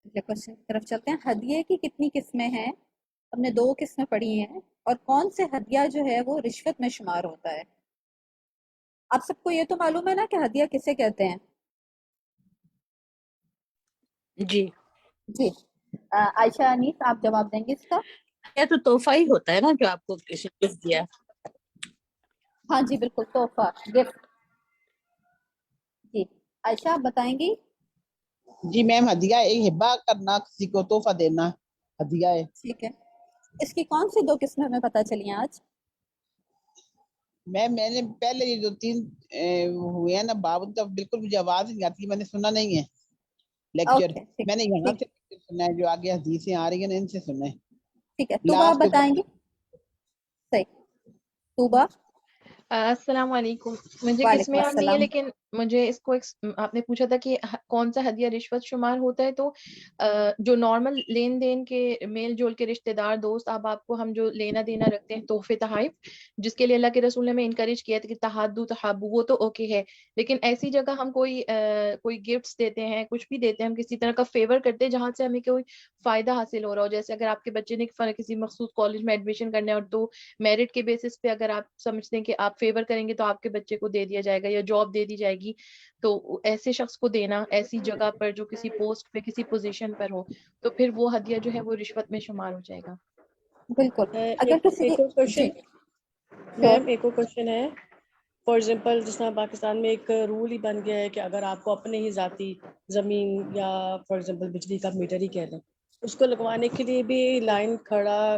اگلے کوشچن کی طرف چلتے ہیں. ہدیے کی کتنی قسمیں ہیں؟ ہم نے 2 قسمیں پڑھی ہیں, اور کون سے ہدیہ جو ہے وہ رشوت میں شمار ہوتا ہے؟ آپ سب کو یہ تو معلوم ہے نا کہ ہدیہ کسے کہتے ہیں؟ جی جی عائشہ انیس آپ جواب دیں گے اس کا؟ یہ تو تحفہ ہی ہوتا ہے نا جو آپ کو کسی نے دیا. ہاں جی بالکل, تحفہ, گفٹ. جی عائشہ آپ بتائیں گی؟ جی میم ہدیہ ایک ہبہ کرنا, کسی کو تحفہ دینا ہدیہ ہے. ٹھیک ہے. اس کی کون سی 2 قسمیں ہمیں پتہ چلی ہیں آج؟ میں نے پہلے یہ 2-3 ہوئے ہیں نا باب, تب بالکل مجھے آواز نہیں آتی, میں نے سنا نہیں ہے لیکچر. میں نے یہاں سے سنا ہے, جو آگے حدیثیں آ رہی ہیں ان سے سنا ہے. ٹھیک ہے, توبہ آپ بتائیں گی؟ صحیح. توبہ. السلام علیکم. مجھے قسمیں یاد نہیں ہے, لیکن مجھے اس کو آپ نے پوچھا تھا کہ کون سا ہدیہ رشوت شمار ہوتا ہے, تو جو نارمل لین دین کے میل جول کے رشتہ دار دوست آپ کو ہم جو لینا دینا رکھتے ہیں تحفے تحائف, جس کے لیے اللہ کے رسول نے ہمیں انکریج کیا تھا کہ تحادو تحابو, وہ تو اوکے ہے, لیکن ایسی جگہ ہم کوئی گفٹس دیتے ہیں, کچھ بھی دیتے ہیں, ہم کسی طرح کا فیور کرتے ہیں جہاں سے ہمیں کوئی فائدہ حاصل ہو رہا ہو. جیسے اگر آپ کے بچے نے کسی مخصوص کالج میں ایڈمیشن کرنا ہے, اور تو میرٹ کے بیسس پہ اگر آپ سمجھتے ہیں کہ آپ فیور کریں گے تو آپ کے بچے کو دے دیا جائے گا یا جاب دے دی جائے گی, تو ایسے شخص کو دینا ایسی جگہ پر جو کسی پوسٹ پہ کسی پوزیشن پر ہو, تو پھر وہ ہدیہ جو ہے وہ رشوت میں شمار ہو جائے گا. بالکل. اگر کسی ایک اور کوشچن ہے. فار ایگزامپل جس طرح پاکستان میں ایک رول ہی بن گیا ہے کہ اگر آپ کو اپنے ہی ذاتی زمین یا فار ایگزامپل بجلی کا میٹر ہی کہہ لیں, اس کو لگوانے کے لیے بھی لائن کھڑا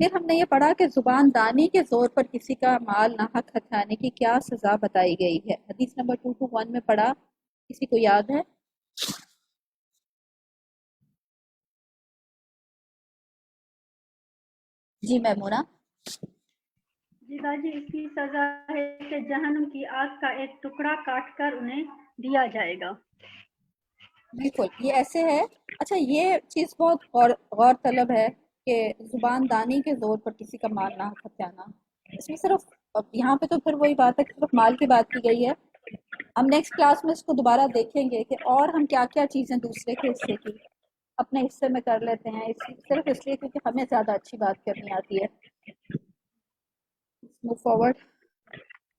پھر ہم نے یہ پڑھا کہ زبان دانی کے زور پر کسی کا مال ناحق ہتھیانے کی کیا سزا بتائی گئی ہے. حدیث نمبر 221 میں پڑھا، کسی کو یاد ہے؟ جی میمونہ. جی باجی، اس کی سزا ہے کہ جہنم کی آگ کا ایک ٹکڑا کاٹ کر انہیں دیا جائے گا. بالکل، یہ ایسے ہے. اچھا، یہ چیز بہت غور طلب ہے کہ زبان دانی کے زور پر کسی کا مال نہ ہتھیانا. اس میں صرف یہاں پہ تو پھر وہی بات ہے کہ صرف مال کی بات کی گئی ہے. ہم نیکسٹ کلاس میں اس کو دوبارہ دیکھیں گے کہ اور ہم کیا کیا چیزیں دوسرے کے حصے کی اپنے حصے میں کر لیتے ہیں، صرف اس لیے کیونکہ ہمیں زیادہ اچھی بات کرنی آتی ہے. Move forward.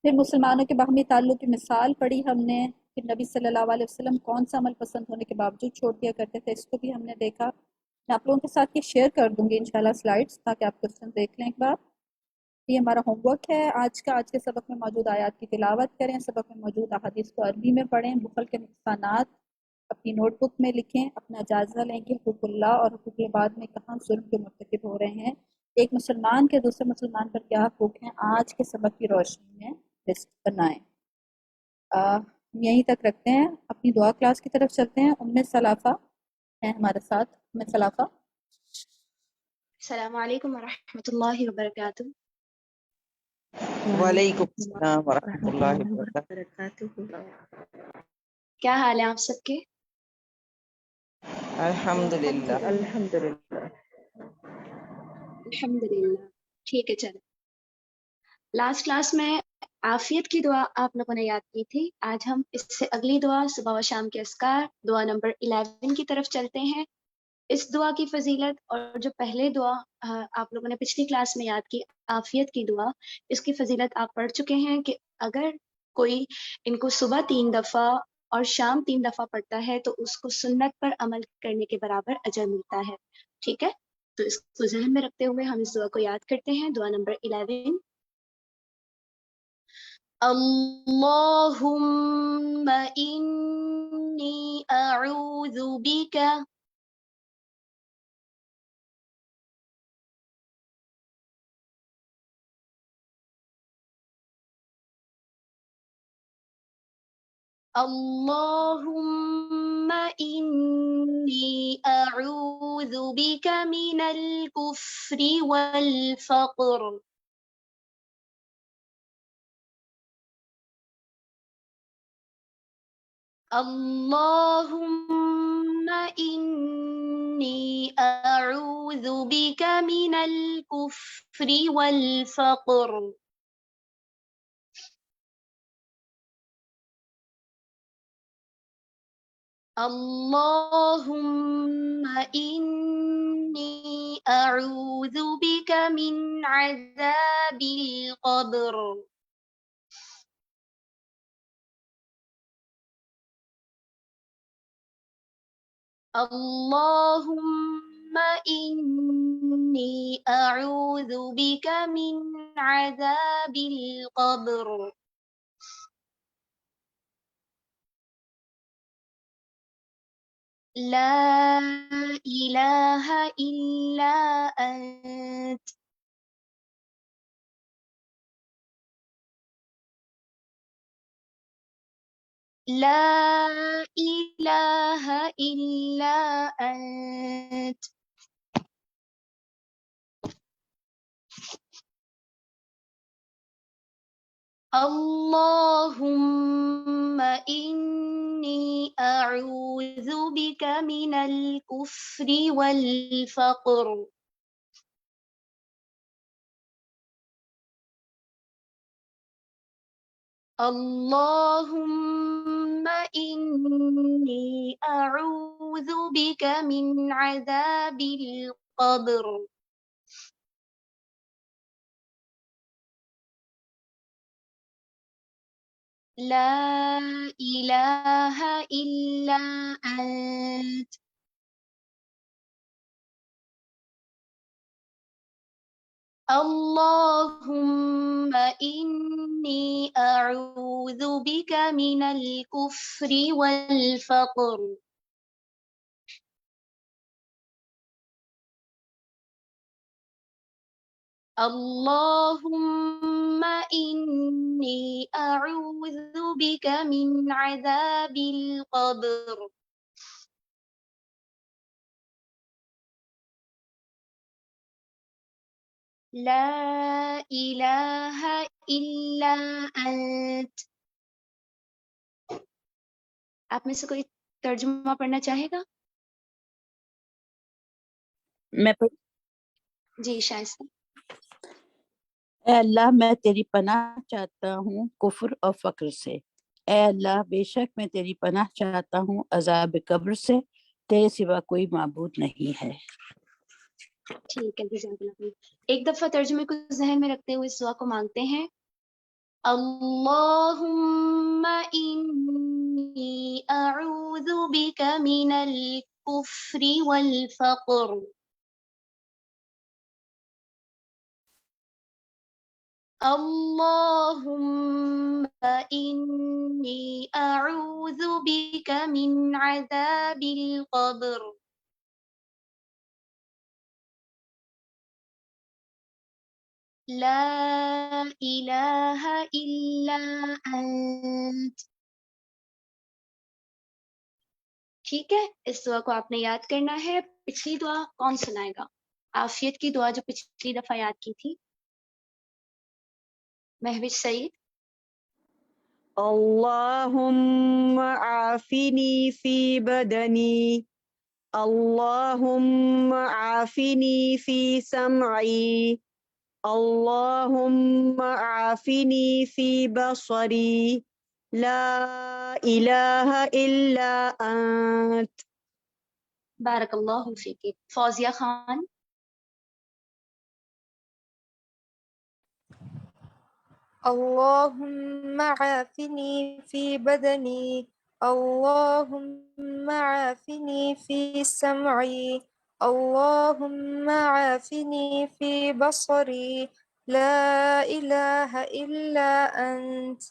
پھر مسلمانوں کے باہمی تعلق کی مثال پڑھی ہم نے کہ نبی صلی اللہ علیہ وسلم کون سا عمل پسند ہونے کے باوجود چھوڑ دیا کرتے تھے، اس کو بھی ہم نے دیکھا. میں آپ لوگوں کے ساتھ یہ شیئر کر دوں گی انشاءاللہ سلائڈس، تاکہ آپ کوسچن دیکھ لیں ایک بار. یہ ہمارا ہوم ورک ہے آج کے سبق میں موجود آیات کی تلاوت کریں، سبق میں موجود احادیث کو عربی میں پڑھیں، بخل کے نقصانات اپنی نوٹ بک میں لکھیں، اپنا جائزہ لیں کہ حقوق اللہ اور حقوق العباد میں کہاں ظلم کے مرتکب ہو رہے ہیں، ایک مسلمان کے دوسرے مسلمان پر کیا حقوق ہیں، آج کے سبق کی روشنی میں لسٹ بنائیں. ہم یہیں تک رکھتے ہیں، اپنی دعا کلاس کی طرف چلتے ہیں. ام سلافہ ہیں ہمارے ساتھ. ام سلافہ. السلام علیکم ورحمۃ اللہ وبرکاتہ. وعلیکم السلام ورحمۃ اللہ وبرکاتہ. کیا حال ہے آپ سب کے؟ الحمدللہ. الحمدللہ. ٹھیک ہے، چلیں. لاسٹ کلاس میں عافیت کی دعا آپ لوگوں نے یاد کی تھی. آج ہم اس سے اگلی دعا صبح و شام کے اذکار دعا نمبر 11 کی طرف چلتے ہیں. اس دعا کی فضیلت اور جو پہلے دعا آپ لوگوں نے پچھلی کلاس میں یاد کی عافیت کی دعا، اس کی فضیلت آپ پڑھ چکے ہیں کہ اگر کوئی ان کو صبح 3 دفعہ اور شام 3 دفعہ پڑھتا ہے تو اس کو سنت پر عمل کرنے کے برابر اجر ملتا ہے. ٹھیک ہے، تو اس کو ذہن میں رکھتے ہوئے ہم اس دعا کو یاد کرتے ہیں. دعا نمبر 11. اللہم انی اعوذ بک اللہم انی اعوذ بک من الکفر والفقر. اللہم انی اعوذ بک من الکفر والفقر. اللہم انی اعوذ بک من عذاب القبر. اللہم انی اعوذ بک من عذاب القبر. لا الہ الا انت لا الہ الا انت اللہم انی اعوذ بک من الکفر والفقر. اللہم انی اعوذ بک من عذاب القبر. لا الہ الا انت اللہم انی اعوذ بک من الکفر والفقر. اللهم إني أعوذ بك من عذاب القبر. لا إله إلا أنت. آپ میں سے کوئی ترجمہ پڑھنا چاہے گا؟ میں جی شائستہ. اے اللہ میں تیری پناہ چاہتا ہوں کفر اور فقر سے. اے اللہ بے شک میں تیری پناہ چاہتا ہوں عذاب قبر سے، تیرے سوا کوئی معبود نہیں ہے. ٹھیک ہے جزاک اللہ خیر. ایک دفعہ ترجمے کو ذہن میں رکھتے ہوئے اس دعا کو مانگتے ہیں. اللہم انی اعوذ بک من الکفر والفقر. اللہم انی اعوذ بک من عذاب القبر. لا الہ الا انت. ٹھیک ہے، اس دعا کو آپ نے یاد کرنا ہے. پچھلی دعا کون سنائے گا؟ عافیت کی دعا جو پچھلی دفعہ یاد کی تھی. مہوش سعید. اللهم عافني في بدني، اللهم عافني في سمعي، اللهم عافني في بصري، لا إله إلا أنت. بارک اللہ فیک. فوزیہ خان. اللهم عافني في بدني، اللهم عافني في سمعي، اللهم عافني في بصري، لا إله إلا أنت.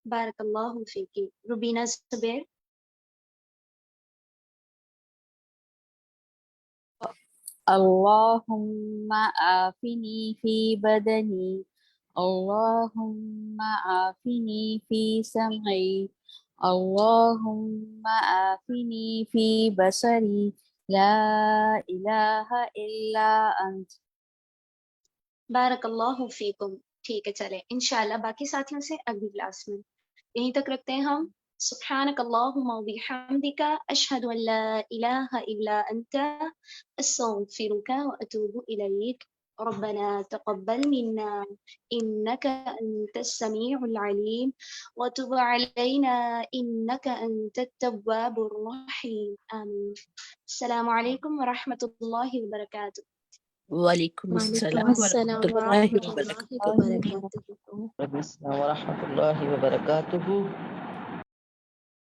بارک اللہ فیک. روبینہ زبیر. اللهم عافني في بدني، اللهم عافني في سمعي، اللهم عافني في بصري، لا إله إلا أنت. بارک اللہ فیکم. ٹھیک ہے چلے انشاءاللہ باقی ساتھیوں سے اگلی کلاس میں. یہیں تک رکھتے ہیں ہم. سبحانک اللہم و بحمدک اشہد ان لا الہ الا انت استغفرک و اتوب الیک. ربنا تقبل منا انك انت السميع العليم وتب علينا انك انت التواب الرحيم. آمين. السلام علیکم ورحمۃ اللہ وبرکاتہ. وعلیکم السلام ورحمۃ اللہ وبرکاتہ. ورحمۃ اللہ وبرکاتہ.